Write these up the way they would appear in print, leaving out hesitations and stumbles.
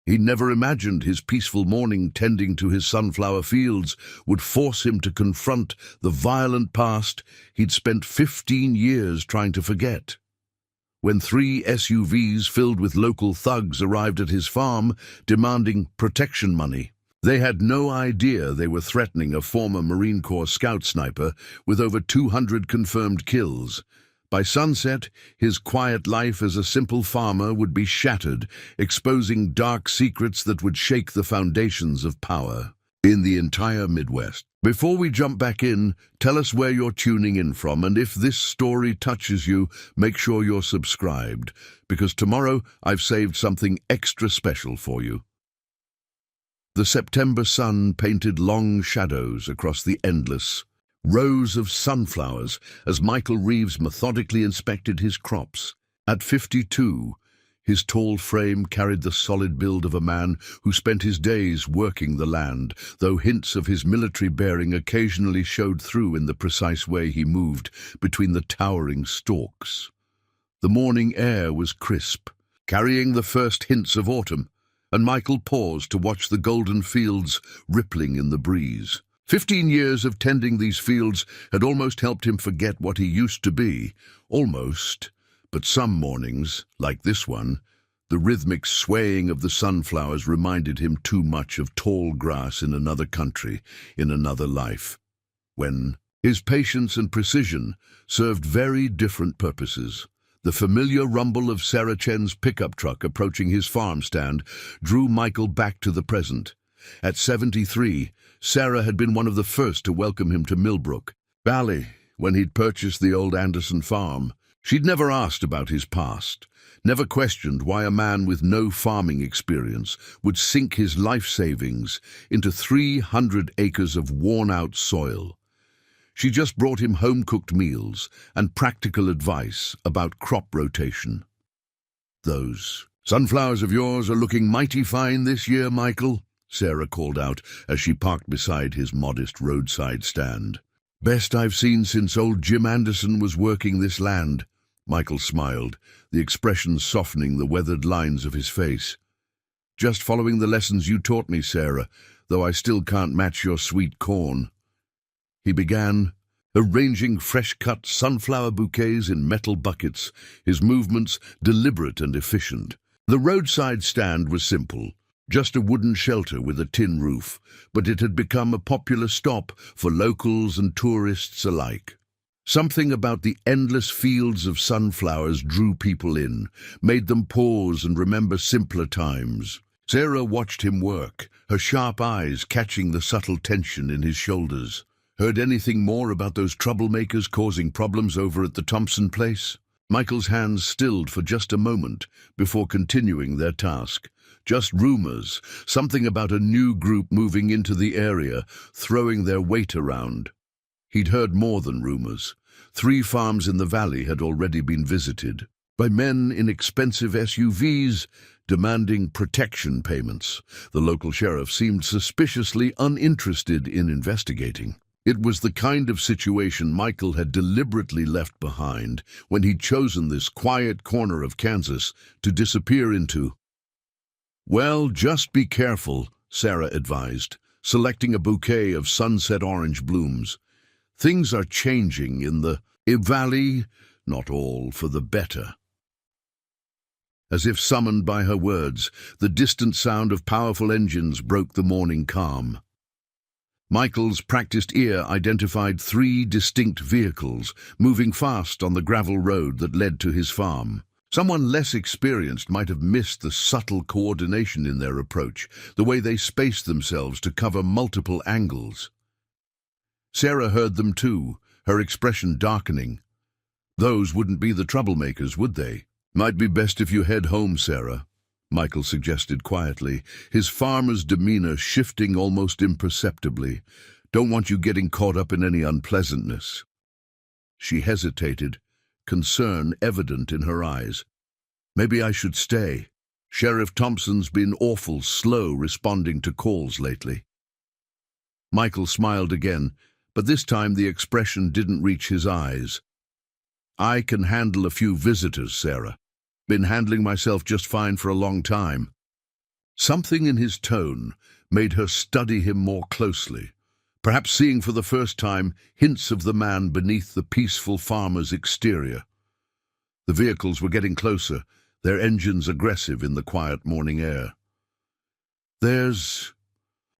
He never imagined his peaceful morning tending to his sunflower fields would force him to confront the violent past he'd spent 15 years trying to forget. When 3 SUVs filled with local thugs arrived at his farm, demanding protection money, they had no idea they were threatening a former Marine Corps scout sniper with over 200 confirmed kills. By sunset, his quiet life as a simple farmer would be shattered, exposing dark secrets that would shake the foundations of power in the entire Midwest. Before we jump back in, tell us where you're tuning in from, and if this story touches you, make sure you're subscribed, because tomorrow I've saved something extra special for you. The September sun painted long shadows across the endless rows of sunflowers as Michael Reeves methodically inspected his crops. At 52, his tall frame carried the solid build of a man who spent his days working the land, though hints of his military bearing occasionally showed through in the precise way he moved between the towering stalks. The morning air was crisp, carrying the first hints of autumn, and Michael paused to watch the golden fields rippling in the breeze. 15 years of tending these fields had almost helped him forget what he used to be. Almost. But some mornings, like this one, the rhythmic swaying of the sunflowers reminded him too much of tall grass in another country, in another life. When his patience and precision served very different purposes. The familiar rumble of Sarah Chen's pickup truck approaching his farm stand drew Michael back to the present. At 73, Sarah had been one of the first to welcome him to Millbrook Valley when he'd purchased the old Anderson farm. She'd never asked about his past, never questioned why a man with no farming experience would sink his life savings into 300 acres of worn-out soil. She just brought him home-cooked meals and practical advice about crop rotation. "Those sunflowers of yours are looking mighty fine this year, Michael," Sarah called out as she parked beside his modest roadside stand. "Best I've seen since old Jim Anderson was working this land." Michael smiled, the expression softening the weathered lines of his face. "Just following the lessons you taught me, Sarah, though I still can't match your sweet corn." He began, arranging fresh-cut sunflower bouquets in metal buckets, his movements deliberate and efficient. The roadside stand was simple, just a wooden shelter with a tin roof, but it had become a popular stop for locals and tourists alike. Something about the endless fields of sunflowers drew people in, made them pause and remember simpler times. Sarah watched him work, her sharp eyes catching the subtle tension in his shoulders. "Heard anything more about those troublemakers causing problems over at the Thompson place?" Michael's hands stilled for just a moment before continuing their task. "Just rumors, something about a new group moving into the area, throwing their weight around." He'd heard more than rumors. 3 farms in the valley had already been visited by men in expensive SUVs demanding protection payments. The local sheriff seemed suspiciously uninterested in investigating. It was the kind of situation Michael had deliberately left behind when he'd chosen this quiet corner of Kansas to disappear into. "Well, just be careful," Sarah advised, selecting a bouquet of sunset orange blooms. "Things are changing in the valley, not all for the better." As if summoned by her words, the distant sound of powerful engines broke the morning calm. Michael's practiced ear identified 3 distinct vehicles, moving fast on the gravel road that led to his farm. Someone less experienced might have missed the subtle coordination in their approach, the way they spaced themselves to cover multiple angles. Sarah heard them too, her expression darkening. "Those wouldn't be the troublemakers, would they?" "Might be best if you head home, Sarah," Michael suggested quietly, his farmer's demeanor shifting almost imperceptibly. "Don't want you getting caught up in any unpleasantness." She hesitated, concern evident in her eyes. "Maybe I should stay. Sheriff Thompson's been awful slow responding to calls lately." Michael smiled again, but this time the expression didn't reach his eyes. "I can handle a few visitors, Sarah. Been handling myself just fine for a long time." Something in his tone made her study him more closely, perhaps seeing for the first time hints of the man beneath the peaceful farmer's exterior. The vehicles were getting closer, their engines aggressive in the quiet morning air. "There's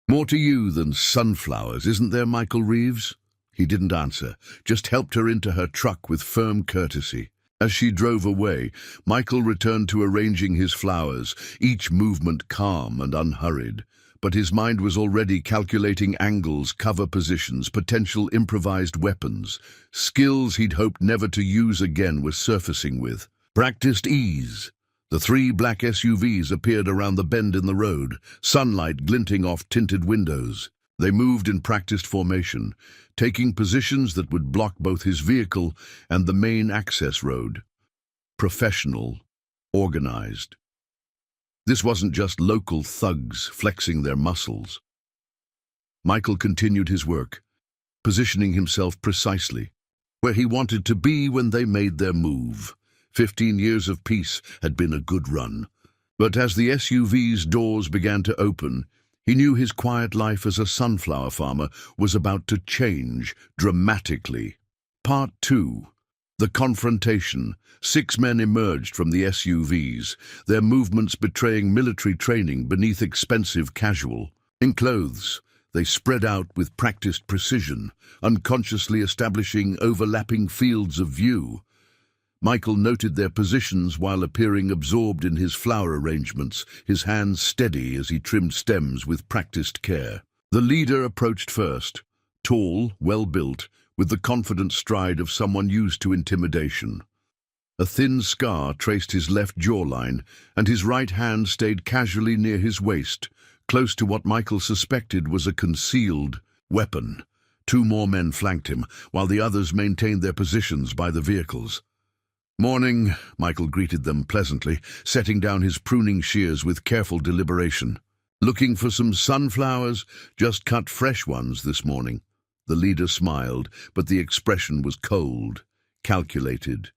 more to you than sunflowers, isn't there, Michael Reeves?" He didn't answer, just helped her into her truck with firm courtesy. As she drove away, Michael returned to arranging his flowers, each movement calm and unhurried. But his mind was already calculating angles, cover positions, potential improvised weapons. Skills he'd hoped never to use again were surfacing with practiced ease. The three black SUVs appeared around the bend in the road, sunlight glinting off tinted windows. They moved in practiced formation, taking positions that would block both his vehicle and the main access road. Professional, organized. This wasn't just local thugs flexing their muscles. Michael continued his work, positioning himself precisely where he wanted to be when they made their move. 15 years of peace had been a good run. But as the SUV's doors began to open, he knew his quiet life as a sunflower farmer was about to change dramatically. Part 2. The confrontation. 6 men emerged from the SUVs, their movements betraying military training beneath expensive casual. In clothes, they spread out with practiced precision, unconsciously establishing overlapping fields of view. Michael noted their positions while appearing absorbed in his flower arrangements, his hands steady as he trimmed stems with practiced care. The leader approached first, tall, well-built, with the confident stride of someone used to intimidation. A thin scar traced his left jawline, and his right hand stayed casually near his waist, close to what Michael suspected was a concealed weapon. 2 more men flanked him, while the others maintained their positions by the vehicles. "Morning," Michael greeted them pleasantly, setting down his pruning shears with careful deliberation. "Looking for some sunflowers? Just cut fresh ones this morning." The leader smiled, but the expression was cold, calculated.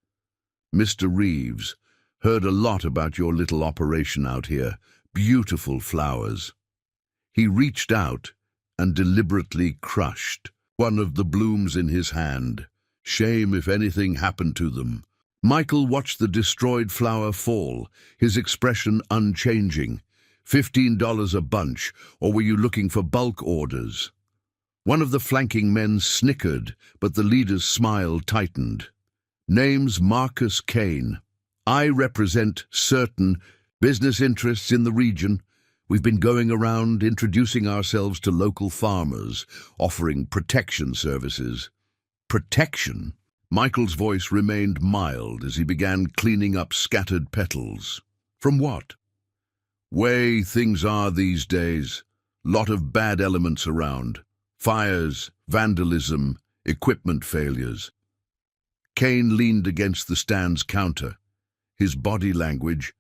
"Mr. Reeves, heard a lot about your little operation out here. Beautiful flowers." He reached out and deliberately crushed one of the blooms in his hand. Shame if anything happened to them. Michael watched the destroyed flower fall, his expression unchanging. $15 a bunch, or were you looking for bulk orders? One of the flanking men snickered, but the leader's smile tightened. "Name's Marcus Kane. I represent certain business interests in the region. We've been going around introducing ourselves to local farmers, offering protection services." "Protection?" Michael's voice remained mild as he began cleaning up scattered petals. "From what?" "Way things are these days. Lot of bad elements around. Fires, vandalism, equipment failures." Kane leaned against the stand's counter, his body language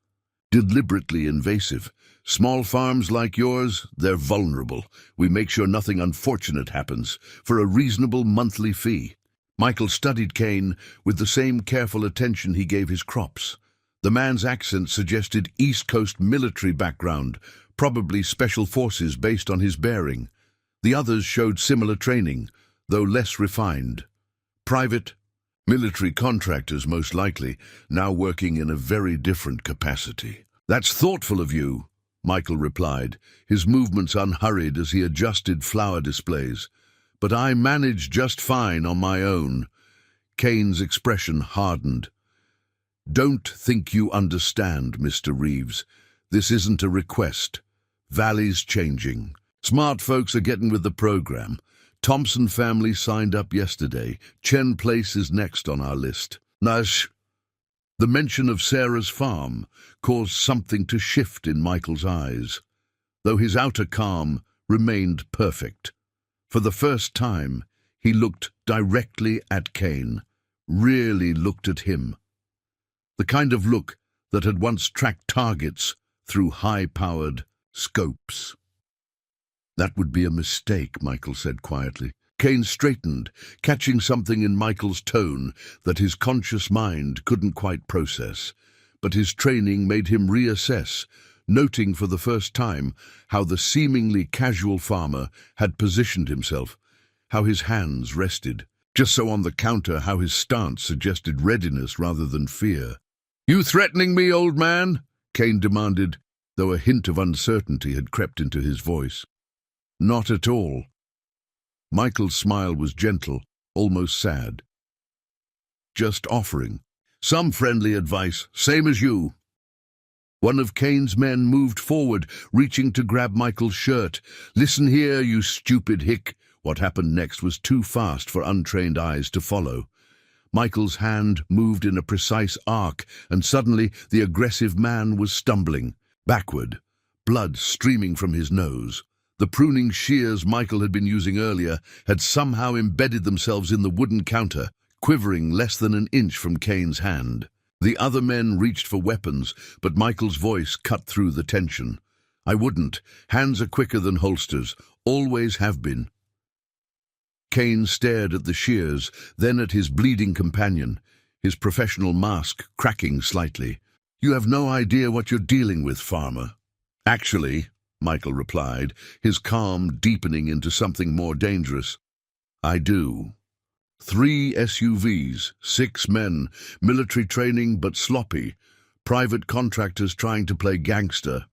deliberately invasive. "Small farms like yours, they're vulnerable. We make sure nothing unfortunate happens for a reasonable monthly fee." Michael studied Kane with the same careful attention he gave his crops. The man's accent suggested East Coast military background, probably special forces based on his bearing. The others showed similar training, though less refined. Private, military contractors most likely, now working in a very different capacity. "That's thoughtful of you," Michael replied, his movements unhurried as he adjusted flower displays. "But I manage just fine on my own." Kane's expression hardened. "Don't think you understand, Mr. Reeves. This isn't a request. Valley's changing. Smart folks are getting with the program. Thompson family signed up yesterday. Chen Place is next on our list. Nash." The mention of Sarah's farm caused something to shift in Michael's eyes, though his outer calm remained perfect. For the first time, he looked directly at Kane, really looked at him. The kind of look that had once tracked targets through high-powered scopes. "That would be a mistake," Michael said quietly. Kane straightened, catching something in Michael's tone that his conscious mind couldn't quite process. But his training made him reassess, noting for the first time how the seemingly casual farmer had positioned himself, how his hands rested, just so on the counter how his stance suggested readiness rather than fear. "You threatening me, old man?" Kane demanded, though a hint of uncertainty had crept into his voice. "Not at all." Michael's smile was gentle, almost sad. "Just offering some friendly advice, same as you." One of Kane's men moved forward, reaching to grab Michael's shirt. "Listen here, you stupid hick." What happened next was too fast for untrained eyes to follow. Michael's hand moved in a precise arc, and suddenly the aggressive man was stumbling backward, blood streaming from his nose. The pruning shears Michael had been using earlier had somehow embedded themselves in the wooden counter, quivering less than an inch from Kane's hand. The other men reached for weapons, but Michael's voice cut through the tension. "I wouldn't. Hands are quicker than holsters. Always have been." Kane stared at the shears, then at his bleeding companion, his professional mask cracking slightly. "You have no idea what you're dealing with, farmer." "Actually," Michael replied, his calm deepening into something more dangerous, "I do. 3 SUVs, 6 men, military training but sloppy, private contractors trying to play gangster.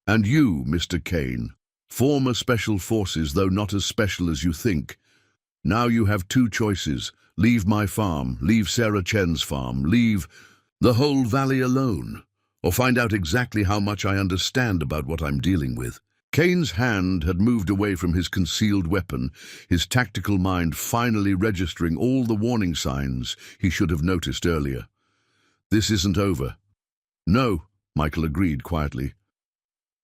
And you, Mr. Kane, former special forces, though not as special as you think. Now you have 2 choices. Leave my farm, leave Sarah Chen's farm, leave the whole valley alone, or find out exactly how much I understand about what I'm dealing with." Kane's hand had moved away from his concealed weapon, his tactical mind finally registering all the warning signs he should have noticed earlier. "This isn't over." "No," Michael agreed quietly.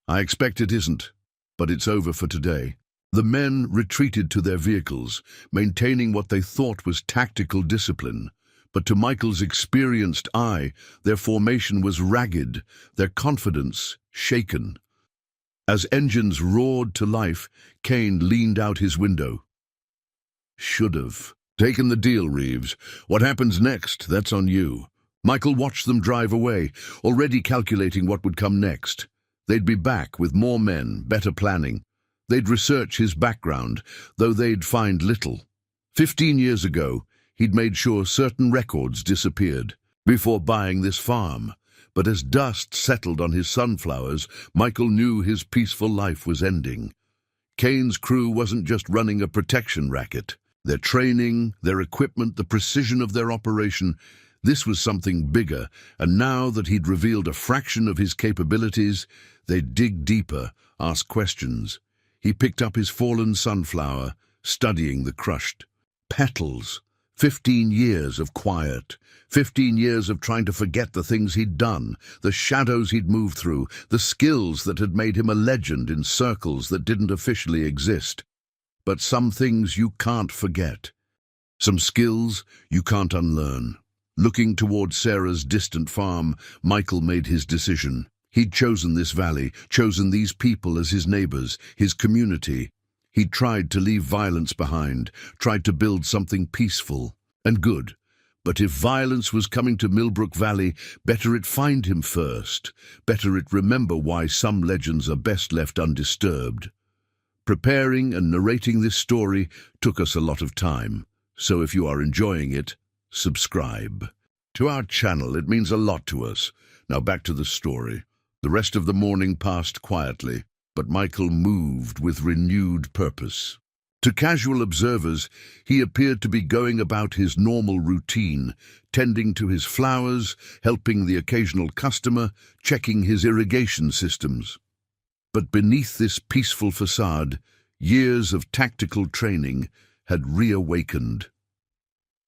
"I expect it isn't, but it's over for today." The men retreated to their vehicles, maintaining what they thought was tactical discipline. But to Michael's experienced eye, their formation was ragged, their confidence shaken. As engines roared to life, Kane leaned out his window. "Should've taken the deal, Reeves. What happens next, that's on you." Michael watched them drive away, already calculating what would come next. They'd be back with more men, better planning. They'd research his background, though they'd find little. 15 years ago, he'd made sure certain records disappeared before buying this farm. But as dust settled on his sunflowers, Michael knew his peaceful life was ending. Kane's crew wasn't just running a protection racket. Their training, their equipment, the precision of their operation, this was something bigger, and now that he'd revealed a fraction of his capabilities, they'd dig deeper, ask questions. He picked up his fallen sunflower, studying the crushed petals. 15 years of quiet, 15 years of trying to forget the things he'd done, the shadows he'd moved through, the skills that had made him a legend in circles that didn't officially exist. But some things you can't forget. Some skills you can't unlearn. Looking toward Sarah's distant farm, Michael made his decision. He'd chosen this valley, chosen these people as his neighbors, his community. He'd tried to leave violence behind, tried to build something peaceful and good. But if violence was coming to Millbrook Valley, better it find him first. Better it remember why some legends are best left undisturbed. Preparing and narrating this story took us a lot of time, so if you are enjoying it, subscribe to our channel. It means a lot to us. Now back to the story. The rest of the morning passed quietly, but Michael moved with renewed purpose. To casual observers, he appeared to be going about his normal routine, tending to his flowers, helping the occasional customer, checking his irrigation systems. But beneath this peaceful facade, years of tactical training had reawakened.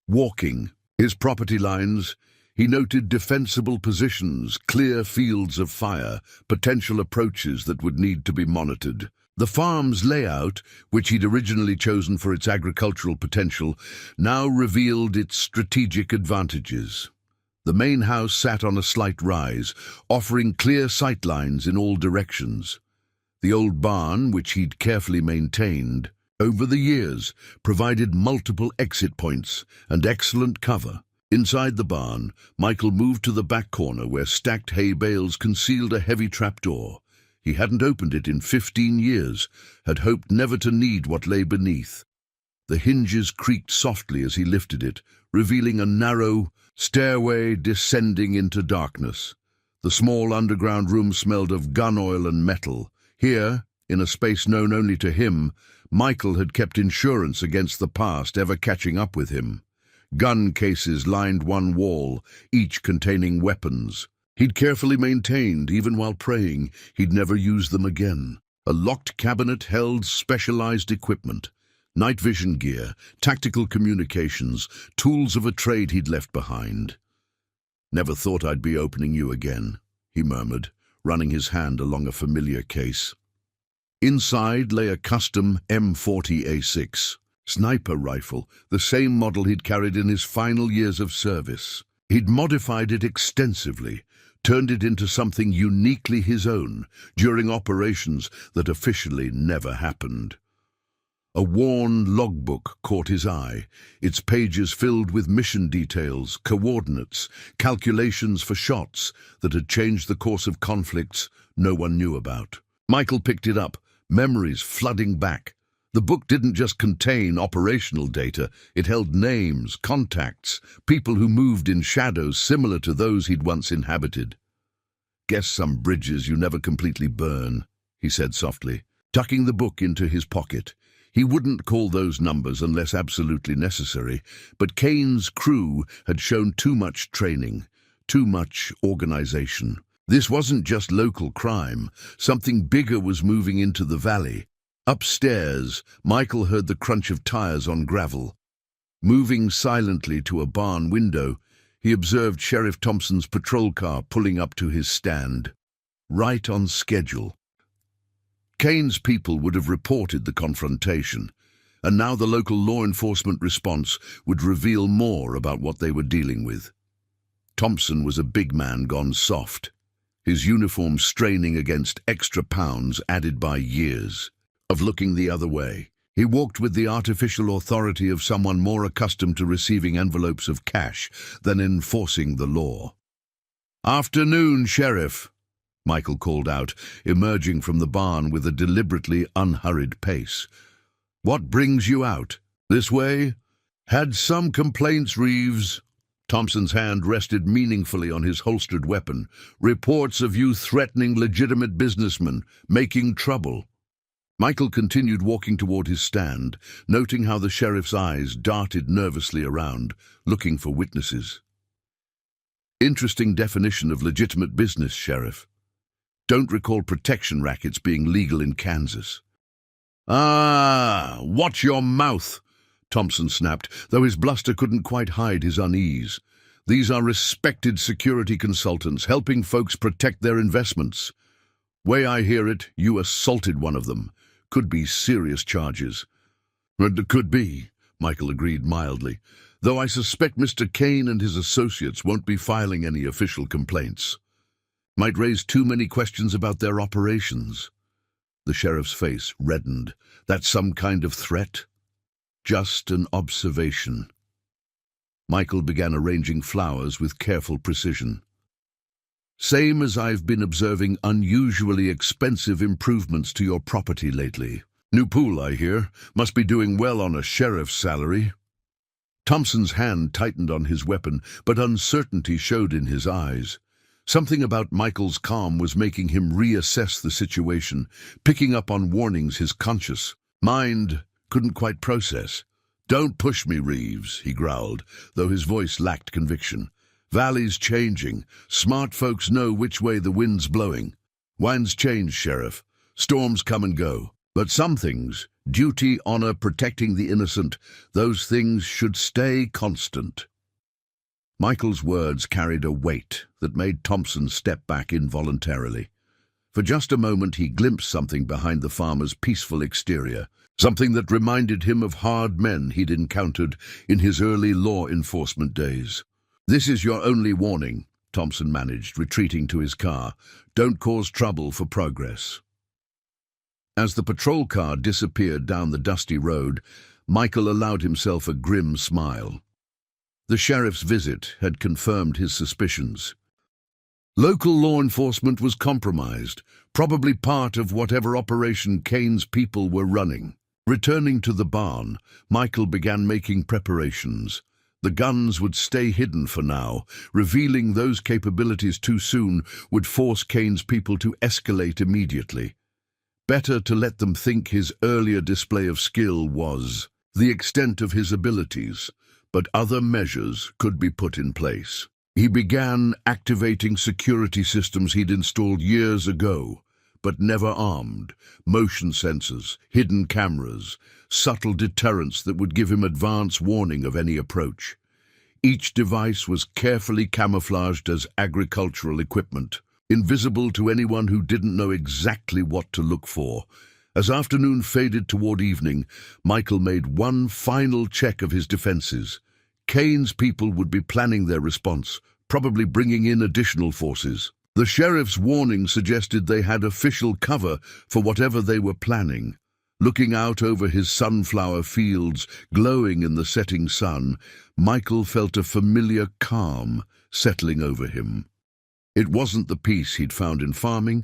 Walking his property lines, he noted defensible positions, clear fields of fire, potential approaches that would need to be monitored. The farm's layout, which he'd originally chosen for its agricultural potential, now revealed its strategic advantages. The main house sat on a slight rise, offering clear sightlines in all directions. The old barn, which he'd carefully maintained over the years, provided multiple exit points and excellent cover. Inside the barn, Michael moved to the back corner where stacked hay bales concealed a heavy trapdoor. He hadn't opened it in 15 years, had hoped never to need what lay beneath. The hinges creaked softly as he lifted it, revealing a narrow stairway descending into darkness. The small underground room smelled of gun oil and metal. Here, in a space known only to him, Michael had kept insurance against the past ever catching up with him. Gun cases lined one wall, each containing weapons. He'd carefully maintained, even while praying, he'd never use them again. A locked cabinet held specialized equipment. Night vision gear, tactical communications, tools of a trade he'd left behind. "Never thought I'd be opening you again," he murmured, running his hand along a familiar case. Inside lay a custom M40A6 sniper rifle, the same model he'd carried in his final years of service. He'd modified it extensively, turned it into something uniquely his own during operations that officially never happened. A worn logbook caught his eye, its pages filled with mission details, coordinates, calculations for shots that had changed the course of conflicts no one knew about. Michael picked it up, memories flooding back. The book didn't just contain operational data, it held names, contacts, people who moved in shadows similar to those he'd once inhabited. "Guess some bridges you never completely burn," he said softly, tucking the book into his pocket. He wouldn't call those numbers unless absolutely necessary, but Kane's crew had shown too much training, too much organization. This wasn't just local crime, something bigger was moving into the valley. Upstairs, Michael heard the crunch of tires on gravel. Moving silently to a barn window, he observed Sheriff Thompson's patrol car pulling up to his stand. Right on schedule. Kane's people would have reported the confrontation, and now the local law enforcement response would reveal more about what they were dealing with. Thompson was a big man gone soft, his uniform straining against extra pounds added by years of looking the other way. He walked with the artificial authority of someone more accustomed to receiving envelopes of cash than enforcing the law. "Afternoon, Sheriff," Michael called out, emerging from the barn with a deliberately unhurried pace. "What brings you out? This way?" "Had some complaints, Reeves." Thompson's hand rested meaningfully on his holstered weapon. "Reports of you threatening legitimate businessmen, making trouble." Michael continued walking toward his stand, noting how the sheriff's eyes darted nervously around, looking for witnesses. "Interesting definition of legitimate business, Sheriff. Don't recall protection rackets being legal in Kansas." "Ah, watch your mouth," Thompson snapped, though his bluster couldn't quite hide his unease. "These are respected security consultants, helping folks protect their investments. Way I hear it, you assaulted one of them. Could be serious charges." "Could be," Michael agreed mildly, "though I suspect Mr. Kane and his associates won't be filing any official complaints. Might raise too many questions about their operations." The sheriff's face reddened. "That's some kind of threat?" "Just an observation." Michael began arranging flowers with careful precision. "Same as I've been observing unusually expensive improvements to your property lately. New pool, I hear. Must be doing well on a sheriff's salary." Thompson's hand tightened on his weapon, but uncertainty showed in his eyes. Something about Michael's calm was making him reassess the situation, picking up on warnings his conscious mind couldn't quite process. "Don't push me, Reeves," he growled, though his voice lacked conviction. "Valley's changing. Smart folks know which way the wind's blowing. Winds change, Sheriff. Storms come and go. But some things, duty, honor, protecting the innocent, those things should stay constant." Michael's words carried a weight that made Thompson step back involuntarily. For just a moment he glimpsed something behind the farmer's peaceful exterior, something that reminded him of hard men he'd encountered in his early law enforcement days. "This is your only warning," Thompson managed, retreating to his car. "Don't cause trouble for progress." As the patrol car disappeared down the dusty road, Michael allowed himself a grim smile. The sheriff's visit had confirmed his suspicions. Local law enforcement was compromised, probably part of whatever operation Kane's people were running. Returning to the barn, Michael began making preparations. The guns would stay hidden for now. Revealing those capabilities too soon would force Kane's people to escalate immediately. Better to let them think his earlier display of skill was the extent of his abilities, but other measures could be put in place. He began activating security systems he'd installed years ago, but never armed. Motion sensors, hidden cameras, subtle deterrents that would give him advance warning of any approach. Each device was carefully camouflaged as agricultural equipment, invisible to anyone who didn't know exactly what to look for. As afternoon faded toward evening, Michael made one final check of his defenses. Kane's people would be planning their response, probably bringing in additional forces. The sheriff's warning suggested they had official cover for whatever they were planning. Looking out over his sunflower fields, glowing in the setting sun, Michael felt a familiar calm settling over him. It wasn't the peace he'd found in farming,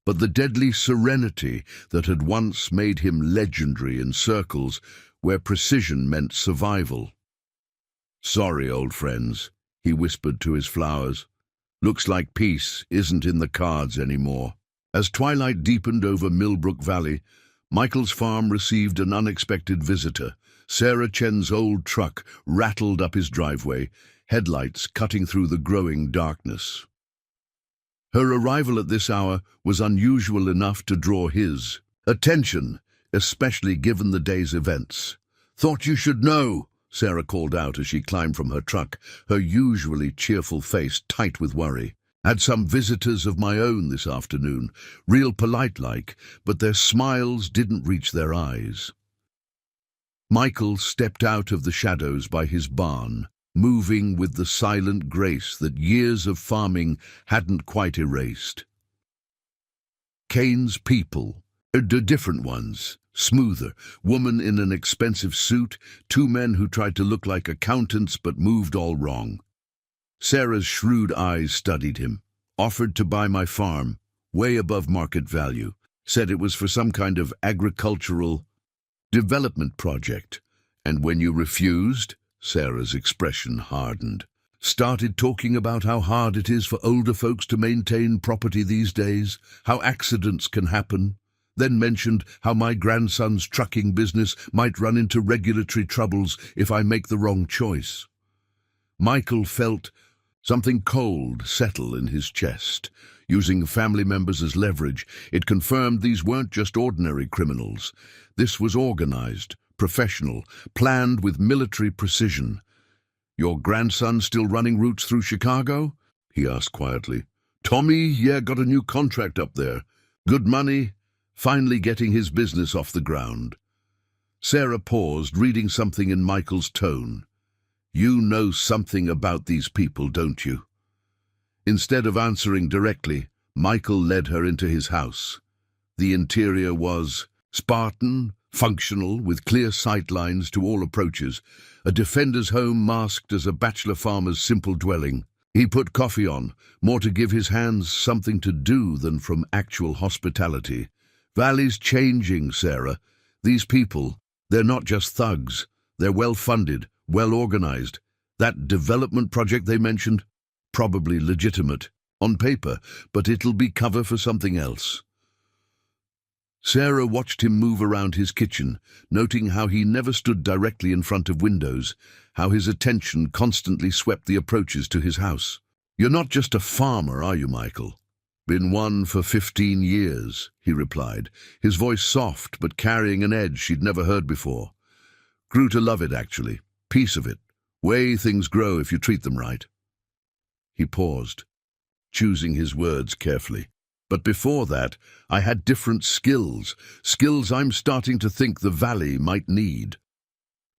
but the deadly serenity that had once made him legendary in circles where precision meant survival. "Sorry, old friends," he whispered to his flowers. "Looks like peace isn't in the cards anymore." As twilight deepened over Millbrook Valley, Michael's farm received an unexpected visitor. Sarah Chen's old truck rattled up his driveway, headlights cutting through the growing darkness. Her arrival at this hour was unusual enough to draw his attention, especially given the day's events. "Thought you should know," Sarah called out as she climbed from her truck, her usually cheerful face tight with worry. "Had some visitors of my own this afternoon, real polite-like, but their smiles didn't reach their eyes." Michael stepped out of the shadows by his barn, moving with the silent grace that years of farming hadn't quite erased. Kane's people, the different ones, smoother, woman in an expensive suit, two men who tried to look like accountants but moved all wrong. Sarah's shrewd eyes studied him. "Offered to buy my farm, way above market value. Said it was for some kind of agricultural development project. And when you refused," Sarah's expression hardened. "Started talking about how hard it is for older folks to maintain property these days, how accidents can happen. Then mentioned how my grandson's trucking business might run into regulatory troubles if I make the wrong choice." Michael felt something cold settle in his chest. Using family members as leverage, it confirmed these weren't just ordinary criminals. This was organized, professional, planned with military precision. "Your grandson still running routes through Chicago?" he asked quietly. "Tommy, yeah, got a new contract up there. Good money. Finally getting his business off the ground." Sarah paused, reading something in Michael's tone. "You know something about these people, don't you?" Instead of answering directly, Michael led her into his house. The interior was Spartan, functional, with clear sight lines to all approaches, a defender's home masked as a bachelor farmer's simple dwelling. He put coffee on, more to give his hands something to do than from actual hospitality. "Valley's changing, Sarah. These people, they're not just thugs. They're well-funded, well-organized. That development project they mentioned, probably legitimate on paper, but it'll be cover for something else." Sarah watched him move around his kitchen, noting how he never stood directly in front of windows, how his attention constantly swept the approaches to his house. "You're not just a farmer, are you, Michael?" "Been one for 15 years, he replied, his voice soft but carrying an edge she'd never heard before. "Grew to love it, actually. Piece of it. Way things grow if you treat them right." He paused, choosing his words carefully. "But before that, I had different skills I'm starting to think the Valley might need.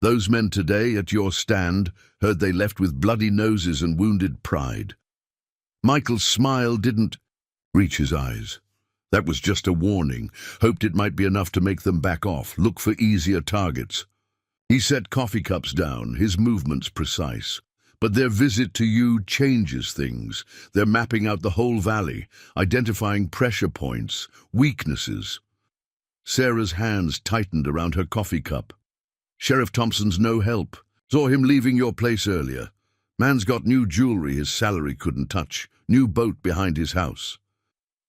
Those men today at your stand heard they left with bloody noses and wounded pride." Michael's smile didn't reach his eyes. That was just a warning, hoped it might be enough to make them back off, look for easier targets. He set coffee cups down, his movements precise. But their visit to you changes things. They're mapping out the whole valley, identifying pressure points, weaknesses. Sarah's hands tightened around her coffee cup. Sheriff Thompson's no help. Saw him leaving your place earlier. Man's got new jewelry his salary couldn't touch, new boat behind his house.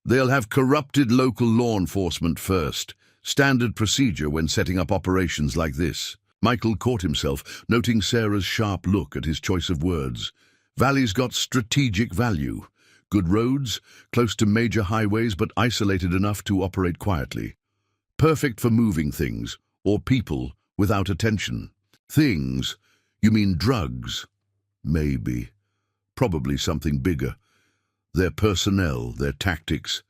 They'll have corrupted local law enforcement first. Standard procedure when setting up operations like this. Michael caught himself, noting Sarah's sharp look at his choice of words. Valley's got strategic value. Good roads, close to major highways but isolated enough to operate quietly. Perfect for moving things, or people, without attention. Things? You mean drugs? Maybe. Probably something bigger. Their personnel, their tactics.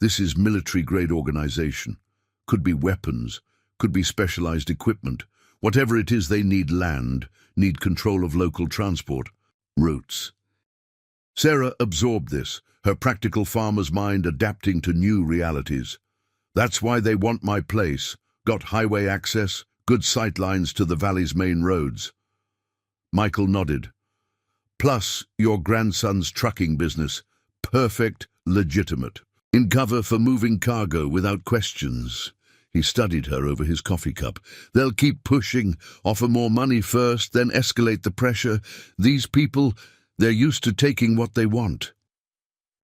This is military-grade organization. Could be weapons, could be specialized equipment. Whatever it is, they need land, need control of local transport, routes. Sarah absorbed this, her practical farmer's mind adapting to new realities. That's why they want my place. Got highway access, good sight lines to the valley's main roads. Michael nodded. Plus, your grandson's trucking business. Perfect, legitimate. In cover for moving cargo without questions. He studied her over his coffee cup. They'll keep pushing, offer more money first, then escalate the pressure. These people, they're used to taking what they want.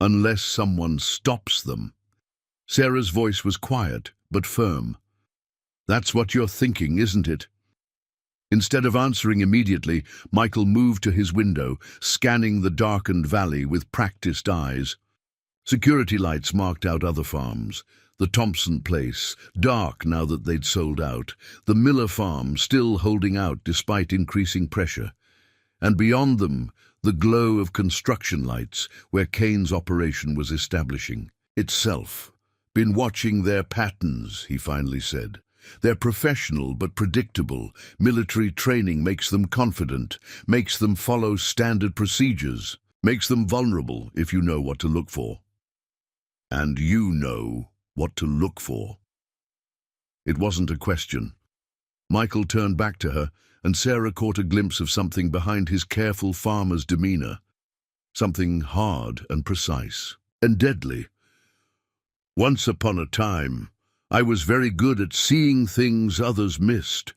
Unless someone stops them. Sarah's voice was quiet, but firm. That's what you're thinking, isn't it? Instead of answering immediately, Michael moved to his window, scanning the darkened valley with practiced eyes. Security lights marked out other farms. The Thompson place, dark now that they'd sold out. The Miller farm, still holding out despite increasing pressure. And beyond them, the glow of construction lights, where Kane's operation was establishing itself. Been watching their patterns, he finally said. They're professional but predictable. Military training makes them confident, makes them follow standard procedures, makes them vulnerable if you know what to look for. And you know what to look for. It wasn't a question. Michael turned back to her, and Sarah caught a glimpse of something behind his careful farmer's demeanor. Something hard and precise, and deadly. Once upon a time, I was very good at seeing things others missed,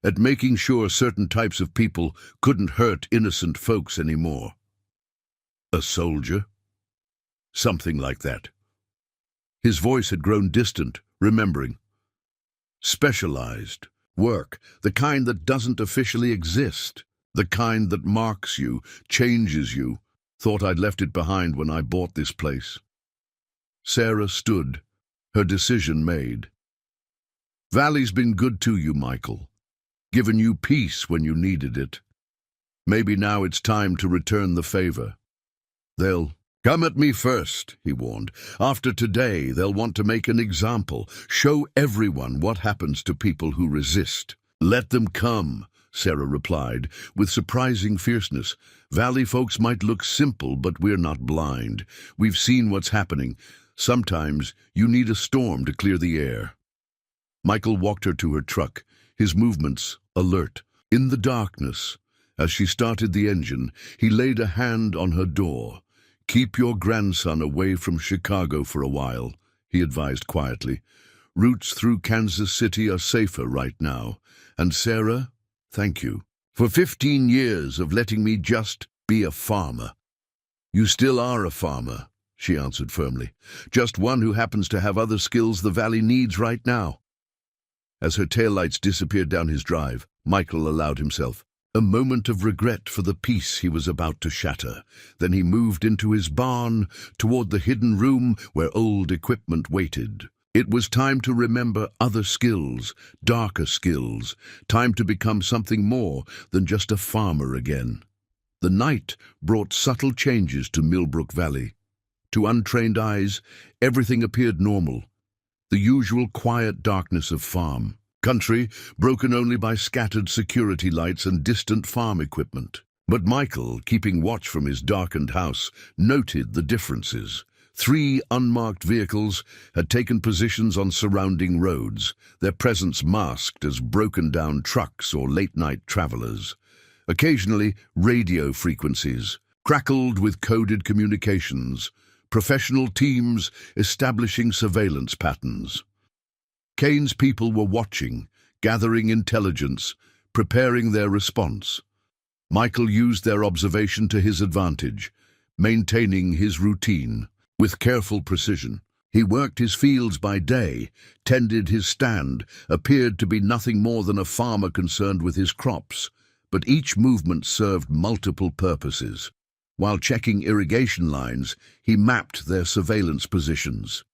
at making sure certain types of people couldn't hurt innocent folks anymore. A soldier? Something like that. His voice had grown distant, remembering. Specialized. Work. The kind that doesn't officially exist. The kind that marks you, changes you. Thought I'd left it behind when I bought this place. Sarah stood, her decision made. Valley's been good to you, Michael. Given you peace when you needed it. Maybe now it's time to return the favor. They'll come at me first, he warned. After today, they'll want to make an example, show everyone what happens to people who resist. Let them come, Sarah replied, with surprising fierceness. Valley folks might look simple, but we're not blind. We've seen what's happening. Sometimes you need a storm to clear the air. Michael walked her to her truck, his movements alert. In the darkness, as she started the engine, he laid a hand on her door. Keep your grandson away from Chicago for a while, he advised quietly. Routes through Kansas City are safer right now. And Sarah, thank you for 15 years of letting me just be a farmer. You still are a farmer, she answered firmly. Just one who happens to have other skills the valley needs right now. As her taillights disappeared down his drive, Michael allowed himself a moment of regret for the peace he was about to shatter. Then he moved into his barn, toward the hidden room where old equipment waited. It was time to remember other skills, darker skills, time to become something more than just a farmer again. The night brought subtle changes to Millbrook Valley. To untrained eyes, everything appeared normal. The usual quiet darkness of farm. Country broken only by scattered security lights and distant farm equipment. But Michael, keeping watch from his darkened house, noted the differences. 3 unmarked vehicles had taken positions on surrounding roads, their presence masked as broken-down trucks or late-night travelers. Occasionally, radio frequencies, crackled with coded communications, professional teams establishing surveillance patterns. Kane's people were watching, gathering intelligence, preparing their response. Michael used their observation to his advantage, maintaining his routine with careful precision. He worked his fields by day, tended his stand, appeared to be nothing more than a farmer concerned with his crops, but each movement served multiple purposes. While checking irrigation lines, he mapped their surveillance positions.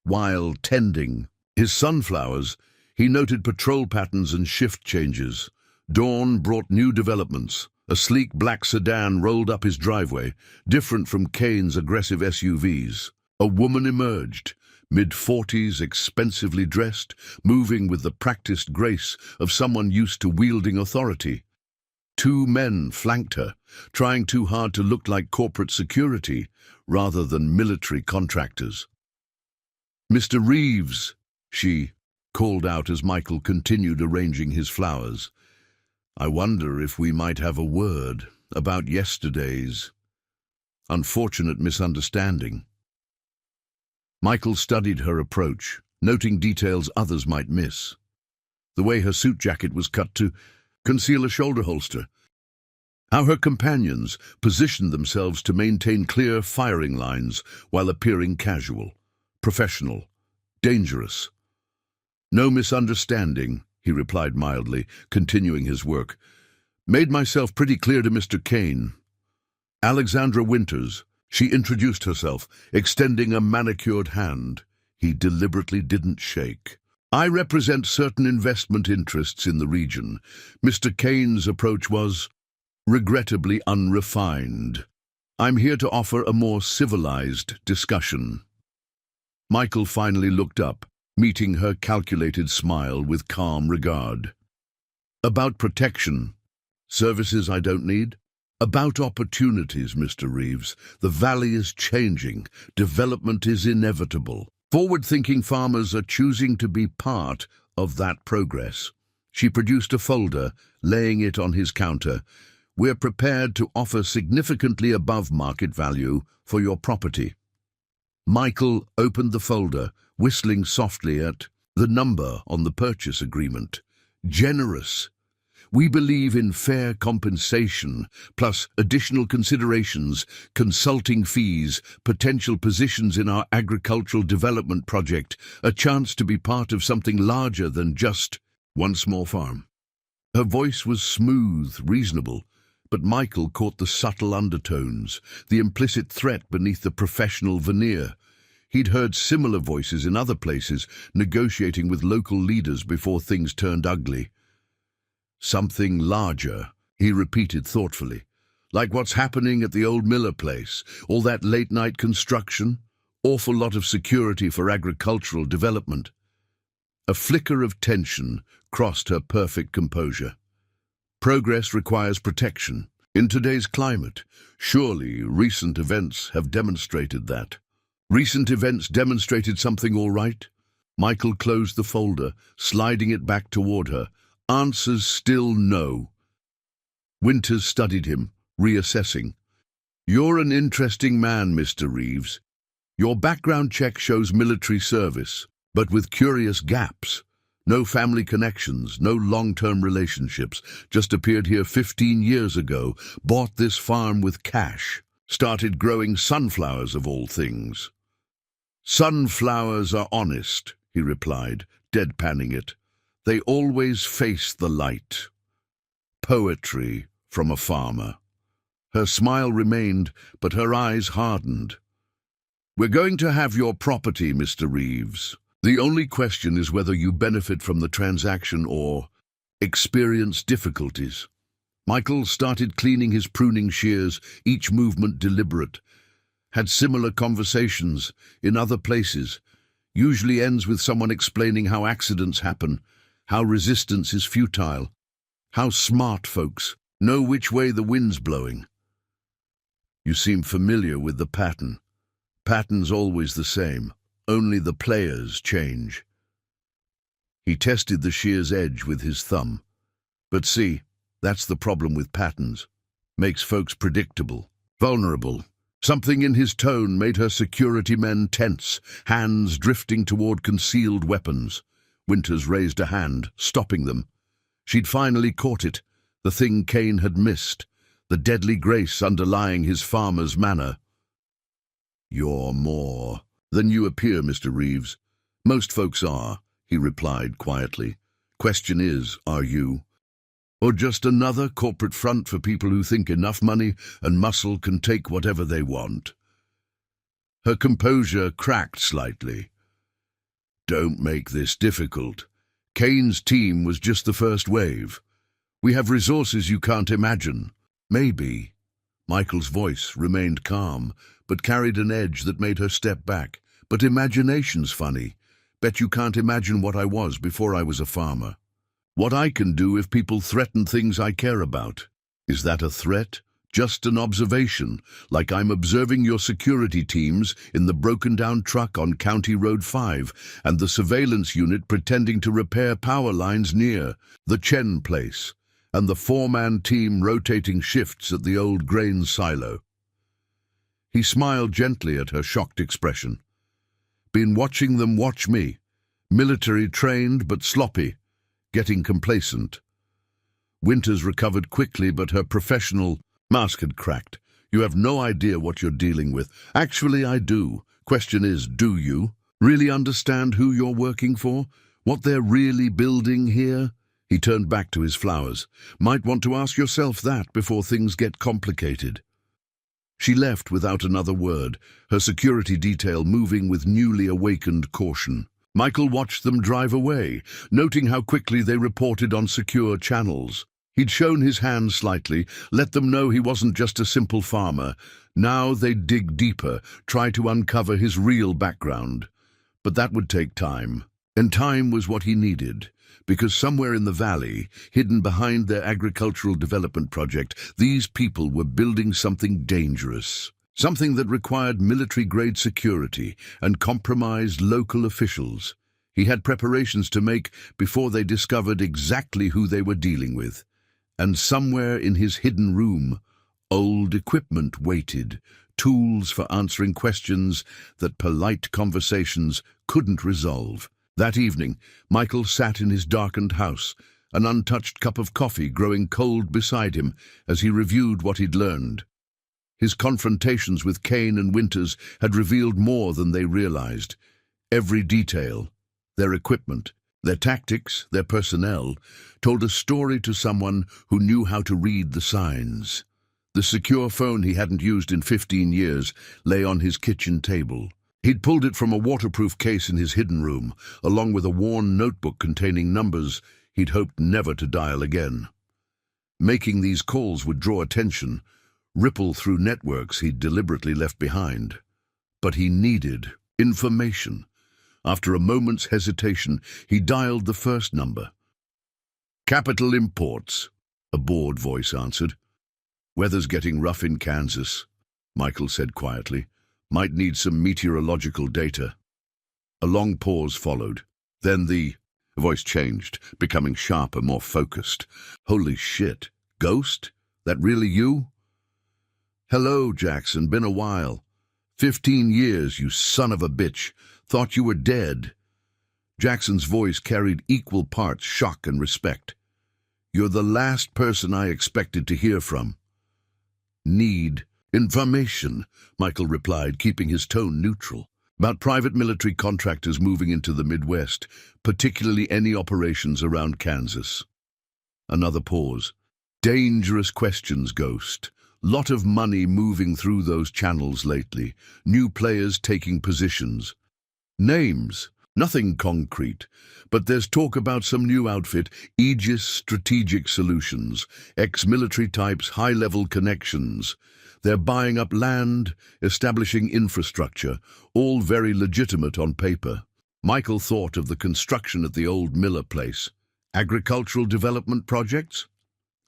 While tending his sunflowers, he noted patrol patterns and shift changes. Dawn brought new developments. A sleek black sedan rolled up his driveway, different from Kane's aggressive SUVs. A woman emerged, mid-40s, expensively dressed, moving with the practiced grace of someone used to wielding authority. Two men flanked her, trying too hard to look like corporate security rather than military contractors. "Mr. Reeves," she called out as Michael continued arranging his flowers. "I wonder if we might have a word about yesterday's unfortunate misunderstanding." Michael studied her approach, noting details others might miss. The way her suit jacket was cut to conceal a shoulder holster. How her companions positioned themselves to maintain clear firing lines while appearing casual, professional, dangerous. "No misunderstanding," he replied mildly, continuing his work. "Made myself pretty clear to Mr. Kane. Alexandra Winters." She introduced herself, extending a manicured hand. He deliberately didn't shake. "I represent certain investment interests in the region." Mr. Kane's approach was, regrettably, unrefined. "I'm here to offer a more civilized discussion." Michael finally looked up, meeting her calculated smile with calm regard. "About protection. Services I don't need? About opportunities, Mr. Reeves. The valley is changing. Development is inevitable. Forward-thinking farmers are choosing to be part of that progress." She produced a folder, laying it on his counter. "We're prepared to offer significantly above market value for your property." Michael opened the folder, whistling softly at the number on the purchase agreement. "Generous. We believe in fair compensation, plus additional considerations, consulting fees, potential positions in our agricultural development project, a chance to be part of something larger than just one small farm." Her voice was smooth, reasonable, but Michael caught the subtle undertones, the implicit threat beneath the professional veneer. He'd heard similar voices in other places, negotiating with local leaders before things turned ugly. "Something larger," he repeated thoughtfully. "Like what's happening at the old Miller place, all that late-night construction, awful lot of security for agricultural development." A flicker of tension crossed her perfect composure. "Progress requires protection. In today's climate, surely recent events have demonstrated that." "Recent events demonstrated something all right?" Michael closed the folder, sliding it back toward her. "Answers still no." Winters studied him, reassessing. "You're an interesting man, Mr. Reeves. Your background check shows military service, but with curious gaps. No family connections, no long-term relationships. Just appeared here 15 years ago, bought this farm with cash, started growing sunflowers of all things." "Sunflowers are honest," he replied, deadpanning it. "They always face the light." Poetry from a farmer. Her smile remained, but her eyes hardened. "We're going to have your property, Mr. Reeves. The only question is whether you benefit from the transaction or experience difficulties." Michael started cleaning his pruning shears, each movement deliberate. Had similar conversations in other places. Usually ends with someone explaining how accidents happen, how resistance is futile, how smart folks know which way the wind's blowing. "You seem familiar with the pattern. Pattern's always the same, only the players change." He tested the shear's edge with his thumb. "But see, That's the problem with patterns. Makes folks predictable, vulnerable. Something in his tone made her security men tense, hands drifting toward concealed weapons. Winters raised a hand, stopping them. She'd finally caught it, the thing Kane had missed, the deadly grace underlying his farmer's manner. "You're more than you appear, Mr. Reeves. Most folks are," he replied quietly. "Question is, are you? Or just another corporate front for people who think enough money and muscle can take whatever they want?" Her composure cracked slightly. "Don't make this difficult. Kane's team was just the first wave. We have resources you can't imagine. Maybe." Michael's voice remained calm, but carried an edge that made her step back. "But imagination's funny. Bet you can't imagine what I was before I was a farmer. What I can do if people threaten things I care about. Is that a threat? Just an observation, like I'm observing your security teams in the broken-down truck on County Road 5 and the surveillance unit pretending to repair power lines near the Chen place, and the four-man team rotating shifts at the old grain silo." He smiled gently at her shocked expression. "Been watching them watch me. Military trained but sloppy. Getting complacent." Winters recovered quickly, but her professional mask had cracked. "You have no idea what you're dealing with." "Actually, I do. Question is, do you really understand who you're working for? What they're really building here?" He turned back to his flowers. "Might want to ask yourself that before things get complicated." She left without another word, her security detail moving with newly awakened caution. Michael watched them drive away, noting how quickly they reported on secure channels. He'd shown his hand slightly, let them know he wasn't just a simple farmer. Now they'd dig deeper, try to uncover his real background. But that would take time. And time was what he needed, because somewhere in the valley, hidden behind their agricultural development project, these people were building something dangerous. Something that required military-grade security and compromised local officials. He had preparations to make before they discovered exactly who they were dealing with. And somewhere in his hidden room, old equipment waited, tools for answering questions that polite conversations couldn't resolve. That evening, Michael sat in his darkened house, an untouched cup of coffee growing cold beside him as he reviewed what he'd learned. His confrontations with Kane and Winters had revealed more than they realized. Every detail, their equipment, their tactics, their personnel, told a story to someone who knew how to read the signs. The secure phone he hadn't used in 15 years lay on his kitchen table. He'd pulled it from a waterproof case in his hidden room, along with a worn notebook containing numbers he'd hoped never to dial again. Making these calls would draw attention, ripple through networks he'd deliberately left behind. But he needed information. After a moment's hesitation, he dialed the first number. "Capital Imports," a bored voice answered. "Weather's getting rough in Kansas," Michael said quietly. "Might need some meteorological data." A long pause followed. Then the voice changed, becoming sharper, more focused. "Holy shit. Ghost? That really you?" "Hello, Jackson. Been a while. 15 years, you son of a bitch. Thought you were dead." Jackson's voice carried equal parts shock and respect. "You're the last person I expected to hear from." "Need information," Michael replied, keeping his tone neutral. "About private military contractors moving into the Midwest, particularly any operations around Kansas." Another pause. "Dangerous questions, Ghost. Lot of money moving through those channels lately. New players taking positions. Names, nothing concrete. But there's talk about some new outfit, Aegis Strategic Solutions, ex-military types, high-level connections. They're buying up land, establishing infrastructure, all very legitimate on paper." Michael thought of the construction at the old Miller place. Agricultural development projects?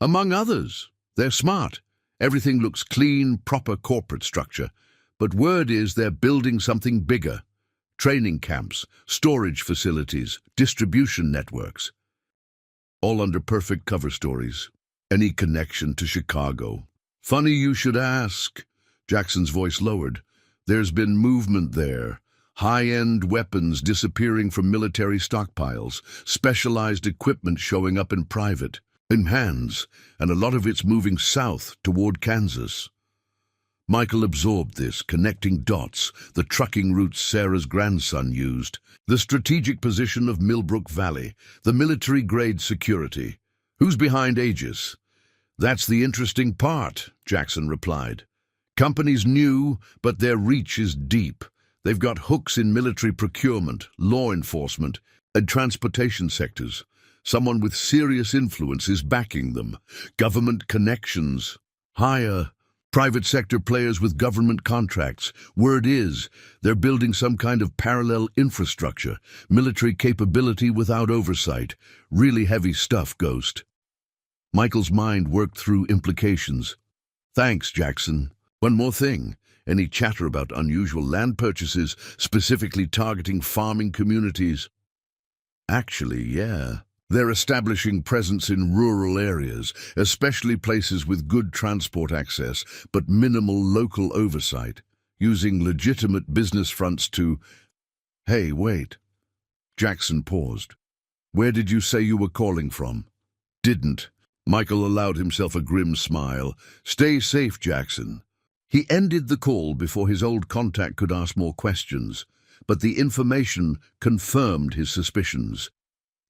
Among others. They're smart. Everything looks clean, proper corporate structure. But word is they're building something bigger. Training camps, storage facilities, distribution networks. All under perfect cover stories. Any connection to Chicago? Funny you should ask. Jackson's voice lowered. There's been movement there. High-end weapons disappearing from military stockpiles, specialized equipment showing up in hands, and a lot of it's moving south toward Kansas. Michael absorbed this, connecting dots, the trucking routes Sarah's grandson used, the strategic position of Millbrook Valley, the military-grade security. Who's behind Aegis? That's the interesting part, Jackson replied. Companies new, but their reach is deep. They've got hooks in military procurement, law enforcement, and transportation sectors. Someone with serious influence is backing them. Government connections. Higher. Private sector players with government contracts. Word is, they're building some kind of parallel infrastructure, military capability without oversight. Really heavy stuff, Ghost. Michael's mind worked through implications. Thanks, Jackson. One more thing. Any chatter about unusual land purchases, specifically targeting farming communities? Actually, yeah. They're establishing presence in rural areas, especially places with good transport access, but minimal local oversight, using legitimate business fronts to... Hey, wait. Jackson paused. Where did you say you were calling from? Didn't. Michael allowed himself a grim smile. Stay safe, Jackson. He ended the call before his old contact could ask more questions, but the information confirmed his suspicions.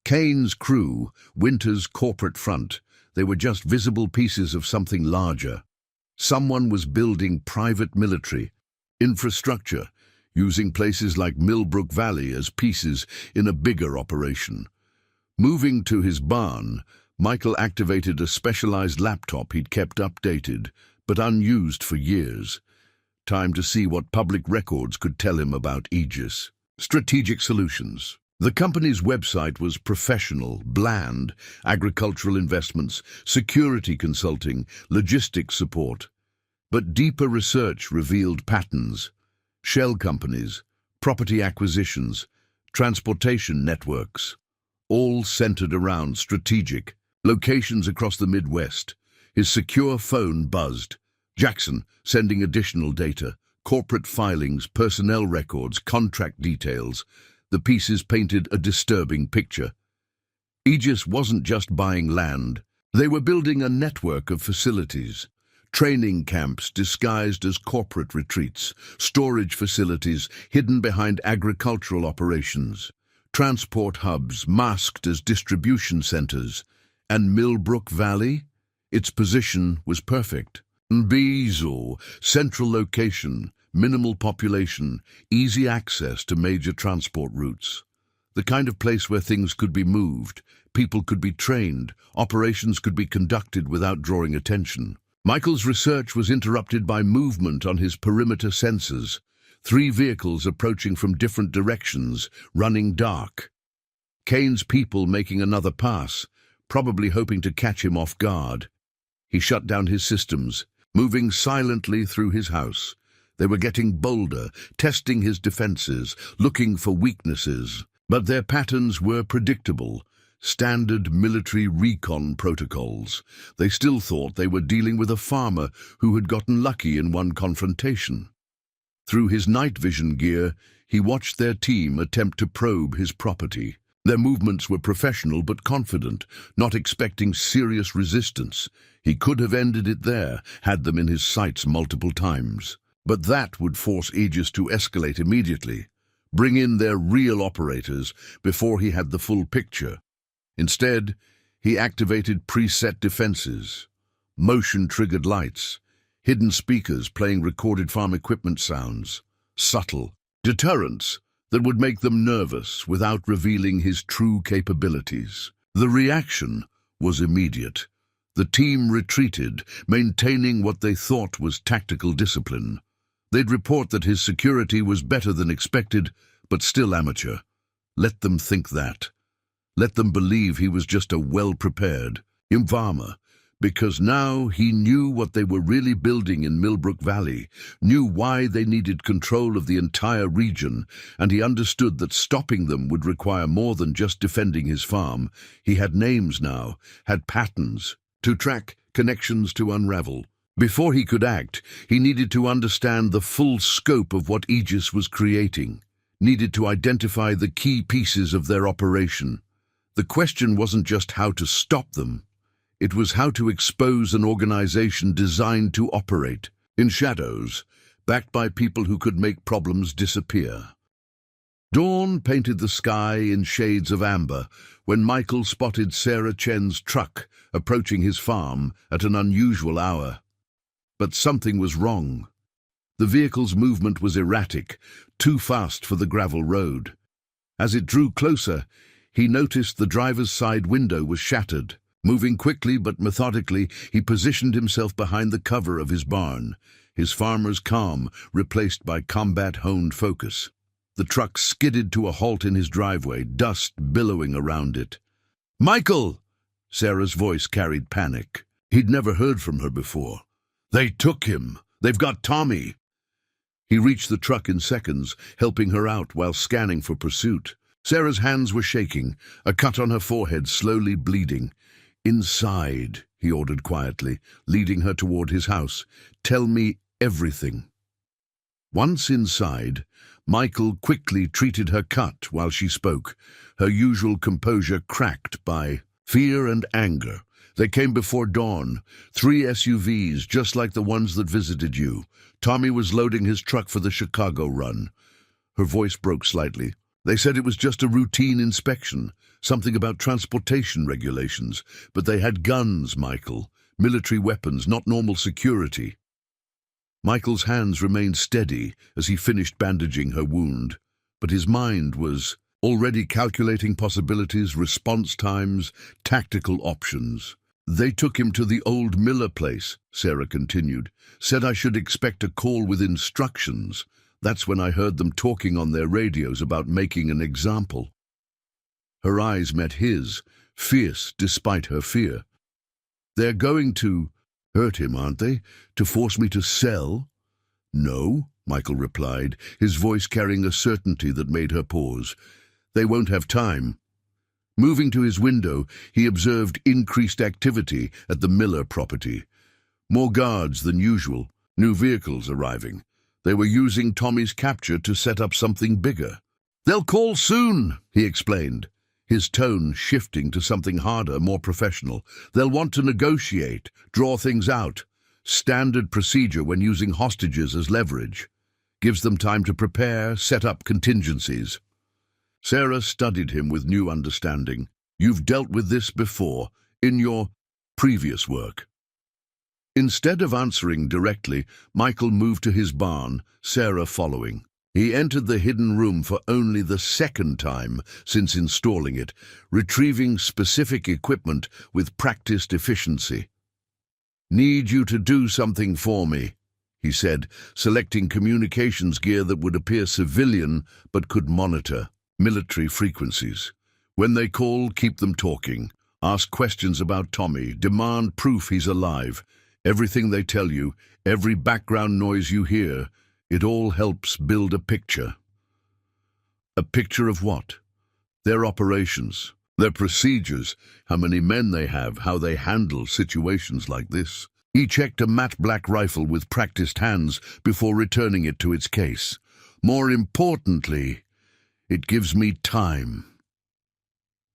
Kane's crew, Winter's corporate front, they were just visible pieces of something larger. Someone was building private military infrastructure, using places like Millbrook Valley as pieces in a bigger operation. Moving to his barn, Michael activated a specialized laptop he'd kept updated, but unused for years. Time to see what public records could tell him about Aegis. Strategic Solutions. The company's website was professional, bland, agricultural investments, security consulting, logistics support. But deeper research revealed patterns. Shell companies, property acquisitions, transportation networks, all centered around strategic locations across the Midwest. His secure phone buzzed. Jackson, sending additional data, corporate filings, personnel records, contract details. The pieces painted a disturbing picture. Aegis wasn't just buying land. They were building a network of facilities. Training camps disguised as corporate retreats, storage facilities hidden behind agricultural operations, transport hubs masked as distribution centers. And Millbrook Valley? Its position was perfect. Bezo, central location, minimal population, easy access to major transport routes. The kind of place where things could be moved, people could be trained, operations could be conducted without drawing attention. Michael's research was interrupted by movement on his perimeter sensors. 3 vehicles approaching from different directions, running dark. Kane's people making another pass, probably hoping to catch him off guard. He shut down his systems, moving silently through his house. They were getting bolder, testing his defenses, looking for weaknesses. But their patterns were predictable. Standard military recon protocols. They still thought they were dealing with a farmer who had gotten lucky in one confrontation. Through his night vision gear, he watched their team attempt to probe his property. Their movements were professional but confident, not expecting serious resistance. He could have ended it there, had them in his sights multiple times. But that would force Aegis to escalate immediately, bring in their real operators before he had the full picture. Instead, he activated preset defenses, motion-triggered lights, hidden speakers playing recorded farm equipment sounds, subtle deterrents that would make them nervous without revealing his true capabilities. The reaction was immediate. The team retreated, maintaining what they thought was tactical discipline. They'd report that his security was better than expected, but still amateur. Let them think that. Let them believe he was just a well-prepared informer, because now he knew what they were really building in Millbrook Valley, knew why they needed control of the entire region, and he understood that stopping them would require more than just defending his farm. He had names now, had patterns, to track, connections to unravel. Before he could act, he needed to understand the full scope of what Aegis was creating, needed to identify the key pieces of their operation. The question wasn't just how to stop them. It was how to expose an organization designed to operate in shadows, backed by people who could make problems disappear. Dawn painted the sky in shades of amber when Michael spotted Sarah Chen's truck approaching his farm at an unusual hour. But something was wrong. The vehicle's movement was erratic, too fast for the gravel road. As it drew closer, he noticed the driver's side window was shattered. Moving quickly but methodically, he positioned himself behind the cover of his barn, his farmer's calm replaced by combat-honed focus. The truck skidded to a halt in his driveway, dust billowing around it. "Michael!" Sarah's voice carried panic. He'd never heard from her before. "They took him. They've got Tommy." He reached the truck in seconds, helping her out while scanning for pursuit. Sarah's hands were shaking, a cut on her forehead slowly bleeding. "Inside," he ordered quietly, leading her toward his house. "Tell me everything." Once inside, Michael quickly treated her cut while she spoke, her usual composure cracked by fear and anger. "They came before dawn, 3 SUVs, just like the ones that visited you. Tommy was loading his truck for the Chicago run." Her voice broke slightly. "They said it was just a routine inspection, something about transportation regulations, but they had guns, Michael, military weapons, not normal security." Michael's hands remained steady as he finished bandaging her wound, but his mind was already calculating possibilities, response times, tactical options. "They took him to the old Miller place," Sarah continued. "Said I should expect a call with instructions. That's when I heard them talking on their radios about making an example." Her eyes met his, fierce despite her fear. "They're going to hurt him, aren't they? To force me to sell?" "No," Michael replied, his voice carrying a certainty that made her pause. "They won't have time." Moving to his window, he observed increased activity at the Miller property. More guards than usual, new vehicles arriving. They were using Tommy's capture to set up something bigger. "They'll call soon," he explained, his tone shifting to something harder, more professional. "They'll want to negotiate, draw things out. Standard procedure when using hostages as leverage. Gives them time to prepare, set up contingencies." Sarah studied him with new understanding. "You've dealt with this before, in your previous work." Instead of answering directly, Michael moved to his barn, Sarah following. He entered the hidden room for only the second time since installing it, retrieving specific equipment with practiced efficiency. "Need you to do something for me," he said, selecting communications gear that would appear civilian but could monitor military frequencies. "When they call, keep them talking. Ask questions about Tommy. Demand proof he's alive. Everything they tell you, every background noise you hear, it all helps build a picture." "A picture of what?" "Their operations, their procedures, how many men they have, how they handle situations like this." He checked a matte black rifle with practiced hands before returning it to its case. "More importantly, it gives me time."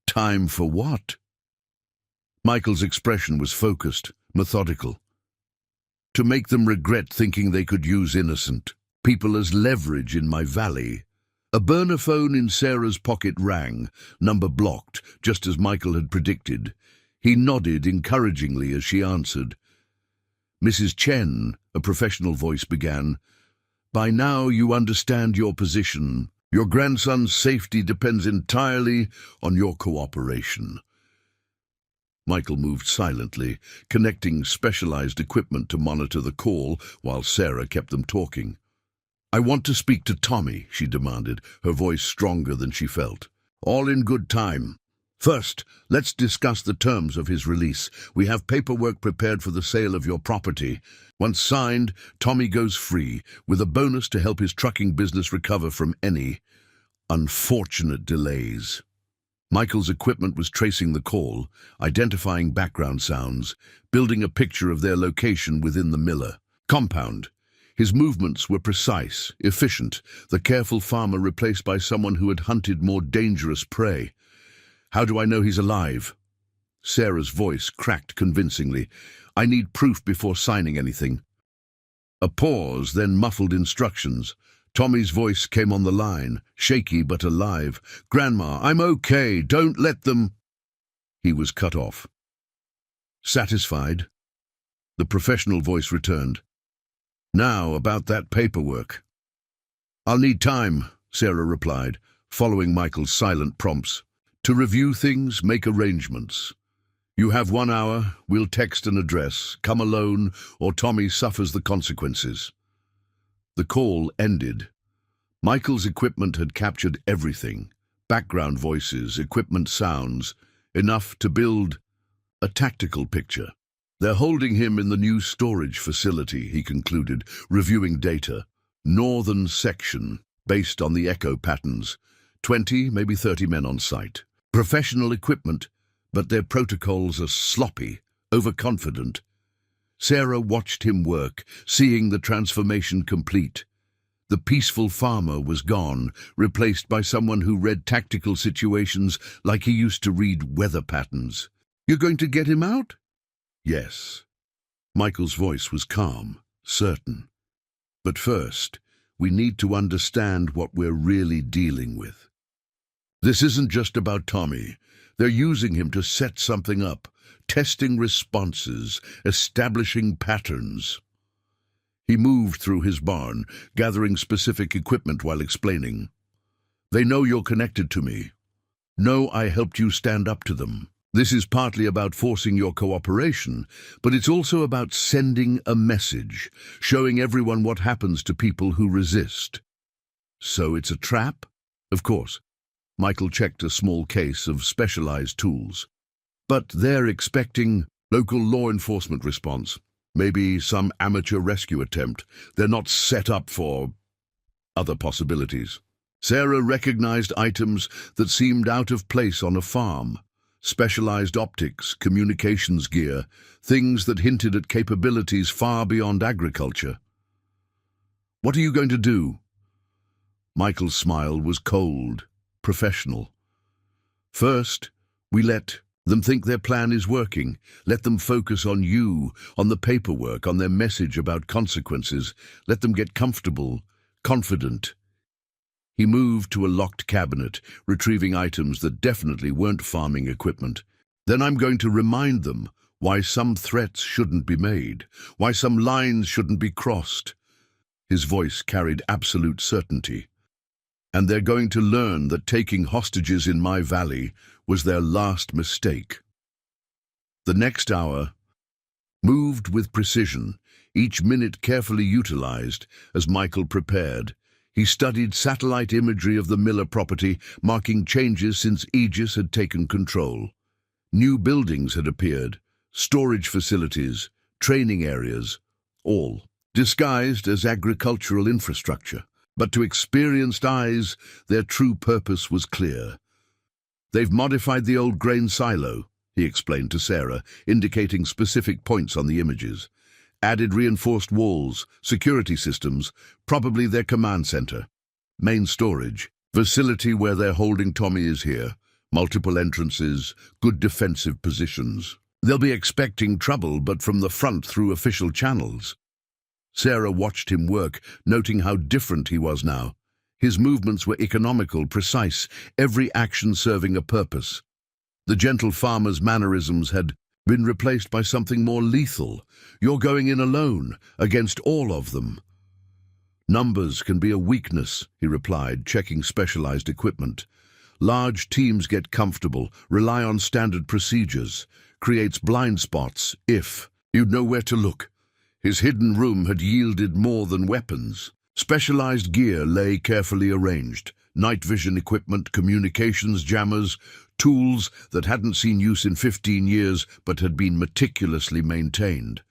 "Time for what?" Michael's expression was focused, methodical. "To make them regret thinking they could use innocent people as leverage in my valley." A burner phone in Sarah's pocket rang, number blocked, just as Michael had predicted. He nodded encouragingly as she answered. "Mrs. Chen," a professional voice began, "by now you understand your position. Your grandson's safety depends entirely on your cooperation." Michael moved silently, connecting specialized equipment to monitor the call while Sarah kept them talking. "I want to speak to Tommy," she demanded, her voice stronger than she felt. "All in good time. First, let's discuss the terms of his release. We have paperwork prepared for the sale of your property. Once signed, Tommy goes free, with a bonus to help his trucking business recover from any unfortunate delays." Michael's equipment was tracing the call, identifying background sounds, building a picture of their location within the Miller compound. His movements were precise, efficient, the careful farmer replaced by someone who had hunted more dangerous prey. "How do I know he's alive?" Sarah's voice cracked convincingly. "I need proof before signing anything." A pause, then muffled instructions. Tommy's voice came on the line, shaky but alive. "Grandma, I'm okay, don't let them—" He was cut off. Satisfied? The professional voice returned. "Now, about that paperwork." "I'll need time," Sarah replied, following Michael's silent prompts. "To review things, make arrangements. You have 1 hour, we'll text an address, come alone, or Tommy suffers the consequences." The call ended. Michael's equipment had captured everything. Background voices, equipment sounds, enough to build a tactical picture. "They're holding him in the new storage facility," he concluded, reviewing data. "Northern section, based on the echo patterns. 20, maybe 30 men on site. Professional equipment, but their protocols are sloppy, overconfident." Sarah watched him work, seeing the transformation complete. The peaceful farmer was gone, replaced by someone who read tactical situations like he used to read weather patterns. "You're going to get him out?" "Yes." Michael's voice was calm, certain. "But first, we need to understand what we're really dealing with. This isn't just about Tommy. They're using him to set something up, testing responses, establishing patterns." He moved through his barn, gathering specific equipment while explaining. "They know you're connected to me. Know I helped you stand up to them. This is partly about forcing your cooperation, but it's also about sending a message, showing everyone what happens to people who resist." "So it's a trap?" "Of course." Michael checked a small case of specialized tools. "But they're expecting local law enforcement response. Maybe some amateur rescue attempt. They're not set up for other possibilities." Sarah recognized items that seemed out of place on a farm. Specialized optics, communications gear, things that hinted at capabilities far beyond agriculture. "What are you going to do?" Michael's smile was cold, professional. "First, we let them think their plan is working. Let them focus on you, on the paperwork, on their message about consequences. Let them get comfortable, confident." He moved to a locked cabinet, retrieving items that definitely weren't farming equipment. "Then I'm going to remind them why some threats shouldn't be made, why some lines shouldn't be crossed." His voice carried absolute certainty. "And they're going to learn that taking hostages in my valley was their last mistake." The next hour moved with precision, each minute carefully utilized as Michael prepared. He studied satellite imagery of the Miller property, marking changes since Aegis had taken control. New buildings had appeared, storage facilities, training areas, all disguised as agricultural infrastructure. But to experienced eyes, their true purpose was clear. "They've modified the old grain silo," he explained to Sarah, indicating specific points on the images. "Added reinforced walls, security systems, probably their command center. Main storage, facility where they're holding Tommy is here. Multiple entrances, good defensive positions. They'll be expecting trouble, but from the front through official channels." Sarah watched him work, noting how different he was now. His movements were economical, precise, every action serving a purpose. The gentle farmer's mannerisms had been replaced by something more lethal. "You're going in alone, against all of them." "Numbers can be a weakness," he replied, checking specialized equipment. "Large teams get comfortable, rely on standard procedures, creates blind spots if you'd know where to look." His hidden room had yielded more than weapons. Specialized gear lay carefully arranged. Night vision equipment, communications jammers, tools that hadn't seen use in 15 years but had been meticulously maintained.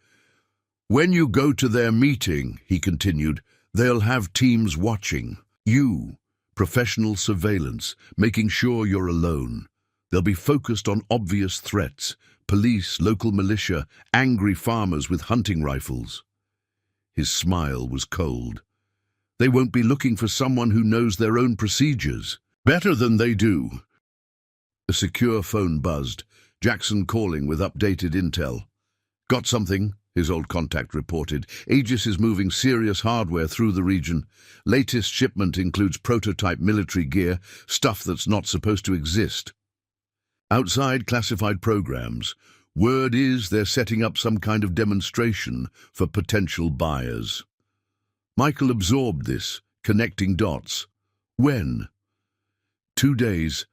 "When you go to their meeting," he continued, "they'll have teams watching. You, professional surveillance, making sure you're alone. They'll be focused on obvious threats: police, local militia, angry farmers with hunting rifles. His smile was cold. They won't be looking for someone who knows their own procedures better than they do. A secure phone buzzed, Jackson calling with updated intel. Got something, his old contact reported. Aegis is moving serious hardware through the region. Latest shipment includes prototype military gear, stuff that's not supposed to exist. Outside classified programs, word is they're setting up some kind of demonstration for potential buyers. Michael absorbed this, connecting dots. When? 2 days.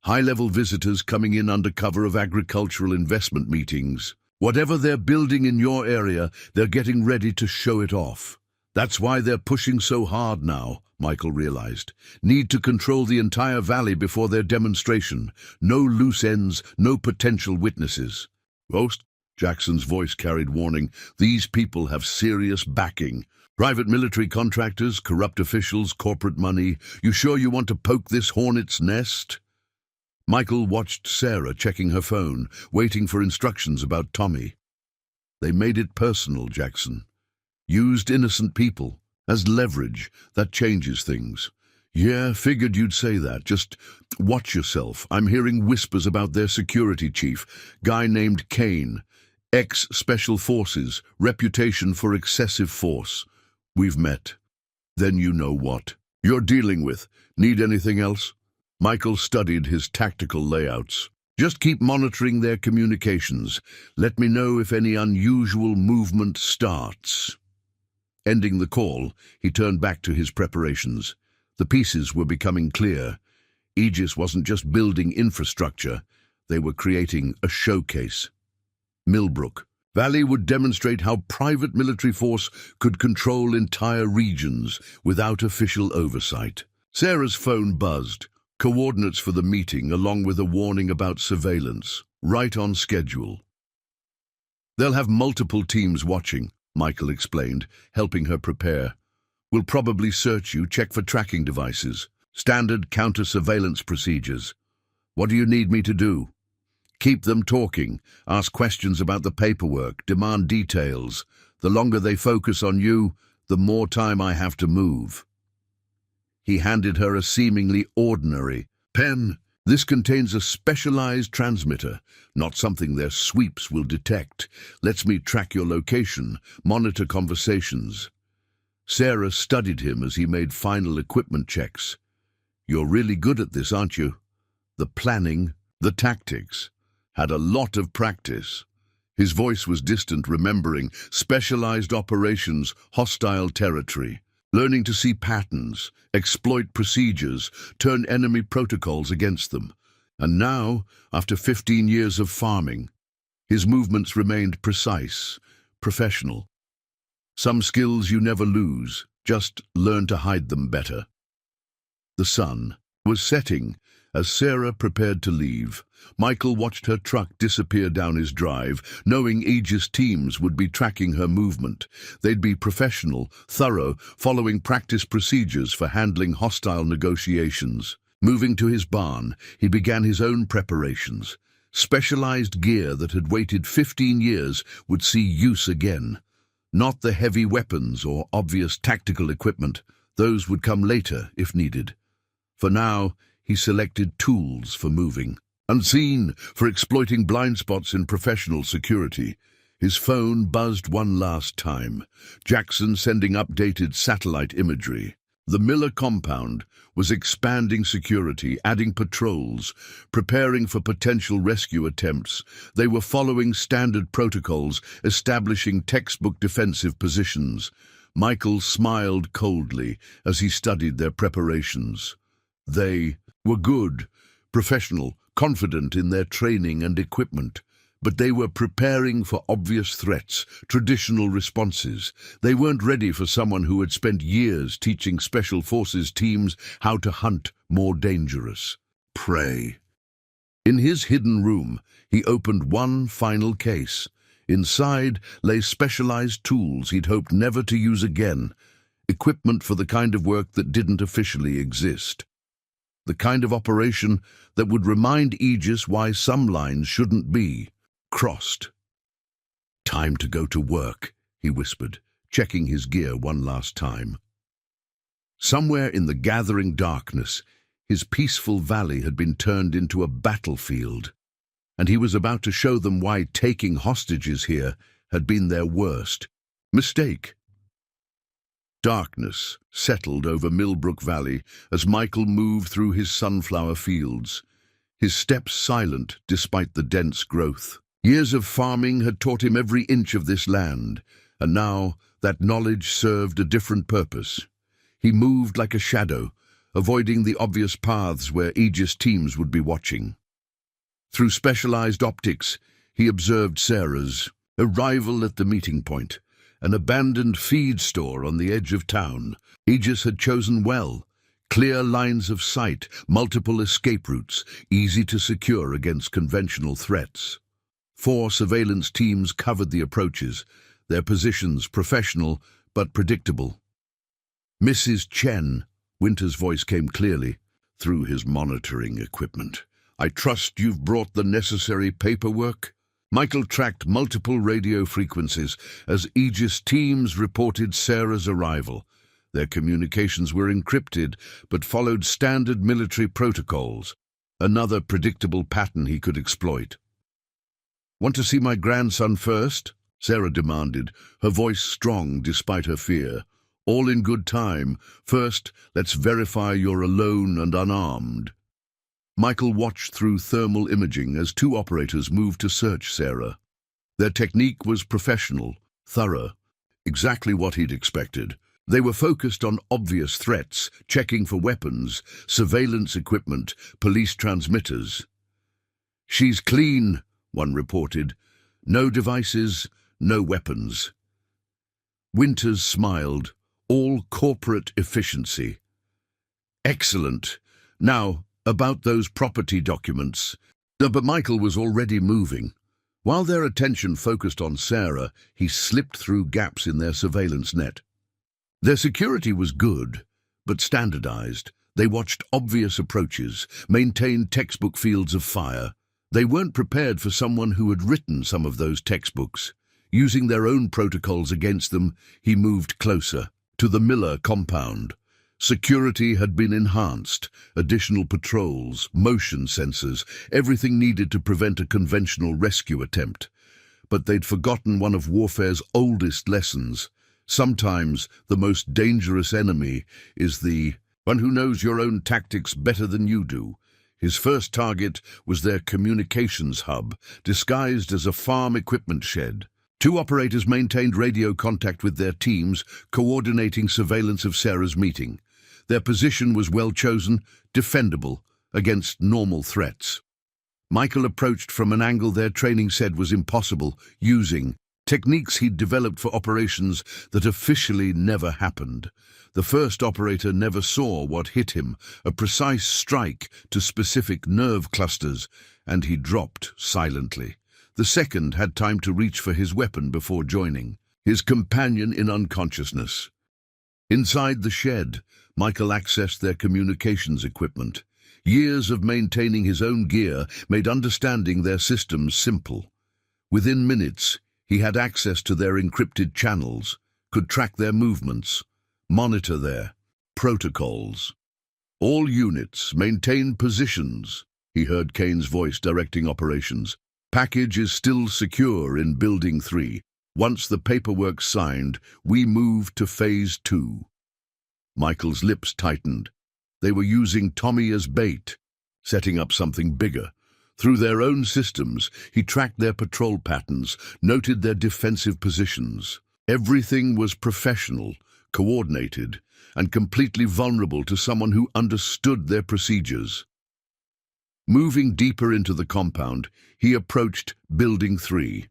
High-level visitors coming in under cover of agricultural investment meetings. Whatever they're building in your area, they're getting ready to show it off. That's why they're pushing so hard now, Michael realized. Need to control the entire valley before their demonstration. No loose ends, no potential witnesses. Ghost, Jackson's voice carried warning. These people have serious backing. Private military contractors, corrupt officials, corporate money. You sure you want to poke this hornet's nest? Michael watched Sarah checking her phone, waiting for instructions about Tommy. They made it personal, Jackson. Used innocent people as leverage. That changes things. Yeah, figured you'd say that. Just watch yourself. I'm hearing whispers about their security chief, guy named Kane. Ex-Special Forces, reputation for excessive force. We've met. Then you know what you're dealing with. Need anything else? Michael studied his tactical layouts. Just keep monitoring their communications. Let me know if any unusual movement starts. Ending the call, he turned back to his preparations. The pieces were becoming clear. Aegis wasn't just building infrastructure, they were creating a showcase. Millbrook Valley would demonstrate how private military force could control entire regions without official oversight. Sarah's phone buzzed. Coordinates for the meeting, along with a warning about surveillance. Right on schedule. They'll have multiple teams watching, Michael explained, helping her prepare. We'll probably search you, check for tracking devices. Standard counter-surveillance procedures. What do you need me to do? Keep them talking, ask questions about the paperwork, demand details. The longer they focus on you, the more time I have to move. He handed her a seemingly ordinary pen. This contains a specialized transmitter, not something their sweeps will detect. Lets me track your location, monitor conversations. Sarah studied him as he made final equipment checks. You're really good at this, aren't you? The planning, the tactics. Had a lot of practice. His voice was distant, remembering specialized operations, hostile territory. Learning to see patterns, exploit procedures, turn enemy protocols against them. And now, after 15 years of farming, his movements remained precise, professional. Some skills you never lose, just learn to hide them better. The sun was setting as Sarah prepared to leave. Michael watched her truck disappear down his drive, knowing Aegis teams would be tracking her movement. They'd be professional, thorough, following practice procedures for handling hostile negotiations. Moving to his barn, he began his own preparations. Specialized gear that had waited 15 years would see use again. Not the heavy weapons or obvious tactical equipment. Those would come later, if needed. For now, he selected tools for moving. Unseen, for exploiting blind spots in professional security. His phone buzzed one last time. Jackson sending updated satellite imagery. The Miller compound was expanding security, adding patrols, preparing for potential rescue attempts. They were following standard protocols, establishing textbook defensive positions. Michael smiled coldly as he studied their preparations. They were good, professional, confident in their training and equipment, but they were preparing for obvious threats, traditional responses. They weren't ready for someone who had spent years teaching Special Forces teams how to hunt more dangerous prey. In his hidden room, he opened one final case. Inside lay specialized tools he'd hoped never to use again, equipment for the kind of work that didn't officially exist. The kind of operation that would remind Aegis why some lines shouldn't be crossed. "Time to go to work," he whispered, checking his gear one last time. Somewhere in the gathering darkness, his peaceful valley had been turned into a battlefield, and he was about to show them why taking hostages here had been their worst mistake. Darkness settled over Millbrook Valley as Michael moved through his sunflower fields, his steps silent despite the dense growth. Years of farming had taught him every inch of this land, and now that knowledge served a different purpose. He moved like a shadow, avoiding the obvious paths where Aegis teams would be watching. Through specialized optics, he observed Sarah's arrival at the meeting point, an abandoned feed store on the edge of town. Aegis had chosen well. Clear lines of sight, multiple escape routes, easy to secure against conventional threats. 4 surveillance teams covered the approaches, their positions professional but predictable. "Mrs. Chen," Winter's voice came clearly through his monitoring equipment. "I trust you've brought the necessary paperwork?" Michael tracked multiple radio frequencies as Aegis teams reported Sarah's arrival. Their communications were encrypted, but followed standard military protocols, another predictable pattern he could exploit. "Want to see my grandson first?" Sarah demanded, her voice strong despite her fear. "All in good time. First, let's verify you're alone and unarmed." Michael watched through thermal imaging as 2 operators moved to search Sarah. Their technique was professional, thorough, exactly what he'd expected. They were focused on obvious threats, checking for weapons, surveillance equipment, police transmitters. "She's clean," one reported. "No devices, no weapons." Winters smiled. All corporate efficiency. "Excellent. Now, about those property documents." But Michael was already moving. While their attention focused on Sarah, he slipped through gaps in their surveillance net. Their security was good, but standardized. They watched obvious approaches, maintained textbook fields of fire. They weren't prepared for someone who had written some of those textbooks. Using their own protocols against them, he moved closer to the Miller compound. Security had been enhanced, additional patrols, motion sensors, everything needed to prevent a conventional rescue attempt. But they'd forgotten one of warfare's oldest lessons. Sometimes the most dangerous enemy is the one who knows your own tactics better than you do. His first target was their communications hub, disguised as a farm equipment shed. 2 operators maintained radio contact with their teams, coordinating surveillance of Sarah's meeting. Their position was well chosen, defendable, against normal threats. Michael approached from an angle their training said was impossible, using techniques he'd developed for operations that officially never happened. The first operator never saw what hit him, a precise strike to specific nerve clusters, and he dropped silently. The second had time to reach for his weapon before joining, his companion in unconsciousness. Inside the shed, Michael accessed their communications equipment. Years of maintaining his own gear made understanding their systems simple. Within minutes, he had access to their encrypted channels, could track their movements, monitor their protocols. "All units, maintain positions," he heard Kane's voice directing operations. "Package is still secure in Building 3. Once the paperwork's signed, we move to Phase 2. Michael's lips tightened. They were using Tommy as bait, setting up something bigger. Through their own systems, he tracked their patrol patterns, noted their defensive positions. Everything was professional, coordinated, and completely vulnerable to someone who understood their procedures. Moving deeper into the compound, he approached Building 3.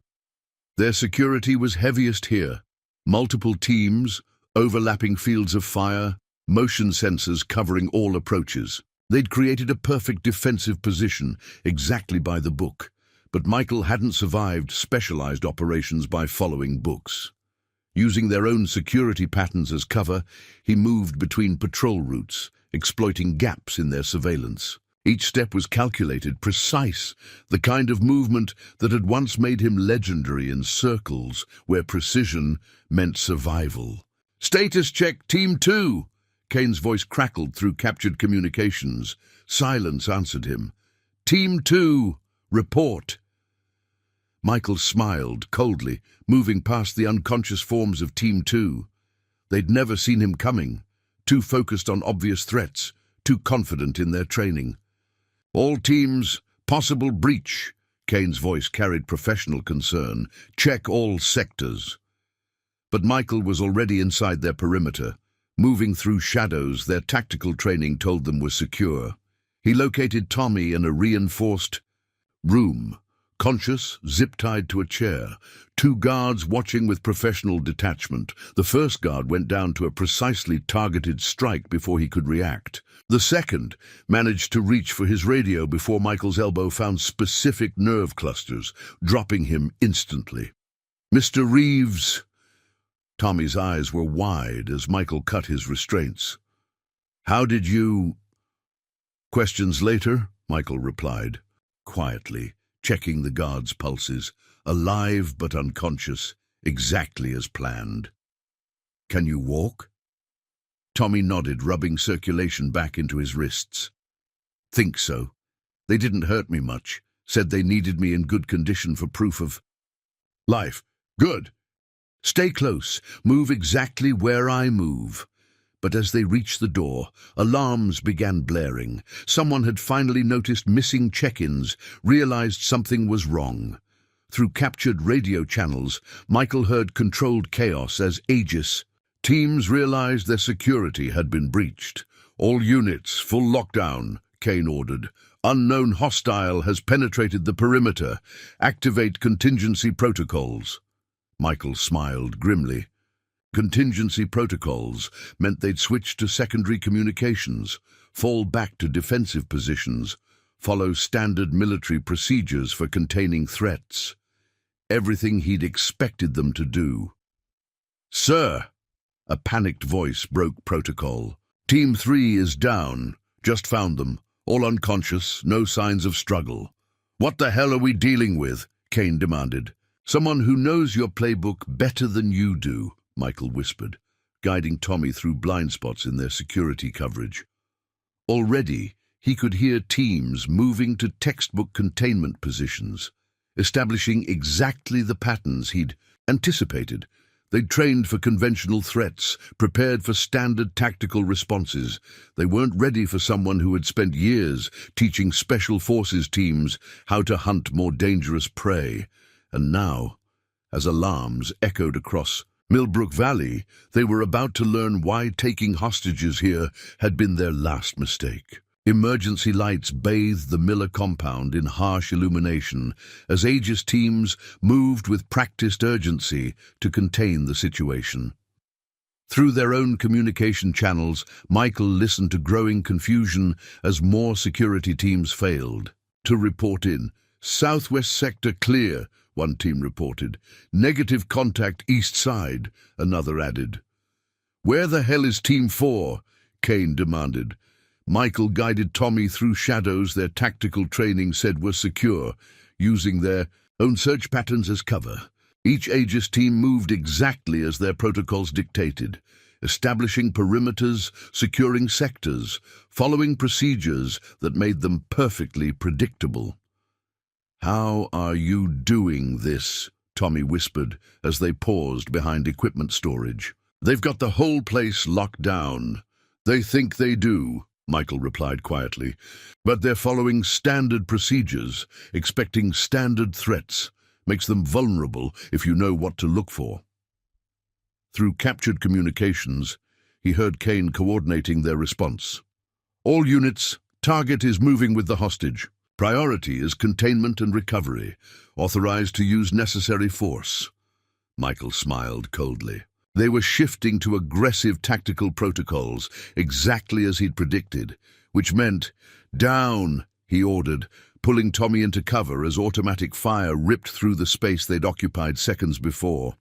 Their security was heaviest here. Multiple teams, overlapping fields of fire, motion sensors covering all approaches. They'd created a perfect defensive position, exactly by the book. But Michael hadn't survived specialized operations by following books. Using their own security patterns as cover, he moved between patrol routes, exploiting gaps in their surveillance. Each step was calculated, precise, the kind of movement that had once made him legendary in circles where precision meant survival. "Status check, Team 2!" Kane's voice crackled through captured communications. Silence answered him. "Team 2, report." Michael smiled coldly, moving past the unconscious forms of Team 2. They'd never seen him coming, too focused on obvious threats, too confident in their training. "All teams, possible breach." Kane's voice carried professional concern. "Check all sectors." But Michael was already inside their perimeter, moving through shadows their tactical training told them was secure. He located Tommy in a reinforced room, conscious, zip-tied to a chair, 2 guards watching with professional detachment. The first guard went down to a precisely targeted strike before he could react. The second managed to reach for his radio before Michael's elbow found specific nerve clusters, dropping him instantly. "Mr. Reeves." Tommy's eyes were wide as Michael cut his restraints. "How did you—" "Questions later," Michael replied, quietly, checking the guard's pulses, alive but unconscious, exactly as planned. "Can you walk?" Tommy nodded, rubbing circulation back into his wrists. "Think so. They didn't hurt me much. Said they needed me in good condition for proof of life." "Good. Stay close. Move exactly where I move." But as they reached the door, alarms began blaring. Someone had finally noticed missing check-ins, realized something was wrong. Through captured radio channels, Michael heard controlled chaos as Aegis. Teams realized their security had been breached. "All units, full lockdown," Kane ordered. "Unknown hostile has penetrated the perimeter. Activate contingency protocols." Michael smiled grimly. Contingency protocols meant they'd switch to secondary communications, fall back to defensive positions, follow standard military procedures for containing threats. Everything he'd expected them to do. "Sir!" A panicked voice broke protocol. "Team 3 is down. Just found them. All unconscious, no signs of struggle." "What the hell are we dealing with?" Kane demanded. "Someone who knows your playbook better than you do," Michael whispered, guiding Tommy through blind spots in their security coverage. Already, he could hear teams moving to textbook containment positions, establishing exactly the patterns he'd anticipated. They'd trained for conventional threats, prepared for standard tactical responses. They weren't ready for someone who had spent years teaching special forces teams how to hunt more dangerous prey. And now, as alarms echoed across Millbrook Valley, they were about to learn why taking hostages here had been their last mistake. Emergency lights bathed the Miller compound in harsh illumination as Aegis teams moved with practiced urgency to contain the situation. Through their own communication channels, Michael listened to growing confusion as more security teams failed to report in. "Southwest sector clear," one team reported. "Negative contact east side," another added. "Where the hell is Team 4? Kane demanded. Michael guided Tommy through shadows their tactical training said were secure, using their own search patterns as cover. Each Aegis team moved exactly as their protocols dictated, establishing perimeters, securing sectors, following procedures that made them perfectly predictable. "How are you doing this?" Tommy whispered as they paused behind equipment storage. "They've got the whole place locked down." "They think they do," Michael replied quietly, "but they're following standard procedures, expecting standard threats. Makes them vulnerable if you know what to look for." Through captured communications, he heard Kane coordinating their response. "All units, target is moving with the hostage. Priority is containment and recovery, authorized to use necessary force." Michael smiled coldly. They were shifting to aggressive tactical protocols, exactly as he'd predicted, which meant, "Down," he ordered, pulling Tommy into cover as automatic fire ripped through the space they'd occupied seconds before.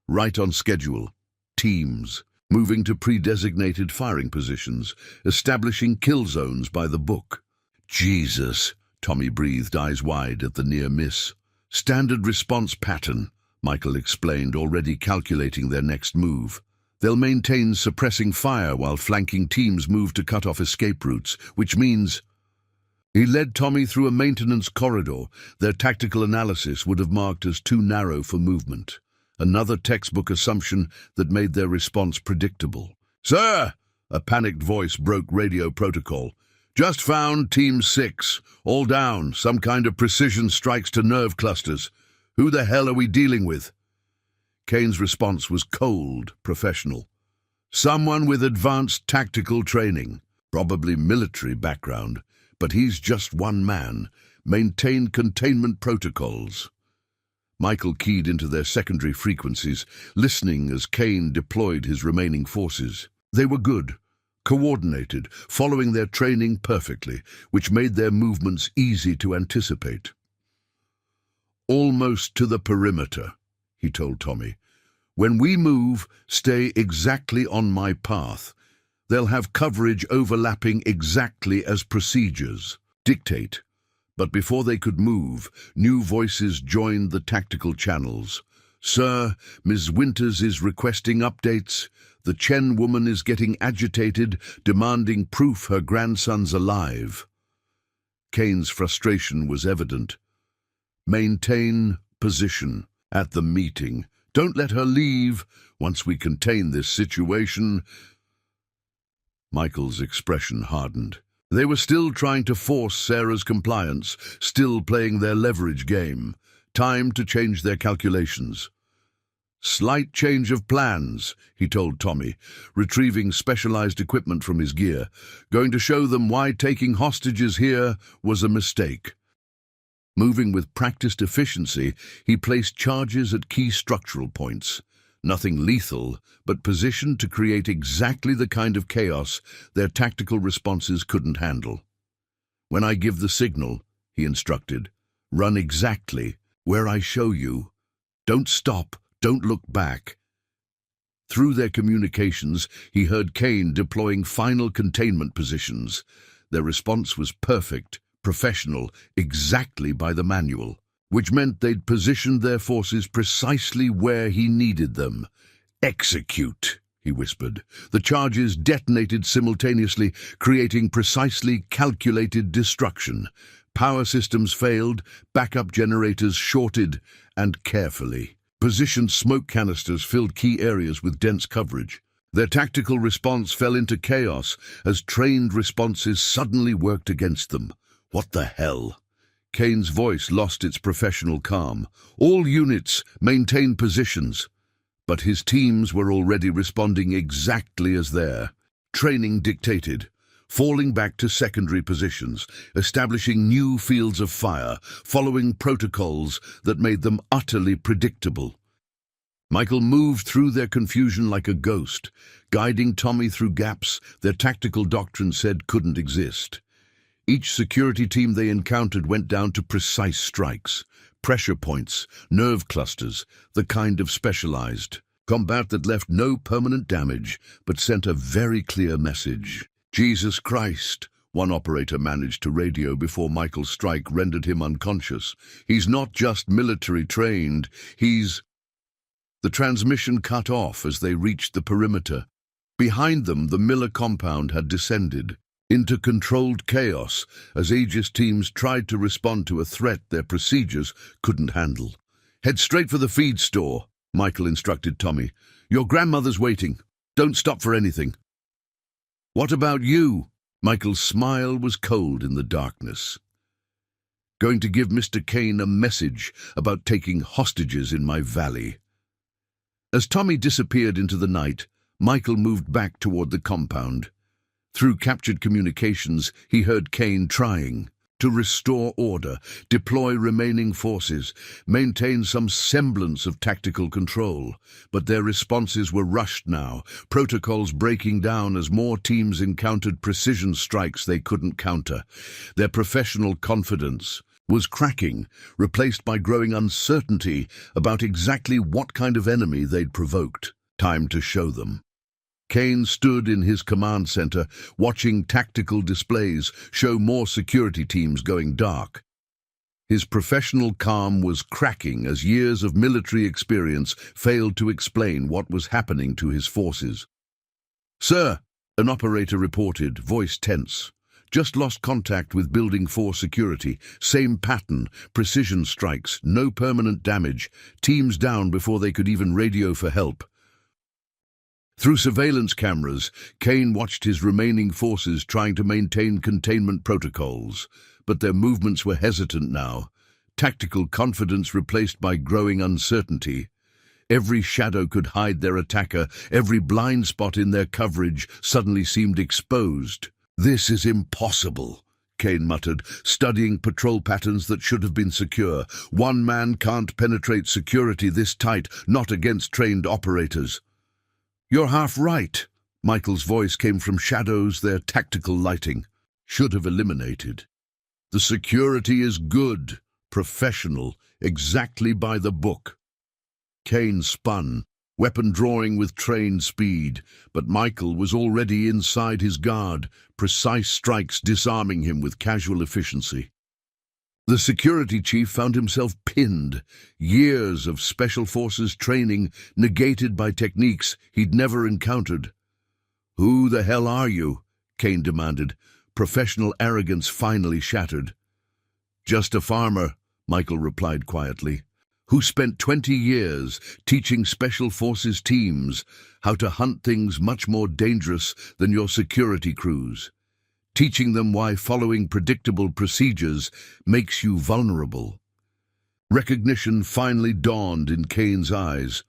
Right on schedule. Teams. moving to pre-designated firing positions, establishing kill zones by the book. Jesus, Tommy breathed, eyes wide at the near miss. Standard response pattern, Michael explained, already calculating their next move. They'll maintain suppressing fire while flanking teams move to cut off escape routes, which means... He led Tommy through a maintenance corridor their tactical analysis would have marked as too narrow for movement. Another textbook assumption that made their response predictable. "Sir!" A panicked voice broke radio protocol. "Just found Team 6. All down. Some kind of precision strikes to nerve clusters. Who the hell are we dealing with?" Kane's response was cold, professional. "Someone with advanced tactical training. Probably military background. But he's just one man. Maintain containment protocols." Michael keyed into their secondary frequencies, listening as Kane deployed his remaining forces. They were good, coordinated, following their training perfectly, which made their movements easy to anticipate. "Almost to the perimeter," he told Tommy. "When we move, stay exactly on my path. They'll have coverage overlapping exactly as procedures dictate." But before they could move, new voices joined the tactical channels. "Sir, Ms. Winters is requesting updates. The Chen woman is getting agitated, demanding proof her grandson's alive." Kane's frustration was evident. "Maintain position at the meeting. Don't let her leave. Once we contain this situation..." Michael's expression hardened. They were still trying to force Sarah's compliance, still playing their leverage game. Time to change their calculations. "Slight change of plans," he told Tommy, retrieving specialized equipment from his gear. "Going to show them why taking hostages here was a mistake." Moving with practiced efficiency, he placed charges at key structural points. Nothing lethal, but positioned to create exactly the kind of chaos their tactical responses couldn't handle. "When I give the signal," he instructed, "run exactly where I show you. Don't stop, don't look back." Through their communications, he heard Kane deploying final containment positions. Their response was perfect, professional, exactly by the manual, which meant they'd positioned their forces precisely where he needed them. "Execute," he whispered. The charges detonated simultaneously, creating precisely calculated destruction. Power systems failed, backup generators shorted, and carefully positioned smoke canisters filled key areas with dense coverage. Their tactical response fell into chaos as trained responses suddenly worked against them. "What the hell?" Kane's voice lost its professional calm. "All units, maintain positions." But his teams were already responding exactly as their training dictated, falling back to secondary positions, establishing new fields of fire, following protocols that made them utterly predictable. Michael moved through their confusion like a ghost, guiding Tommy through gaps their tactical doctrine said couldn't exist. Each security team they encountered went down to precise strikes, pressure points, nerve clusters, the kind of specialized combat that left no permanent damage but sent a very clear message. "Jesus Christ," one operator managed to radio before Michael's strike rendered him unconscious. "He's not just military trained, he's..." The transmission cut off as they reached the perimeter. Behind them, the Miller compound had descended into controlled chaos as Aegis teams tried to respond to a threat their procedures couldn't handle. "Head straight for the feed store," Michael instructed Tommy. "Your grandmother's waiting. Don't stop for anything." "What about you?" Michael's smile was cold in the darkness. "Going to give Mr. Kane a message about taking hostages in my valley." As Tommy disappeared into the night, Michael moved back toward the compound. Through captured communications, he heard Kane trying to restore order, deploy remaining forces, maintain some semblance of tactical control. But their responses were rushed now, protocols breaking down as more teams encountered precision strikes they couldn't counter. Their professional confidence was cracking, replaced by growing uncertainty about exactly what kind of enemy they'd provoked. Time to show them. Kane stood in his command center, watching tactical displays show more security teams going dark. His professional calm was cracking as years of military experience failed to explain what was happening to his forces. "Sir," an operator reported, voice tense. "Just lost contact with Building 4 security. Same pattern, precision strikes, no permanent damage. Teams down before they could even radio for help." Through surveillance cameras, Kane watched his remaining forces trying to maintain containment protocols, but their movements were hesitant now. Tactical confidence replaced by growing uncertainty. Every shadow could hide their attacker, every blind spot in their coverage suddenly seemed exposed. "This is impossible," Kane muttered, studying patrol patterns that should have been secure. "One man can't penetrate security this tight, not against trained operators." "You're half right." Michael's voice came from shadows their tactical lighting should have eliminated. "The security is good, professional, exactly by the book." Kane spun, weapon drawing with trained speed, but Michael was already inside his guard, precise strikes disarming him with casual efficiency. The security chief found himself pinned, years of special forces training negated by techniques he'd never encountered. "Who the hell are you?" Kane demanded, professional arrogance finally shattered. "Just a farmer," Michael replied quietly, "who spent 20 years teaching special forces teams how to hunt things much more dangerous than your security crews. Teaching them why following predictable procedures makes you vulnerable." Recognition finally dawned in Kane's eyes.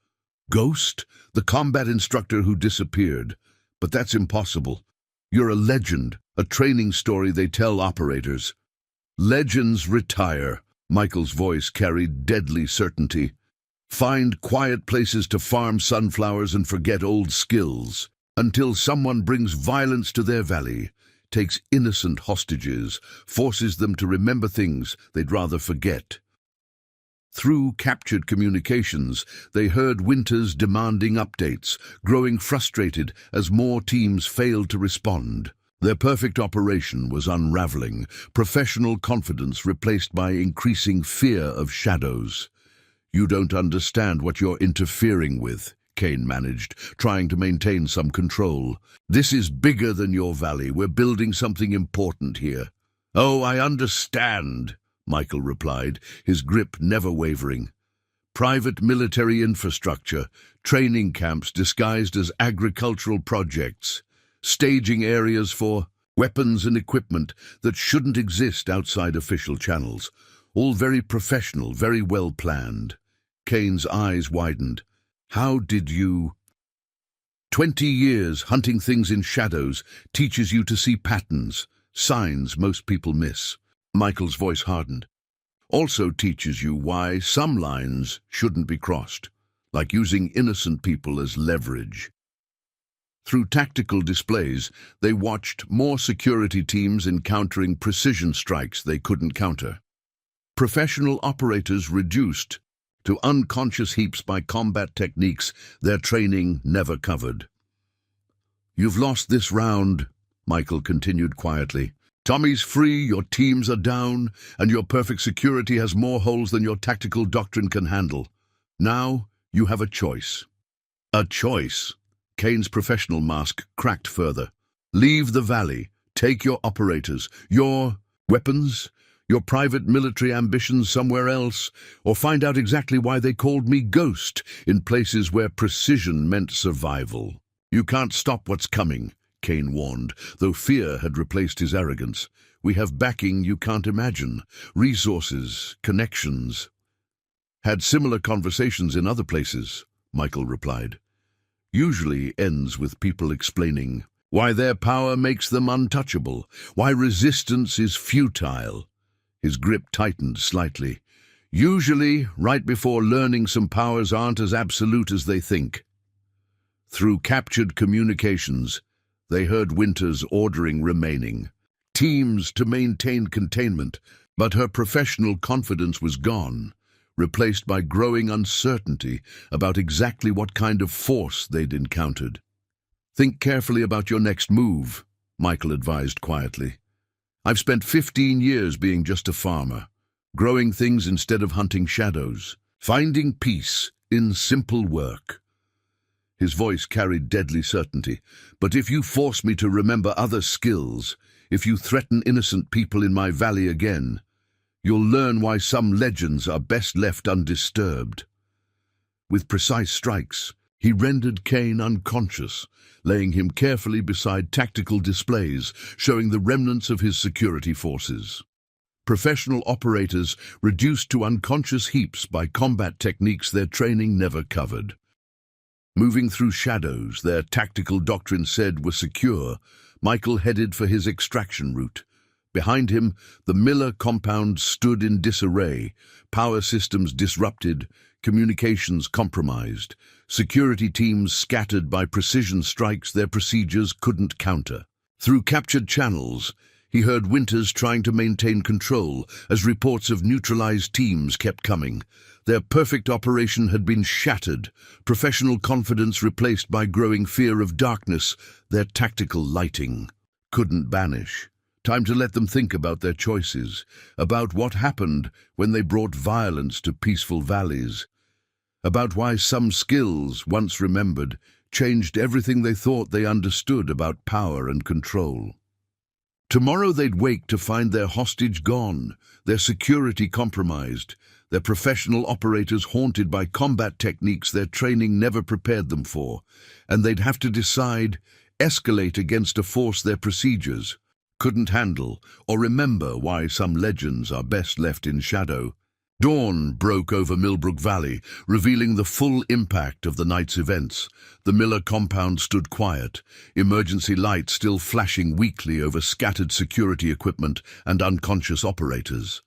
"Ghost? The combat instructor who disappeared. But that's impossible. You're a legend, a training story they tell operators." "Legends retire," Michael's voice carried deadly certainty. "Find quiet places to farm sunflowers and forget old skills, until someone brings violence to their valley, takes innocent hostages, forces them to remember things they'd rather forget." Through captured communications, they heard Winters demanding updates, growing frustrated as more teams failed to respond. Their perfect operation was unraveling, professional confidence replaced by increasing fear of shadows. "You don't understand what you're interfering with," Kane managed, trying to maintain some control. "This is bigger than your valley. We're building something important here." "Oh, I understand," Michael replied, his grip never wavering. "Private military infrastructure, training camps disguised as agricultural projects, staging areas for weapons and equipment that shouldn't exist outside official channels. All very professional, very well planned." Kane's eyes widened. "How did you—" 20 years hunting things in shadows teaches you to see patterns, signs most people miss." Michael's voice hardened. "Also teaches you why some lines shouldn't be crossed, like using innocent people as leverage." Through tactical displays, they watched more security teams encountering precision strikes they couldn't counter. Professional operators reduced to unconscious heaps by combat techniques their training never covered. "You've lost this round," Michael continued quietly. "Tommy's free, your teams are down, and your perfect security has more holes than your tactical doctrine can handle. Now you have a choice." "A choice?" Kane's professional mask cracked further. "Leave the valley, take your operators, your weapons, your private military ambitions somewhere else, or find out exactly why they called me Ghost in places where precision meant survival." "You can't stop what's coming," Kane warned, though fear had replaced his arrogance. "We have backing you can't imagine, resources, connections." "Had similar conversations in other places," Michael replied. "Usually ends with people explaining why their power makes them untouchable, why resistance is futile." His grip tightened slightly. "Usually right before learning some powers aren't as absolute as they think." Through captured communications, they heard Winters ordering remaining teams to maintain containment, but her professional confidence was gone, replaced by growing uncertainty about exactly what kind of force they'd encountered. Think carefully about your next move, Michael advised quietly. I've spent 15 years being just a farmer, growing things instead of hunting shadows, finding peace in simple work. His voice carried deadly certainty. But if you force me to remember other skills, if you threaten innocent people in my valley again, you'll learn why some legends are best left undisturbed. With precise strikes, he rendered Kane unconscious, laying him carefully beside tactical displays showing the remnants of his security forces. Professional operators reduced to unconscious heaps by combat techniques their training never covered. Moving through shadows their tactical doctrine said were secure, Michael headed for his extraction route. Behind him, the Miller compound stood in disarray, power systems disrupted, communications compromised, security teams scattered by precision strikes their procedures couldn't counter. Through captured channels, he heard Winters trying to maintain control as reports of neutralized teams kept coming. Their perfect operation had been shattered, professional confidence replaced by growing fear of darkness. Their tactical lighting couldn't banish. Time to let them think about their choices, about what happened when they brought violence to peaceful valleys, about why some skills, once remembered, changed everything they thought they understood about power and control. Tomorrow they'd wake to find their hostage gone, their security compromised, their professional operators haunted by combat techniques their training never prepared them for, and they'd have to decide, escalate against a force their procedures couldn't handle, or remember why some legends are best left in shadow. Dawn broke over Millbrook Valley, revealing the full impact of the night's events. The Miller compound stood quiet, emergency lights still flashing weakly over scattered security equipment and unconscious operators.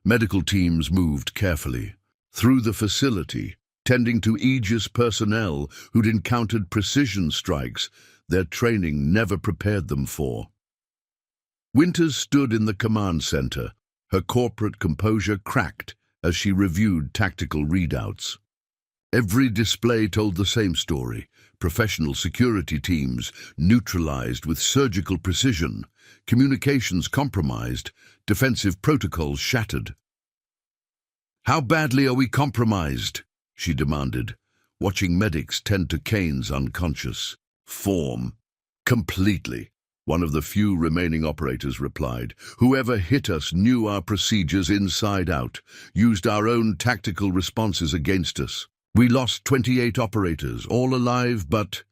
Medical teams moved carefully through the facility, tending to Aegis personnel who'd encountered precision strikes their training never prepared them for. Winters stood in the command center, her corporate composure cracked as she reviewed tactical readouts. Every display told the same story: professional security teams neutralized with surgical precision, communications compromised, defensive protocols shattered. "How badly are we compromised?" she demanded, watching medics tend to Kane's unconscious form. "Completely," one of the few remaining operators replied. "Whoever hit us knew our procedures inside out, used our own tactical responses against us. We lost 28 operators, all alive, but—"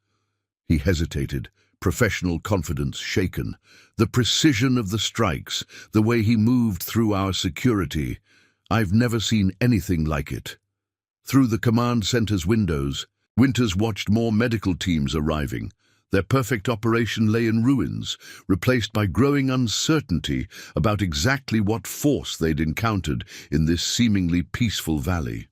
He hesitated, professional confidence shaken. The precision of the strikes, the way he moved through our security, I've never seen anything like it. Through the command center's windows, Winters watched more medical teams arriving. Their perfect operation lay in ruins, replaced by growing uncertainty about exactly what force they'd encountered in this seemingly peaceful valley.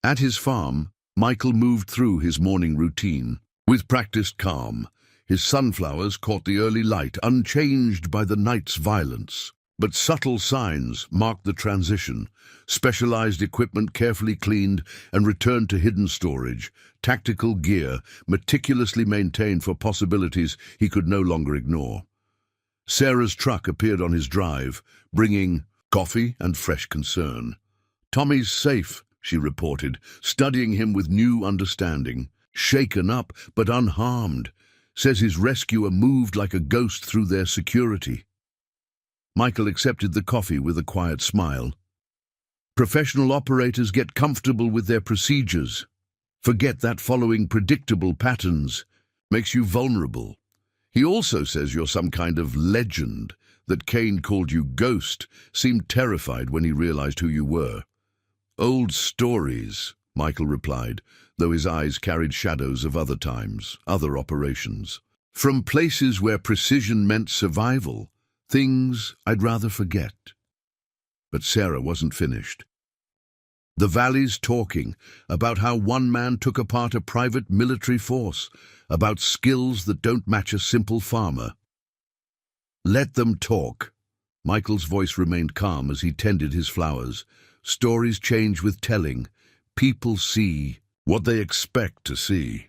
At his farm, Michael moved through his morning routine. With practiced calm, his sunflowers caught the early light, unchanged by the night's violence. But subtle signs marked the transition. Specialized equipment carefully cleaned and returned to hidden storage, tactical gear meticulously maintained for possibilities he could no longer ignore. Sarah's truck appeared on his drive, bringing coffee and fresh concern. "Tommy's safe," she reported, studying him with new understanding. "Shaken up, but unharmed. Says his rescuer moved like a ghost through their security." Michael accepted the coffee with a quiet smile. Professional operators get comfortable with their procedures. Forget that following predictable patterns makes you vulnerable. He also says you're some kind of legend, that Kane called you Ghost, seemed terrified when he realized who you were. "Old stories," Michael replied, though his eyes carried shadows of other times, other operations. "From places where precision meant survival. Things I'd rather forget." But Sarah wasn't finished. The valley's talking about how one man took apart a private military force, about skills that don't match a simple farmer. "Let them talk." Michael's voice remained calm as he tended his flowers. "Stories change with telling. People see what they expect to see."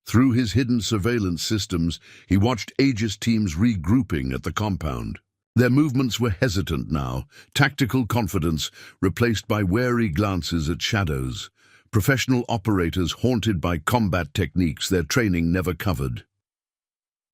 Through his hidden surveillance systems, he watched Aegis teams regrouping at the compound. Their movements were hesitant now, tactical confidence replaced by wary glances at shadows. Professional operators haunted by combat techniques their training never covered.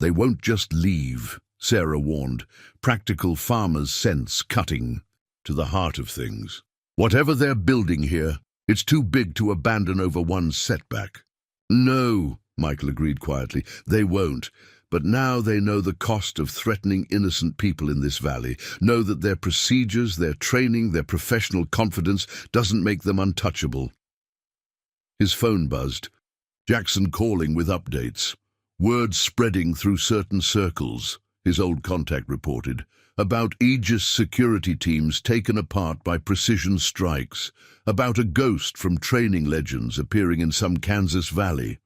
"They won't just leave," Sarah warned, practical farmer's sense cutting to the heart of things. "Whatever they're building here, it's too big to abandon over one setback." "No," Michael agreed quietly, "they won't. But now they know the cost of threatening innocent people in this valley, know that their procedures, their training, their professional confidence doesn't make them untouchable." His phone buzzed. Jackson calling with updates. Word spreading through certain circles, his old contact reported, about Aegis security teams taken apart by precision strikes, about a ghost from training legends appearing in some Kansas valley.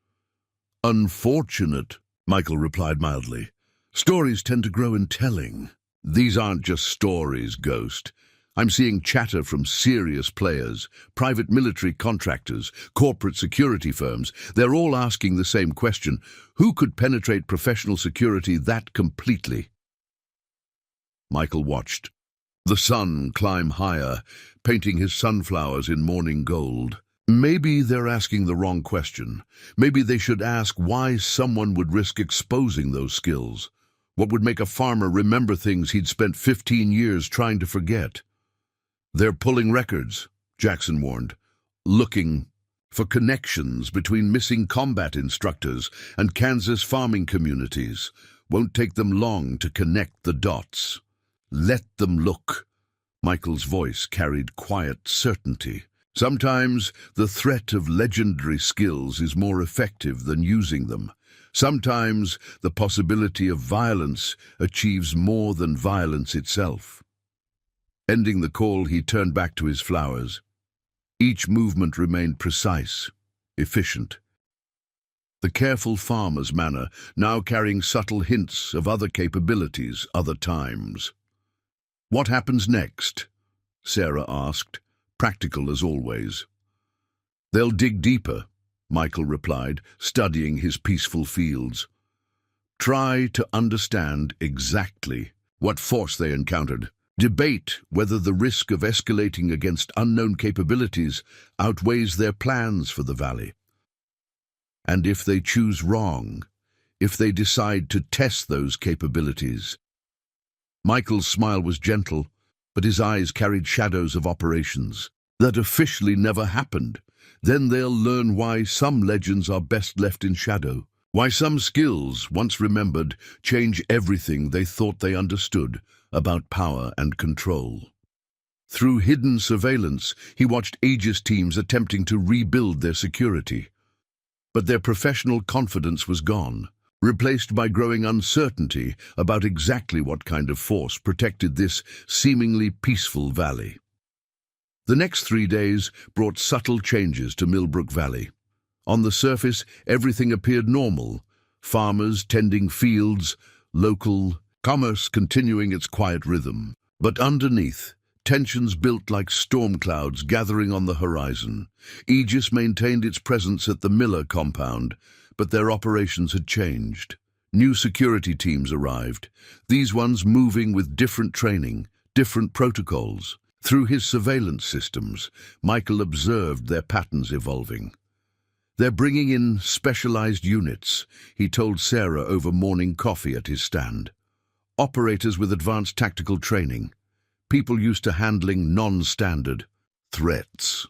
"Unfortunate," Michael replied mildly. "Stories tend to grow in telling. These aren't just stories, Ghost. I'm seeing chatter from serious players, private military contractors, corporate security firms. They're all asking the same question: who could penetrate professional security that completely?" Michael watched. The sun climb higher, painting his sunflowers in morning gold. Maybe they're asking the wrong question. Maybe they should ask why someone would risk exposing those skills. What would make a farmer remember things he'd spent 15 years trying to forget? "They're pulling records," Jackson warned, "looking for connections between missing combat instructors and Kansas farming communities. Won't take them long to connect the dots." "Let them look." Michael's voice carried quiet certainty. Sometimes the threat of legendary skills is more effective than using them. Sometimes the possibility of violence achieves more than violence itself. Ending the call, he turned back to his flowers. Each movement remained precise, efficient. The careful farmer's manner now carrying subtle hints of other capabilities, other times. "What happens next?" Sarah asked, practical as always. "They'll dig deeper," Michael replied, studying his peaceful fields. "Try to understand exactly what force they encountered. Debate whether the risk of escalating against unknown capabilities outweighs their plans for the valley. And if they choose wrong, if they decide to test those capabilities." Michael's smile was gentle, but his eyes carried shadows of operations that officially never happened. Then they'll learn why some legends are best left in shadow, why some skills, once remembered, change everything they thought they understood about power and control. Through hidden surveillance, he watched Aegis teams attempting to rebuild their security. But their professional confidence was gone, replaced by growing uncertainty about exactly what kind of force protected this seemingly peaceful valley. The next 3 days brought subtle changes to Millbrook Valley. On the surface, everything appeared normal. Farmers tending fields, local commerce continuing its quiet rhythm. But underneath, tensions built like storm clouds gathering on the horizon. Aegis maintained its presence at the Miller compound, but their operations had changed. New security teams arrived, these ones moving with different training, different protocols. Through his surveillance systems, Michael observed their patterns evolving. "They're bringing in specialized units," he told Sarah over morning coffee at his stand. "Operators with advanced tactical training, people used to handling non-standard threats."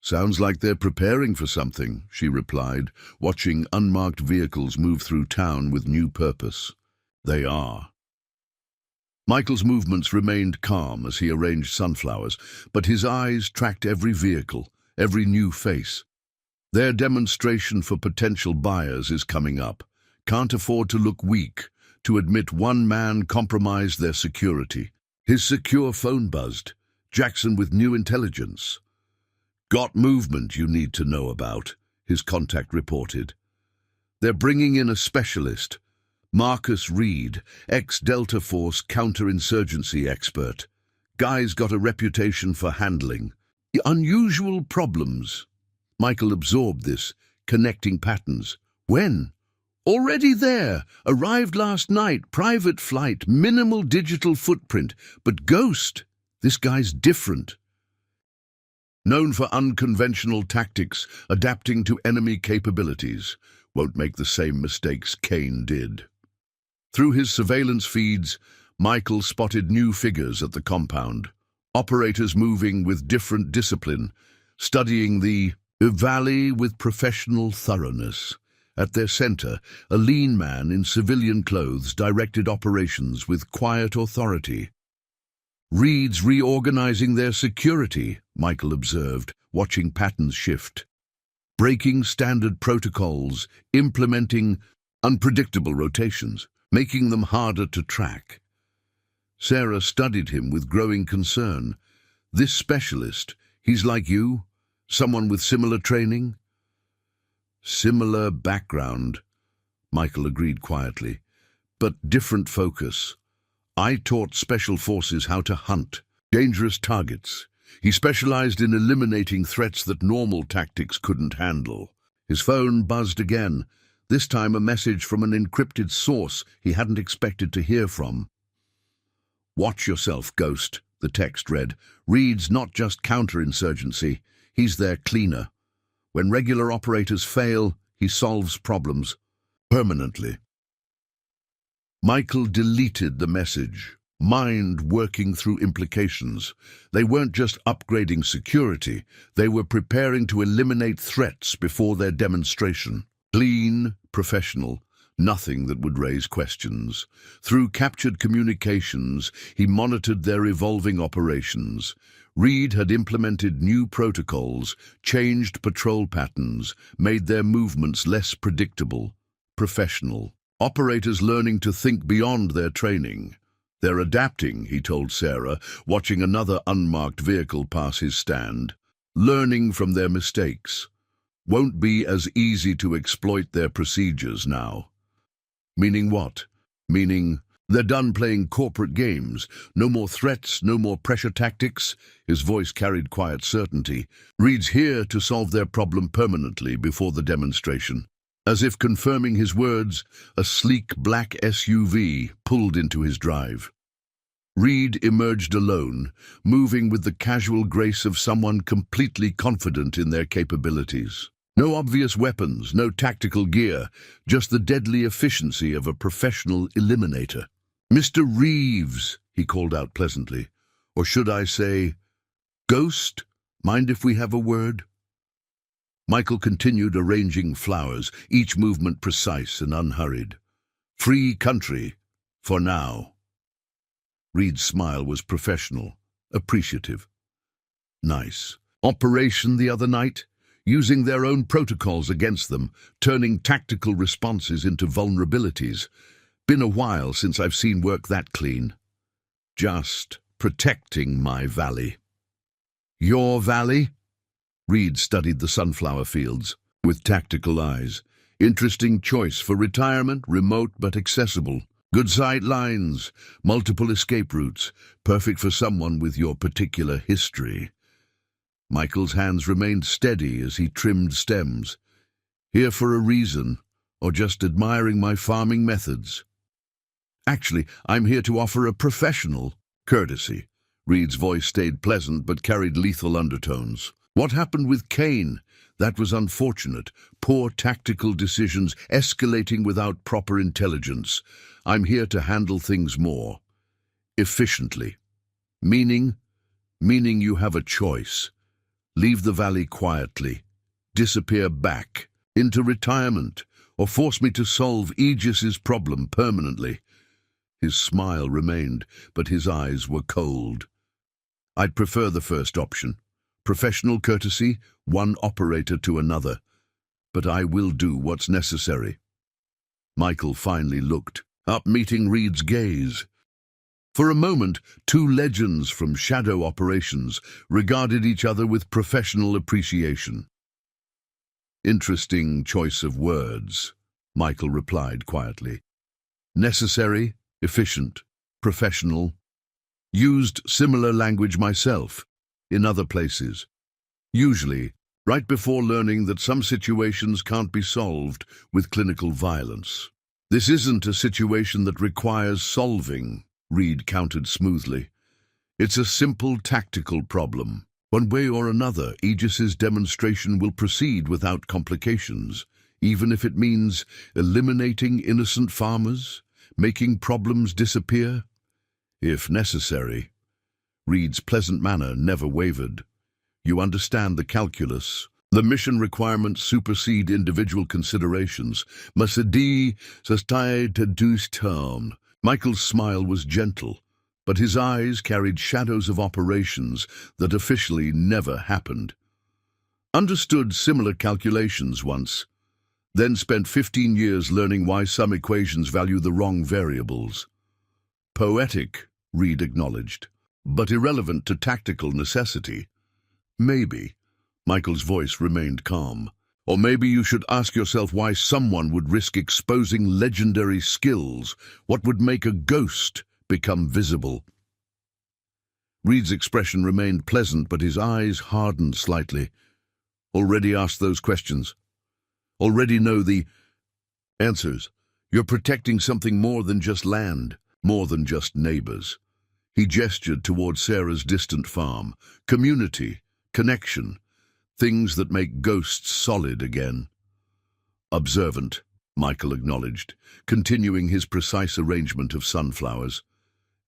"Sounds like they're preparing for something," she replied, watching unmarked vehicles move through town with new purpose. "They are." Michael's movements remained calm as he arranged sunflowers, but his eyes tracked every vehicle, every new face. Their demonstration for potential buyers is coming up. Can't afford to look weak, to admit one man compromised their security. His secure phone buzzed. Jackson with new intelligence. "Got movement you need to know about," his contact reported. "They're bringing in a specialist, Marcus Reed, ex-Delta Force counterinsurgency expert. Guy's got a reputation for handling unusual problems." Michael absorbed this, connecting patterns. When? Already there. Arrived last night. Private flight. Minimal digital footprint. But Ghost, this guy's different. Known for unconventional tactics, adapting to enemy capabilities. Won't make the same mistakes Kane did. Through his surveillance feeds, Michael spotted new figures at the compound. Operators moving with different discipline, studying the valley with professional thoroughness. At their center, a lean man in civilian clothes directed operations with quiet authority. Reeds reorganizing their security, Michael observed, watching patterns shift. Breaking standard protocols, implementing unpredictable rotations, making them harder to track. Sarah studied him with growing concern. This specialist, he's like you? Someone with similar training? Similar background, Michael agreed quietly, but different focus. I taught special forces how to hunt dangerous targets. He specialized in eliminating threats that normal tactics couldn't handle. His phone buzzed again, this time a message from an encrypted source he hadn't expected to hear from. Watch yourself, Ghost, the text read. Reed's not just counterinsurgency, he's their cleaner. When regular operators fail, he solves problems permanently. Michael deleted the message, mind working through implications. They weren't just upgrading security, they were preparing to eliminate threats before their demonstration. Clean, professional, nothing that would raise questions. Through captured communications, he monitored their evolving operations. Reed had implemented new protocols, changed patrol patterns, made their movements less predictable, professional. Operators learning to think beyond their training. They're adapting, he told Sarah, watching another unmarked vehicle pass his stand. Learning from their mistakes. Won't be as easy to exploit their procedures now. Meaning what? Meaning they're done playing corporate games. No more threats, no more pressure tactics. His voice carried quiet certainty. Reed's here to solve their problem permanently before the demonstration. As if confirming his words, a sleek black SUV pulled into his drive. Reed emerged alone, moving with the casual grace of someone completely confident in their capabilities. No obvious weapons, no tactical gear, just the deadly efficiency of a professional eliminator. Mr. Reeves, he called out pleasantly. Or should I say, Ghost, mind if we have a word? Michael continued arranging flowers, each movement precise and unhurried. Free country, for now. Reed's smile was professional, appreciative. Nice. Operation the other night? Using their own protocols against them, turning tactical responses into vulnerabilities. Been a while since I've seen work that clean. Just protecting my valley. Your valley? Reed studied the sunflower fields with tactical eyes. Interesting choice for retirement, remote but accessible. Good sight lines, multiple escape routes, perfect for someone with your particular history. Michael's hands remained steady as he trimmed stems. Here for a reason, or just admiring my farming methods? Actually, I'm here to offer a professional courtesy. Reed's voice stayed pleasant but carried lethal undertones. What happened with Kane? That was unfortunate. Poor tactical decisions, escalating without proper intelligence. I'm here to handle things more efficiently. Meaning you have a choice. Leave the valley quietly, disappear back into retirement, or force me to solve Aegis's problem permanently. His smile remained, but his eyes were cold. I'd prefer the first option. Professional courtesy, one operator to another. But I will do what's necessary. Michael finally looked up, meeting Reed's gaze. For a moment, two legends from shadow operations regarded each other with professional appreciation. Interesting choice of words, Michael replied quietly. Necessary, efficient, professional. Used similar language myself, in other places. Usually, right before learning that some situations can't be solved with clinical violence. "This isn't a situation that requires solving," Reed countered smoothly. "It's a simple tactical problem. One way or another, Aegis's demonstration will proceed without complications, even if it means eliminating innocent farmers, making problems disappear, if necessary." Reed's pleasant manner never wavered. "You understand the calculus. The mission requirements supersede individual considerations. Masadi sastai tadus term." Michael's smile was gentle, but his eyes carried shadows of operations that officially never happened. "Understood similar calculations once, then spent 15 years learning why some equations value the wrong variables." "Poetic," Reed acknowledged, "but irrelevant to tactical necessity." "Maybe." Michael's voice remained calm. "Or maybe you should ask yourself why someone would risk exposing legendary skills. What would make a ghost become visible?" Reed's expression remained pleasant, but his eyes hardened slightly. "Already asked those questions. Already know the answers. You're protecting something more than just land, more than just neighbors." He gestured toward Sarah's distant farm. "Community, connection, things that make ghosts solid again." "Observant," Michael acknowledged, continuing his precise arrangement of sunflowers.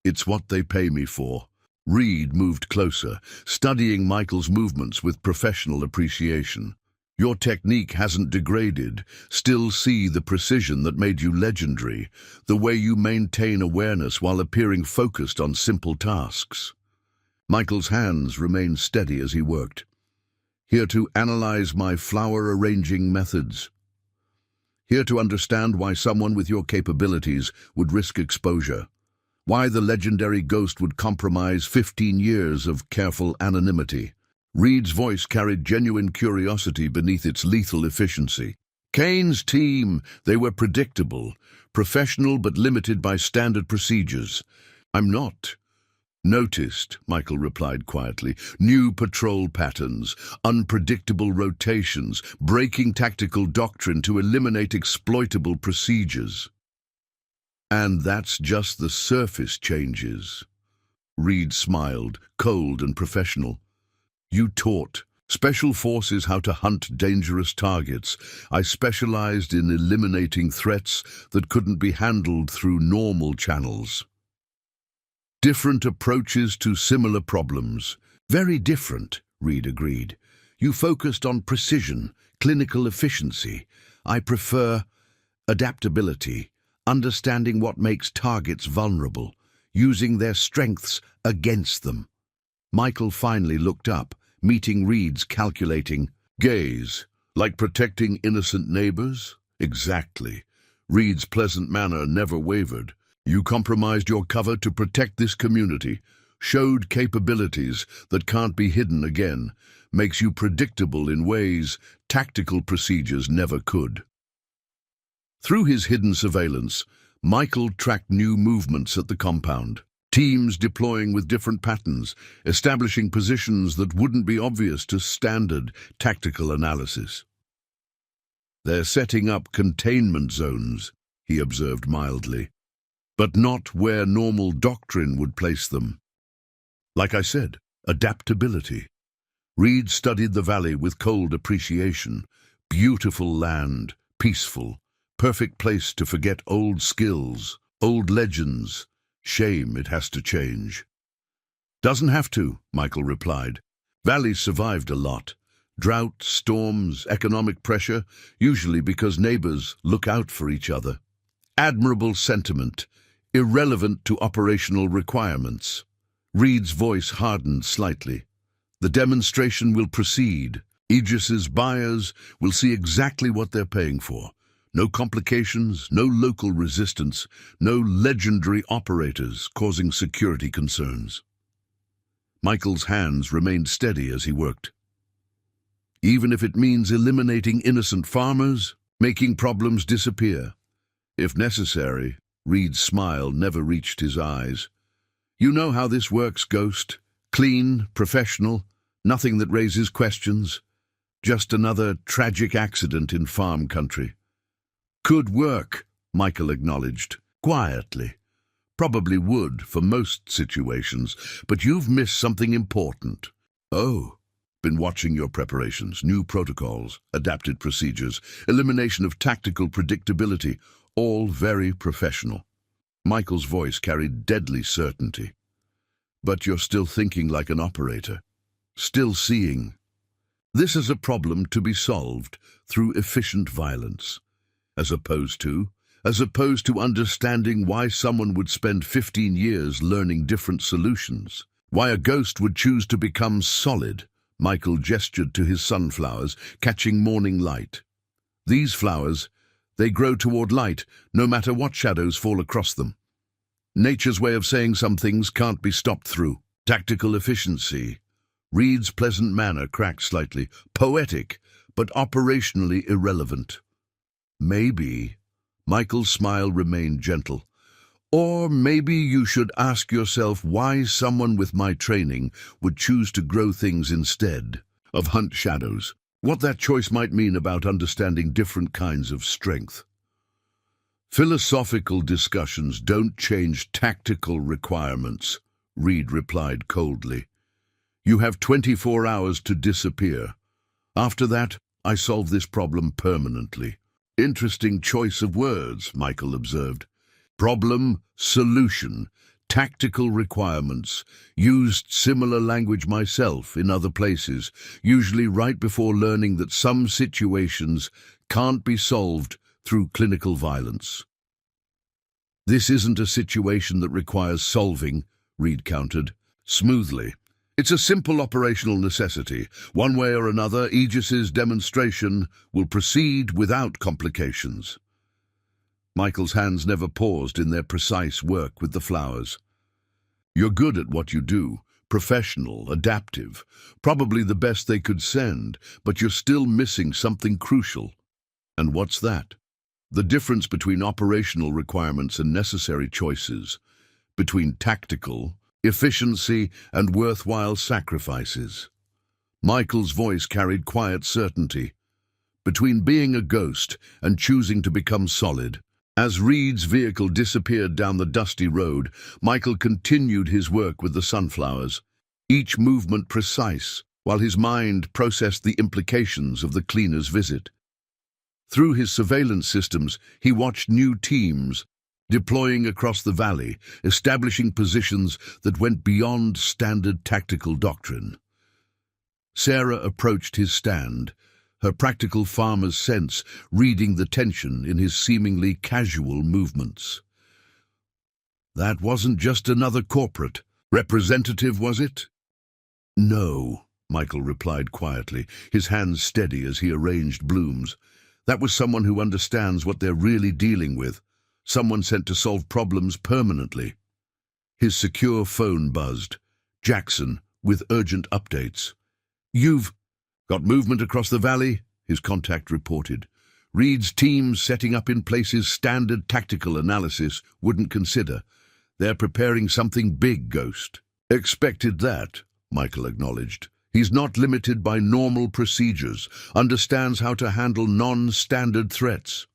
"It's what they pay me for." Reed moved closer, studying Michael's movements with professional appreciation. "Your technique hasn't degraded. Still see the precision that made you legendary, the way you maintain awareness while appearing focused on simple tasks." Michael's hands remained steady as he worked. "Here to analyze my flower arranging methods. Here to understand why someone with your capabilities would risk exposure. Why the legendary ghost would compromise 15 years of careful anonymity." Reed's voice carried genuine curiosity beneath its lethal efficiency. "Kane's team, they were predictable, professional but limited by standard procedures." "I'm not." "Noticed," Michael replied quietly. "New patrol patterns, unpredictable rotations, breaking tactical doctrine to eliminate exploitable procedures." "And that's just the surface changes." Reed smiled, cold and professional. "You taught special forces how to hunt dangerous targets. I specialized in eliminating threats that couldn't be handled through normal channels." "Different approaches to similar problems." "Very different," Reed agreed. "You focused on precision, clinical efficiency. I prefer adaptability, understanding what makes targets vulnerable, using their strengths against them." Michael finally looked up, meeting Reed's calculating gaze. "Like protecting innocent neighbors?" "Exactly." Reed's pleasant manner never wavered. "You compromised your cover to protect this community, showed capabilities that can't be hidden again, makes you predictable in ways tactical procedures never could." Through his hidden surveillance, Michael tracked new movements at the compound. Teams deploying with different patterns, establishing positions that wouldn't be obvious to standard tactical analysis. "They're setting up containment zones," he observed mildly, "but not where normal doctrine would place them." Like I said, adaptability. Reed studied the valley with cold appreciation. Beautiful land, peaceful, perfect place to forget old skills, old legends. Shame it has to change. "Doesn't have to," Michael replied. "Valleys survived a lot. Drought, storms, economic pressure, usually because neighbors look out for each other. Admirable sentiment, irrelevant to operational requirements." Reed's voice hardened slightly. "The demonstration will proceed. Aegis's buyers will see exactly what they're paying for. No complications, no local resistance, no legendary operators causing security concerns." Michael's hands remained steady as he worked. "Even if it means eliminating innocent farmers, making problems disappear. If necessary." Reed's smile never reached his eyes. "You know how this works, Ghost. Clean, professional, nothing that raises questions. Just another tragic accident in farm country. Could work, Michael acknowledged, quietly. Probably would for most situations, but you've missed something important. Oh, been watching your preparations, new protocols, adapted procedures, elimination of tactical predictability, all very professional. Michael's voice carried deadly certainty. But you're still thinking like an operator, still seeing. This is a problem to be solved through efficient violence, as opposed to understanding why someone would spend 15 years learning different solutions, why a ghost would choose to become solid. Michael gestured to his sunflowers, catching morning light. These flowers, they grow toward light, no matter what shadows fall across them. Nature's way of saying some things can't be stopped through. Tactical efficiency. Reed's pleasant manner cracked slightly. Poetic, but operationally irrelevant. Maybe. Michael's smile remained gentle. Or maybe you should ask yourself why someone with my training would choose to grow things instead of hunt shadows. What that choice might mean about understanding different kinds of strength. Philosophical discussions don't change tactical requirements, Reed replied coldly. You have 24 hours to disappear. After that, I solve this problem permanently. Interesting choice of words, Michael observed. Problem, solution, tactical requirements. Used similar language myself in other places, usually right before learning that some situations can't be solved through clinical violence. This isn't a situation that requires solving, Reed countered, smoothly. It's a simple operational necessity. One way or another, Aegis's demonstration will proceed without complications. Michael's hands never paused in their precise work with the flowers. You're good at what you do, professional, adaptive, probably the best they could send, but you're still missing something crucial. And what's that? The difference between operational requirements and necessary choices, between tactical, efficiency, and worthwhile sacrifices. Michael's voice carried quiet certainty. Between being a ghost and choosing to become solid. As Reed's vehicle disappeared down the dusty road, Michael continued his work with the sunflowers, each movement precise, while his mind processed the implications of the cleaner's visit. Through his surveillance systems, he watched new teams deploying across the valley, establishing positions that went beyond standard tactical doctrine. Sarah approached his stand, her practical farmer's sense reading the tension in his seemingly casual movements. That wasn't just another corporate representative, was it? No, Michael replied quietly, his hands steady as he arranged blooms. That was someone who understands what they're really dealing with, someone sent to solve problems permanently. His secure phone buzzed. Jackson, with urgent updates. You've got movement across the valley? His contact reported. Reed's team setting up in places standard tactical analysis wouldn't consider. They're preparing something big, Ghost. Expected that, Michael acknowledged. He's not limited by normal procedures, understands how to handle non-standard threats.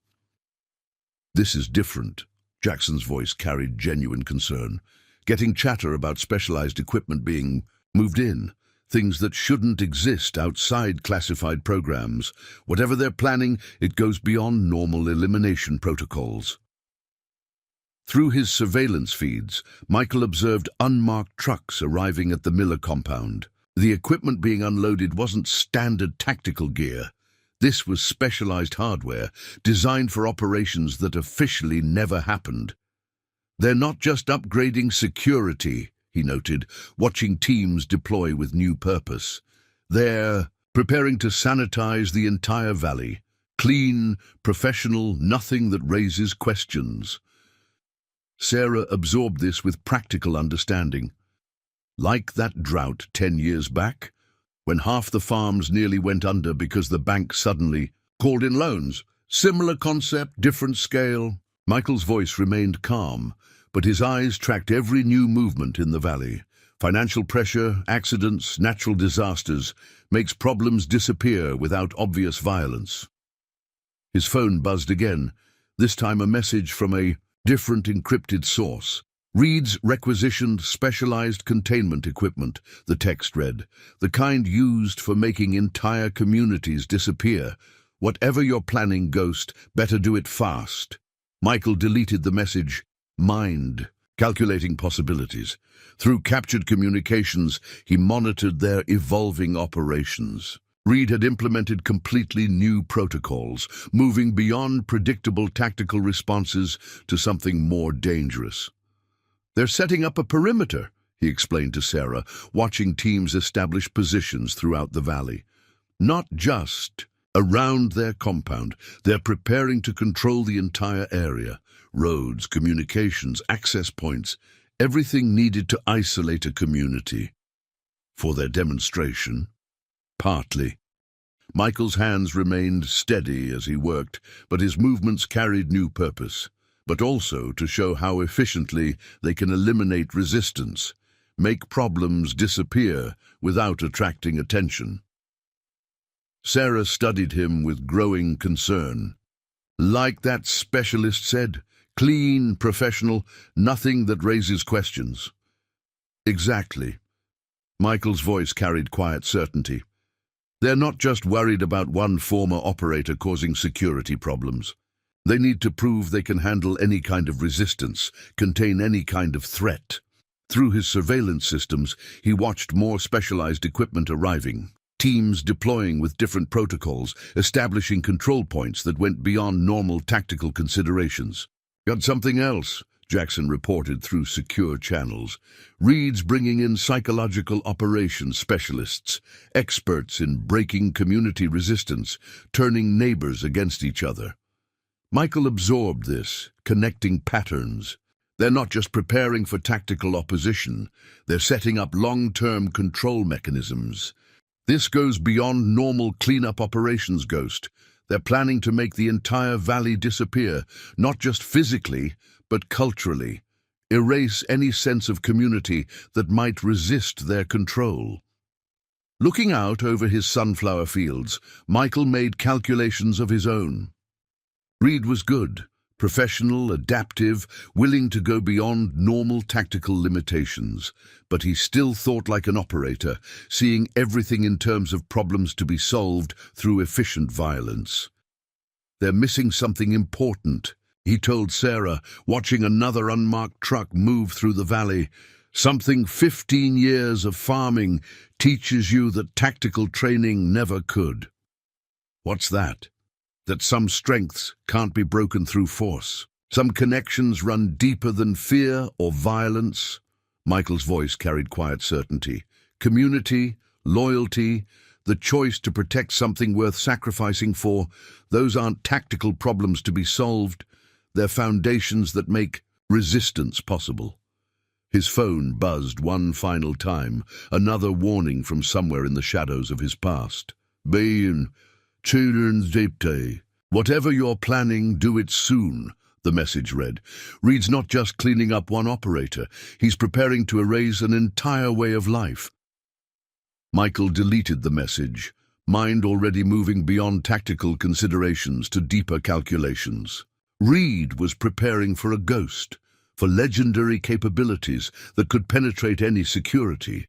This is different. Jackson's voice carried genuine concern. Getting chatter about specialized equipment being moved in. Things that shouldn't exist outside classified programs. Whatever they're planning, it goes beyond normal elimination protocols. Through his surveillance feeds, Michael observed unmarked trucks arriving at the Miller compound. The equipment being unloaded wasn't standard tactical gear. This was specialized hardware, designed for operations that officially never happened. They're not just upgrading security, he noted, watching teams deploy with new purpose. They're preparing to sanitize the entire valley. Clean, professional, nothing that raises questions. Sarah absorbed this with practical understanding. Like that drought 10 years back, when half the farms nearly went under because the bank suddenly called in loans. Similar concept, different scale. Michael's voice remained calm, but his eyes tracked every new movement in the valley. Financial pressure, accidents, natural disasters makes problems disappear without obvious violence. His phone buzzed again, this time a message from a different encrypted source. Reed's requisitioned specialized containment equipment, the text read, the kind used for making entire communities disappear. Whatever you're planning, Ghost, better do it fast. Michael deleted the message. Mind, calculating possibilities. Through captured communications, he monitored their evolving operations. Reed had implemented completely new protocols, moving beyond predictable tactical responses to something more dangerous. They're setting up a perimeter, he explained to Sarah, watching teams establish positions throughout the valley. Not just around their compound, they're preparing to control the entire area. Roads, communications, access points, everything needed to isolate a community. For their demonstration? Partly. Michael's hands remained steady as he worked, but his movements carried new purpose, but also to show how efficiently they can eliminate resistance, make problems disappear without attracting attention. Sarah studied him with growing concern. Like that specialist said, clean, professional, nothing that raises questions. Exactly. Michael's voice carried quiet certainty. They're not just worried about one former operator causing security problems. They need to prove they can handle any kind of resistance, contain any kind of threat. Through his surveillance systems, he watched more specialized equipment arriving, teams deploying with different protocols, establishing control points that went beyond normal tactical considerations. Got something else, Jackson reported through secure channels. Reed's bringing in psychological operations specialists, experts in breaking community resistance, turning neighbors against each other. Michael absorbed this, connecting patterns. They're not just preparing for tactical opposition, they're setting up long-term control mechanisms. This goes beyond normal cleanup operations, Ghost. They're planning to make the entire valley disappear, not just physically, but culturally. Erase any sense of community that might resist their control. Looking out over his sunflower fields, Michael made calculations of his own. Reed was good, professional, adaptive, willing to go beyond normal tactical limitations, but he still thought like an operator, seeing everything in terms of problems to be solved through efficient violence. They're missing something important, he told Sarah, watching another unmarked truck move through the valley. Something 15 years of farming teaches you that tactical training never could. What's that? That some strengths can't be broken through force. Some connections run deeper than fear or violence. Michael's voice carried quiet certainty. Community, loyalty, the choice to protect something worth sacrificing for, those aren't tactical problems to be solved. They're foundations that make resistance possible. His phone buzzed one final time, another warning from somewhere in the shadows of his past. Being children's day. Whatever you're planning, do it soon, the message read. Reed's not just cleaning up one operator, he's preparing to erase an entire way of life. Michael deleted the message, mind already moving beyond tactical considerations to deeper calculations. Reed was preparing for a ghost, for legendary capabilities that could penetrate any security.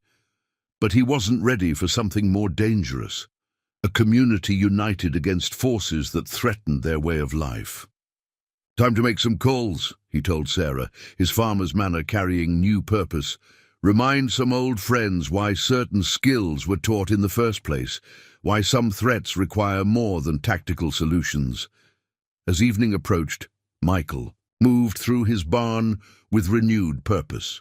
But he wasn't ready for something more dangerous. A community united against forces that threatened their way of life. Time to make some calls, he told Sarah, his farmer's manner carrying new purpose. Remind some old friends why certain skills were taught in the first place, why some threats require more than tactical solutions. As evening approached, Michael moved through his barn with renewed purpose.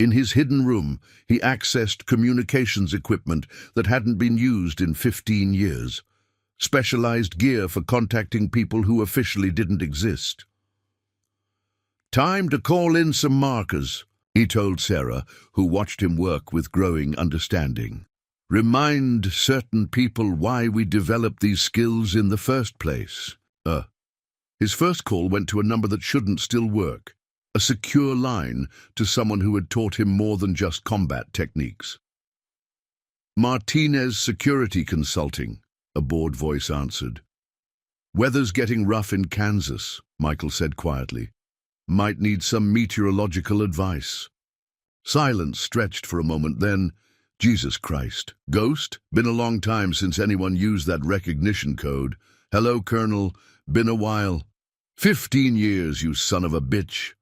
In his hidden room, he accessed communications equipment that hadn't been used in 15 years, specialized gear for contacting people who officially didn't exist. Time to call in some markers, he told Sarah, who watched him work with growing understanding. Remind certain people why we developed these skills in the first place. His first call went to a number that shouldn't still work. a secure line to someone who had taught him more than just combat techniques. "Martinez Security Consulting," a bored voice answered. "Weather's getting rough in Kansas," Michael said quietly. "Might need some meteorological advice." Silence stretched for a moment, then, "Jesus Christ. Ghost? Been a long time since anyone used that recognition code. Hello, Colonel. Been a while." 15 years, you son of a bitch."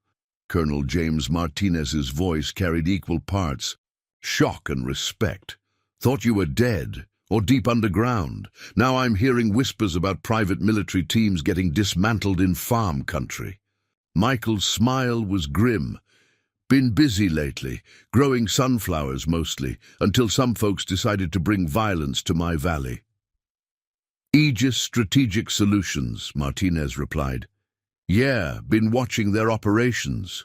Colonel James Martinez's voice carried equal parts shock and respect. "Thought you were dead, or deep underground. Now I'm hearing whispers about private military teams getting dismantled in farm country." Michael's smile was grim. "Been busy lately, growing sunflowers mostly, until some folks decided to bring violence to my valley." "Aegis Strategic Solutions," Martinez replied. "Yeah, been watching their operations.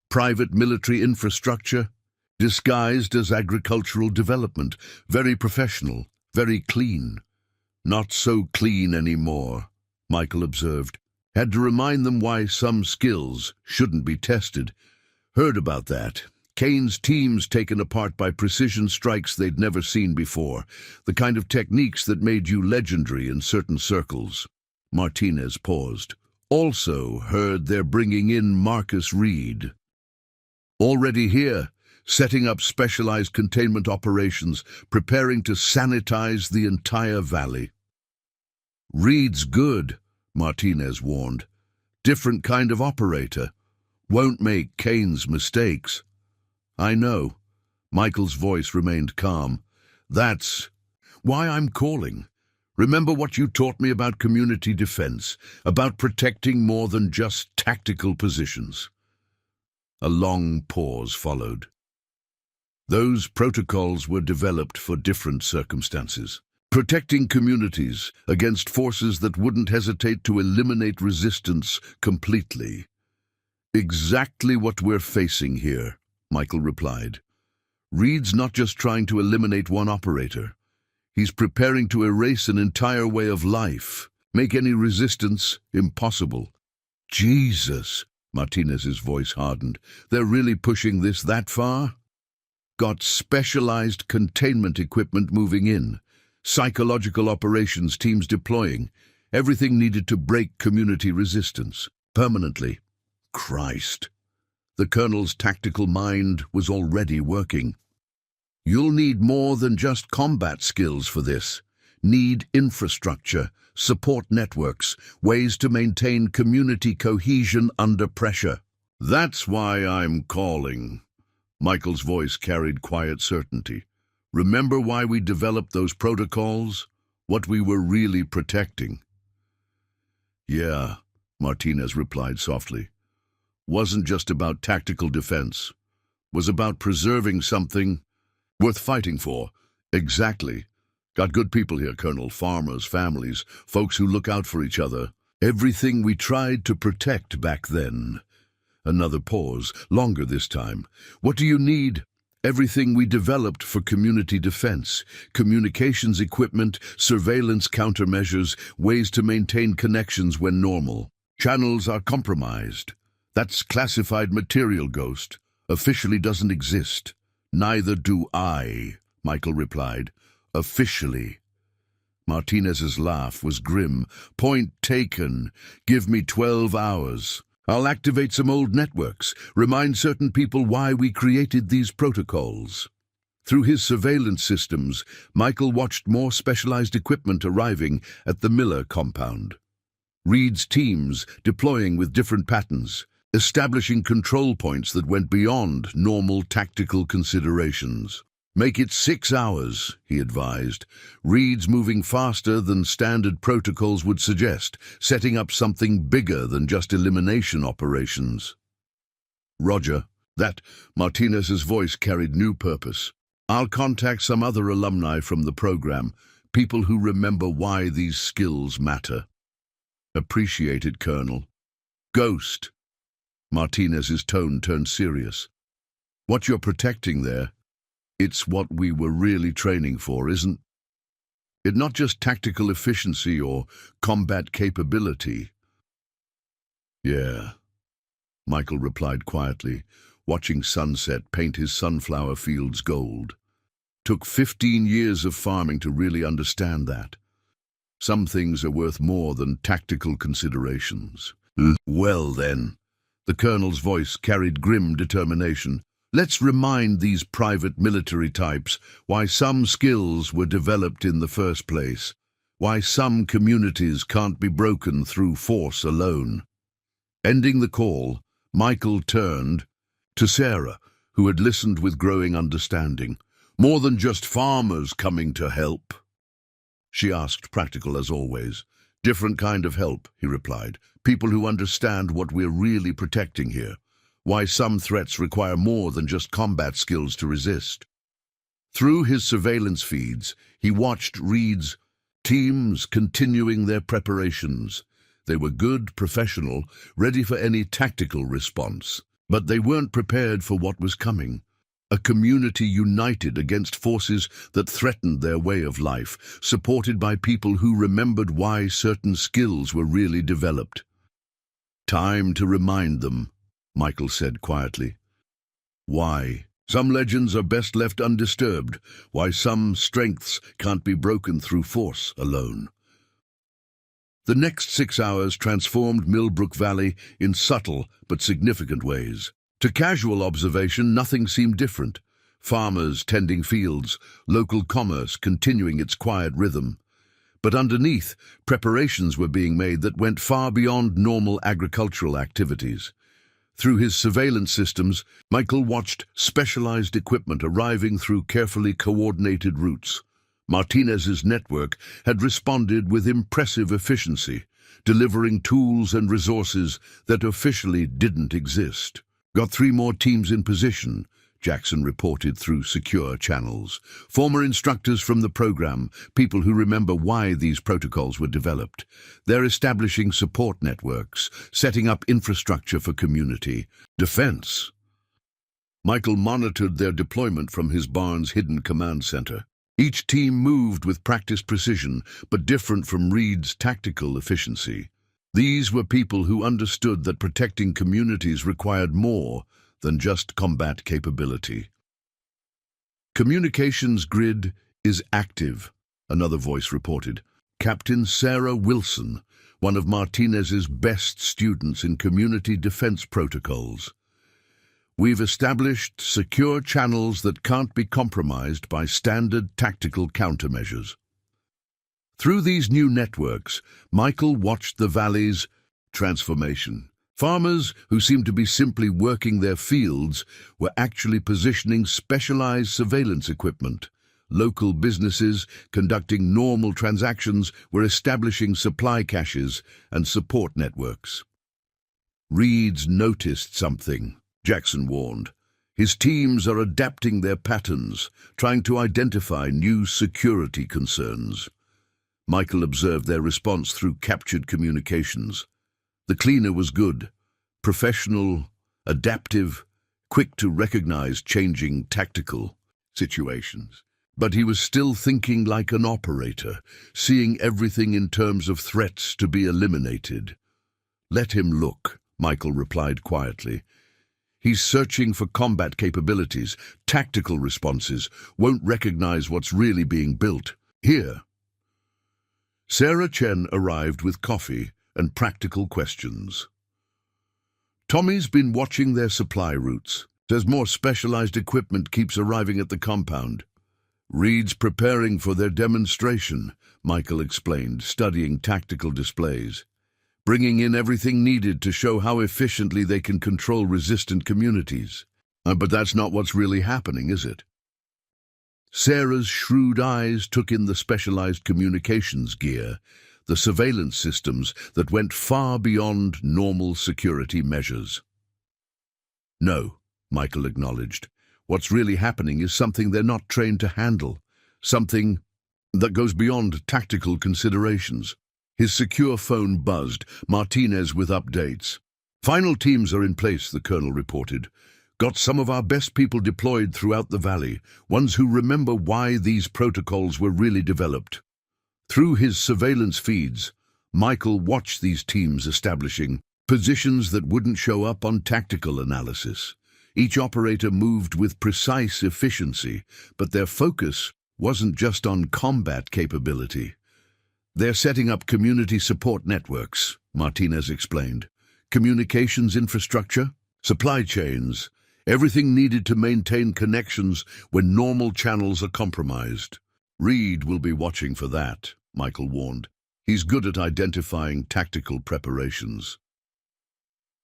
Private military infrastructure, disguised as agricultural development. Very professional, very clean." "Not so clean anymore," Michael observed. "Had to remind them why some skills shouldn't be tested. Heard about that. Kane's teams taken apart by precision strikes they'd never seen before. The kind of techniques that made you legendary in certain circles." Martinez paused. "Also heard they're bringing in Marcus Reed. Already here, setting up specialized containment operations, preparing to sanitize the entire valley." "Reed's good," Martinez warned. "Different kind of operator. Won't make Kane's mistakes." "I know." Michael's voice remained calm. "That's why I'm calling. Remember what you taught me about community defense, about protecting more than just tactical positions?" A long pause followed. "Those protocols were developed for different circumstances. Protecting communities against forces that wouldn't hesitate to eliminate resistance completely." "Exactly what we're facing here," Michael replied. "Reed's not just trying to eliminate one operator. He's preparing to erase an entire way of life, make any resistance impossible." "Jesus," Martinez's voice hardened. "They're really pushing this that far?" "Got specialized containment equipment moving in, psychological operations teams deploying, everything needed to break community resistance, permanently." Christ. The colonel's tactical mind was already working. "You'll need more than just combat skills for this. Need infrastructure, support networks, ways to maintain community cohesion under pressure." "That's why I'm calling." Michael's voice carried quiet certainty. "Remember why we developed those protocols? What we were really protecting?" "Yeah," Martinez replied softly. "Wasn't just about tactical defense. Was about preserving something worth fighting for." "Exactly. Got good people here, Colonel. Farmers, families, folks who look out for each other. Everything we tried to protect back then." Another pause, longer this time. "What do you need?" "Everything we developed for community defense. Communications equipment, surveillance countermeasures, ways to maintain connections when normal. Channels are compromised. That's classified material, Ghost. Officially doesn't exist." "Neither do I," Michael replied. "Officially." Martinez's laugh was grim. "Point taken. Give me 12 hours. I'll activate some old networks, remind certain people why we created these protocols." Through his surveillance systems, Michael watched more specialized equipment arriving at the Miller compound. Reed's teams deploying with different patterns, establishing control points that went beyond normal tactical considerations. "Make it 6 hours, he advised. "Reed's moving faster than standard protocols would suggest, setting up something bigger than just elimination operations." "Roger." That Martinez's voice carried new purpose. "I'll contact some other alumni from the program, people who remember why these skills matter." "Appreciate it, Colonel." "Ghost." Martinez's tone turned serious. "What you're protecting there, it's what we were really training for, isn't it? Not just tactical efficiency or combat capability." "Yeah." Michael replied quietly, watching sunset paint his sunflower fields gold. Took 15 years of farming to really understand that. Some things are worth more than tactical considerations. Well then, the colonel's voice carried grim determination. Let's remind these private military types why some skills were developed in the first place, why some communities can't be broken through force alone. Ending the call, Michael turned to Sarah, who had listened with growing understanding. More than just farmers coming to help? She asked, practical as always. Different kind of help, he replied. People who understand what we're really protecting here. Why some threats require more than just combat skills to resist. Through his surveillance feeds, he watched Reed's teams continuing their preparations. They were good, professional, ready for any tactical response. But they weren't prepared for what was coming. A community united against forces that threatened their way of life, supported by people who remembered why certain skills were really developed. Time to remind them, Michael said quietly. Why? Some legends are best left undisturbed. Why some strengths can't be broken through force alone. The next 6 hours transformed Millbrook Valley in subtle but significant ways. To casual observation, nothing seemed different. Farmers tending fields, local commerce continuing its quiet rhythm. But underneath, preparations were being made that went far beyond normal agricultural activities. Through his surveillance systems, Michael watched specialized equipment arriving through carefully coordinated routes. Martinez's network had responded with impressive efficiency, delivering tools and resources that officially didn't exist. Got 3 more teams in position, Jackson reported through secure channels. Former instructors from the program, people who remember why these protocols were developed. They're establishing support networks, setting up infrastructure for community defense. Michael monitored their deployment from his barn's hidden command center. Each team moved with practiced precision, but different from Reed's tactical efficiency. These were people who understood that protecting communities required more than just combat capability. Communications grid is active, another voice reported. Captain Sarah Wilson, one of Martinez's best students in community defense protocols. We've established secure channels that can't be compromised by standard tactical countermeasures. Through these new networks, Michael watched the valley's transformation. Farmers, who seemed to be simply working their fields, were actually positioning specialized surveillance equipment. Local businesses, conducting normal transactions, were establishing supply caches and support networks. Reed's noticed something, Jackson warned. His teams are adapting their patterns, trying to identify new security concerns. Michael observed their response through captured communications. The cleaner was good, professional, adaptive, quick to recognize changing tactical situations. But he was still thinking like an operator, seeing everything in terms of threats to be eliminated. Let him look, Michael replied quietly. He's searching for combat capabilities, tactical responses, won't recognize what's really being built. Here. Sarah Chen arrived with coffee and practical questions. Tommy's been watching their supply routes. Says more specialized equipment keeps arriving at the compound. Reed's preparing for their demonstration, Michael explained, studying tactical displays. Bringing in everything needed to show how efficiently they can control resistant communities. But that's not what's really happening, is it? Sarah's shrewd eyes took in the specialized communications gear, the surveillance systems that went far beyond normal security measures. No, Michael acknowledged. What's really happening is something they're not trained to handle, something that goes beyond tactical considerations. His secure phone buzzed, Martinez with updates. Final teams are in place, the colonel reported. Got some of our best people deployed throughout the valley, ones who remember why these protocols were really developed. Through his surveillance feeds, Michael watched these teams establishing Positions that wouldn't show up on tactical analysis. Each operator moved with precise efficiency, but their focus wasn't just on combat capability. They're setting up community support networks, Martinez explained. Communications infrastructure, supply chains, everything needed to maintain connections when normal channels are compromised. Reed will be watching for that, Michael warned. He's good at identifying tactical preparations.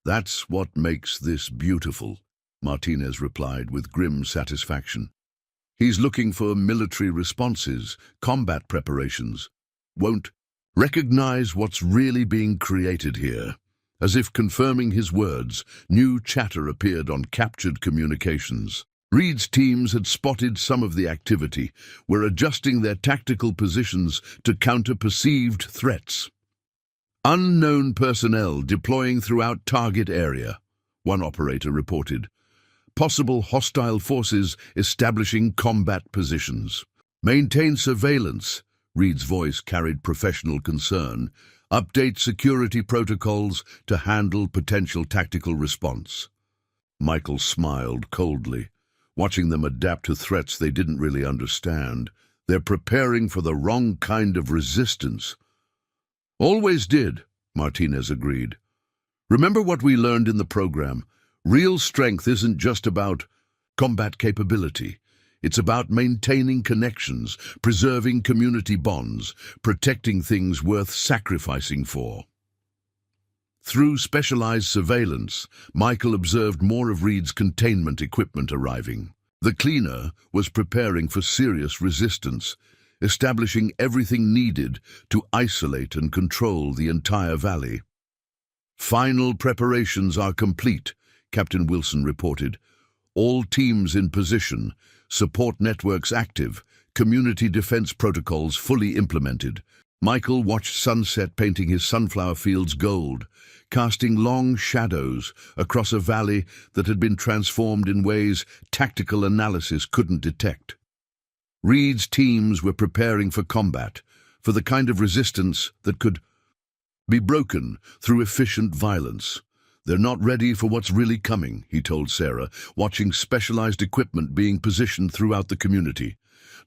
That's what makes this beautiful, Martinez replied with grim satisfaction. He's looking for military responses, combat preparations. Won't recognize what's really being created here. As if confirming his words, new chatter appeared on captured communications. Reed's teams had spotted some of the activity, were adjusting their tactical positions to counter perceived threats. Unknown personnel deploying throughout target area, one operator reported. Possible hostile forces establishing combat positions. Maintain surveillance, Reed's voice carried professional concern. Update security protocols to handle potential tactical response. Michael smiled coldly, watching them adapt to threats they didn't really understand. They're preparing for the wrong kind of resistance. Always did, Martinez agreed. Remember what we learned in the program. Real strength isn't just about combat capability. It's about maintaining connections, preserving community bonds, protecting things worth sacrificing for. Through specialized surveillance, Michael observed more of Reed's containment equipment arriving. The cleaner was preparing for serious resistance, establishing everything needed to isolate and control the entire valley. Final preparations are complete, Captain Wilson reported. All teams in position, support networks active, community defense protocols fully implemented. Michael watched sunset painting his sunflower fields gold, casting long shadows across a valley that had been transformed in ways tactical analysis couldn't detect. Reed's teams were preparing for combat, for the kind of resistance that could be broken through efficient violence. They're not ready for what's really coming, he told Sarah, watching specialized equipment being positioned throughout the community.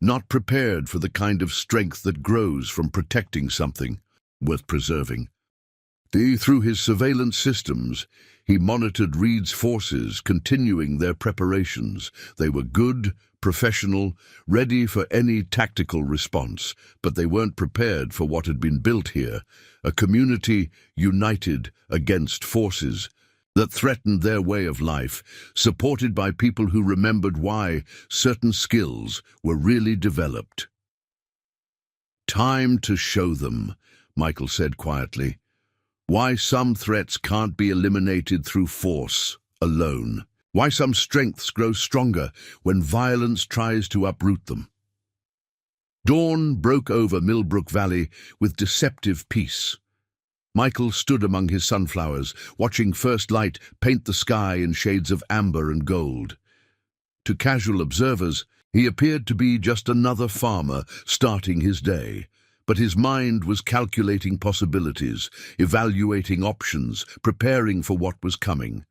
Not prepared for the kind of strength that grows from protecting something worth preserving. Through his surveillance systems, he monitored Reed's forces continuing their preparations. They were good, professional, ready for any tactical response, but they weren't prepared for what had been built here, a community united against forces that threatened their way of life, supported by people who remembered why certain skills were really developed. Time to show them, Michael said quietly. Why some threats can't be eliminated through force alone. Why some strengths grow stronger when violence tries to uproot them. Dawn broke over Millbrook Valley with deceptive peace. Michael stood among his sunflowers, watching first light paint the sky in shades of amber and gold. To casual observers, he appeared to be just another farmer starting his day, but his mind was calculating possibilities, evaluating options, preparing for what was coming.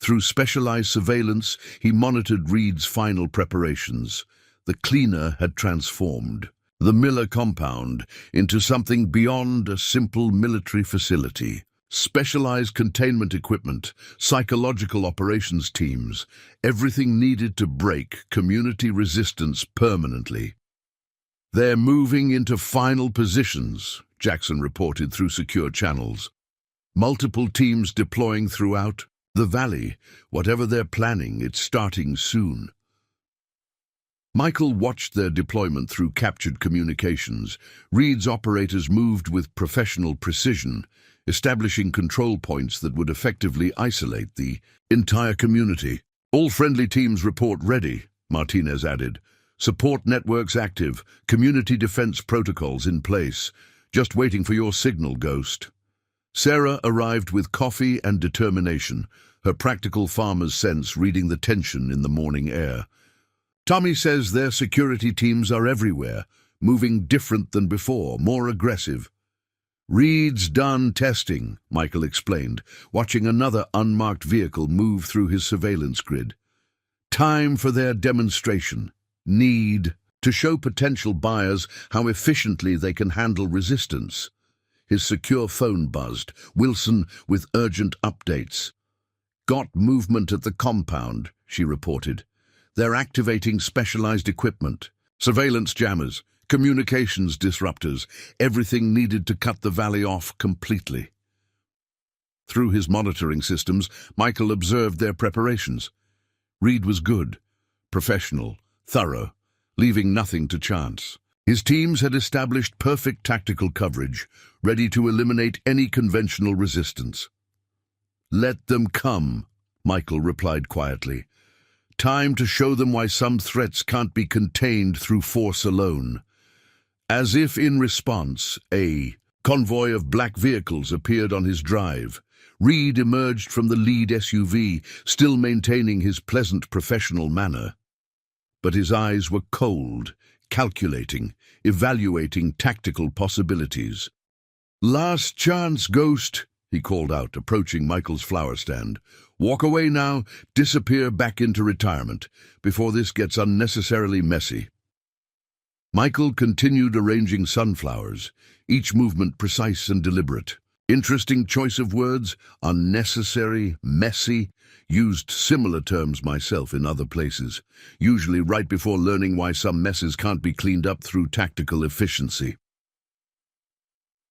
Through specialized surveillance, he monitored Reed's final preparations. The cleaner had transformed the Miller compound into something beyond a simple military facility. Specialized containment equipment, psychological operations teams, everything needed to break community resistance permanently. They're moving into final positions, Jackson reported through secure channels. Multiple teams deploying throughout the valley. Whatever they're planning, it's starting soon. Michael watched their deployment through captured communications. Reed's operators moved with professional precision, establishing control points that would effectively isolate the entire community. All friendly teams report ready, Martinez added. Support networks active, community defense protocols in place. Just waiting for your signal, Ghost. Sarah arrived with coffee and determination, her practical farmer's sense reading the tension in the morning air. Tommy says their security teams are everywhere, moving different than before, more aggressive. Reed's done testing, Michael explained, watching another unmarked vehicle move through his surveillance grid. Time for their demonstration. Need to show potential buyers how efficiently they can handle resistance. His secure phone buzzed. Wilson with urgent updates. Got movement at the compound, she reported. They're activating specialized equipment. Surveillance jammers, communications disruptors, everything needed to cut the valley off completely. Through his monitoring systems, Michael observed their preparations. Reed was good, professional, thorough, leaving nothing to chance. His teams had established perfect tactical coverage, ready to eliminate any conventional resistance. Let them come, Michael replied quietly. Time to show them why some threats can't be contained through force alone. As if in response, a convoy of black vehicles appeared on his drive. Reed emerged from the lead SUV, still maintaining his pleasant professional manner. But his eyes were cold, calculating, evaluating tactical possibilities. Last chance, Ghost, he called out, approaching Michael's flower stand. Walk away now, disappear back into retirement, before this gets unnecessarily messy. Michael continued arranging sunflowers, each movement precise and deliberate. Interesting choice of words, unnecessary, messy. Used similar terms myself in other places, usually right before learning why some messes can't be cleaned up through tactical efficiency.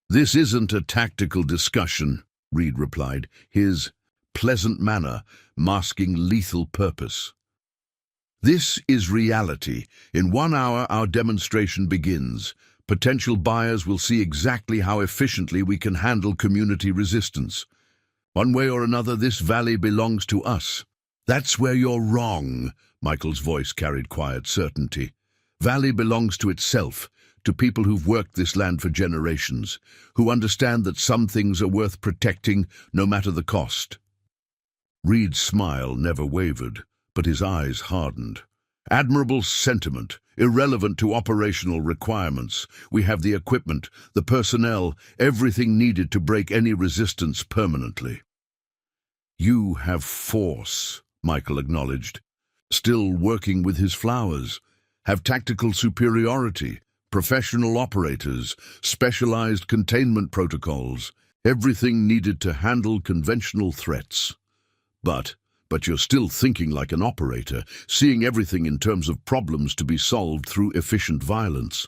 This isn't a tactical discussion, Reed replied, his pleasant manner masking lethal purpose. This is reality. In 1 hour, our demonstration begins. Potential buyers will see exactly how efficiently we can handle community resistance. One way or another, this valley belongs to us. That's where you're wrong, Michael's voice carried quiet certainty. Valley belongs to itself, to people who've worked this land for generations, who understand that some things are worth protecting no matter the cost. Reed's smile never wavered, but his eyes hardened. Admirable sentiment, irrelevant to operational requirements. We have the equipment, the personnel, everything needed to break any resistance permanently. You have force, Michael acknowledged. Still working with his flowers. Have tactical superiority, professional operators, specialized containment protocols, everything needed to handle conventional threats. But you're still thinking like an operator, seeing everything in terms of problems to be solved through efficient violence.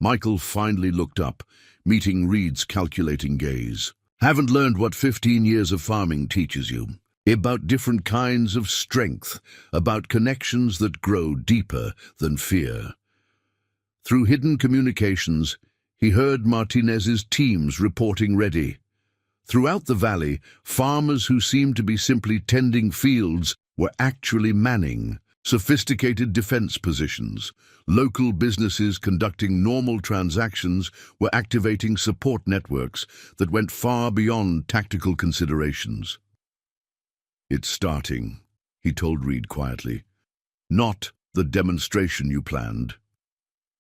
Michael finally looked up, meeting Reed's calculating gaze. Haven't learned what 15 years of farming teaches you. About different kinds of strength, about connections that grow deeper than fear. Through hidden communications, he heard Martinez's teams reporting ready. Throughout the valley, farmers who seemed to be simply tending fields were actually manning sophisticated defense positions. Local businesses conducting normal transactions were activating support networks that went far beyond tactical considerations. It's starting, he told Reed quietly. Not the demonstration you planned.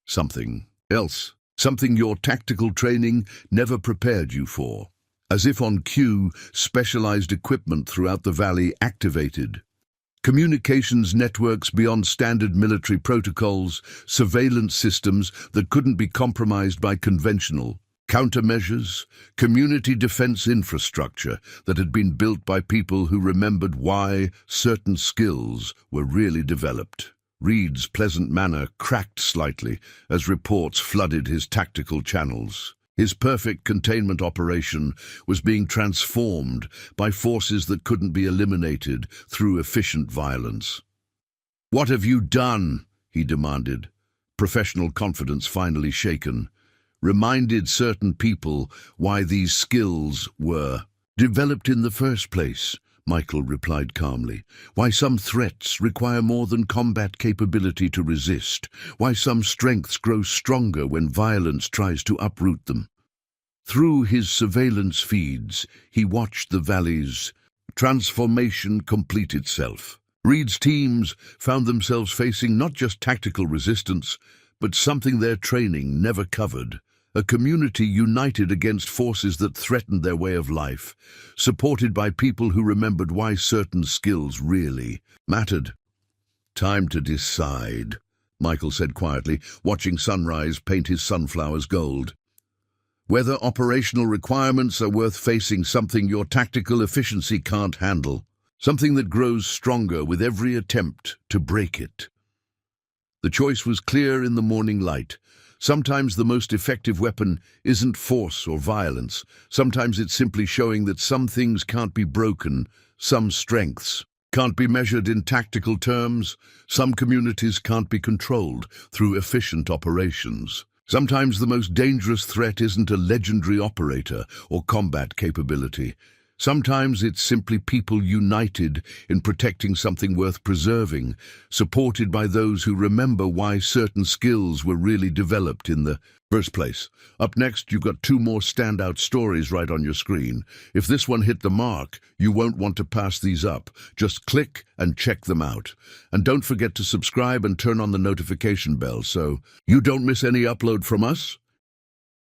Something else. Something your tactical training never prepared you for. As if on cue, specialized equipment throughout the valley activated. Communications networks beyond standard military protocols, surveillance systems that couldn't be compromised by conventional countermeasures, community defense infrastructure that had been built by people who remembered why certain skills were really developed. Reed's pleasant manner cracked slightly as reports flooded his tactical channels. His perfect containment operation was being transformed by forces that couldn't be eliminated through efficient violence. "What have you done?" he demanded, professional confidence finally shaken. Reminded certain people why these skills were developed in the first place, Michael replied calmly. Why some threats require more than combat capability to resist. Why some strengths grow stronger when violence tries to uproot them. Through his surveillance feeds, he watched the valley's transformation complete itself. Reed's teams found themselves facing not just tactical resistance, but something their training never covered, A community united against forces that threatened their way of life, supported by people who remembered why certain skills really mattered. "Time to decide," Michael said quietly, watching sunrise paint his sunflowers gold. "Whether operational requirements are worth facing something your tactical efficiency can't handle, something that grows stronger with every attempt to break it." The choice was clear in the morning light. Sometimes the most effective weapon isn't force or violence. Sometimes it's simply showing that some things can't be broken, some strengths can't be measured in tactical terms, some communities can't be controlled through efficient operations. Sometimes the most dangerous threat isn't a legendary operator or combat capability. Sometimes it's simply people united in protecting something worth preserving, supported by those who remember why certain skills were really developed in the first place. Up next, you've got two more standout stories right on your screen. If this one hit the mark, you won't want to pass these up. Just click and check them out. And don't forget to subscribe and turn on the notification bell so you don't miss any upload from us.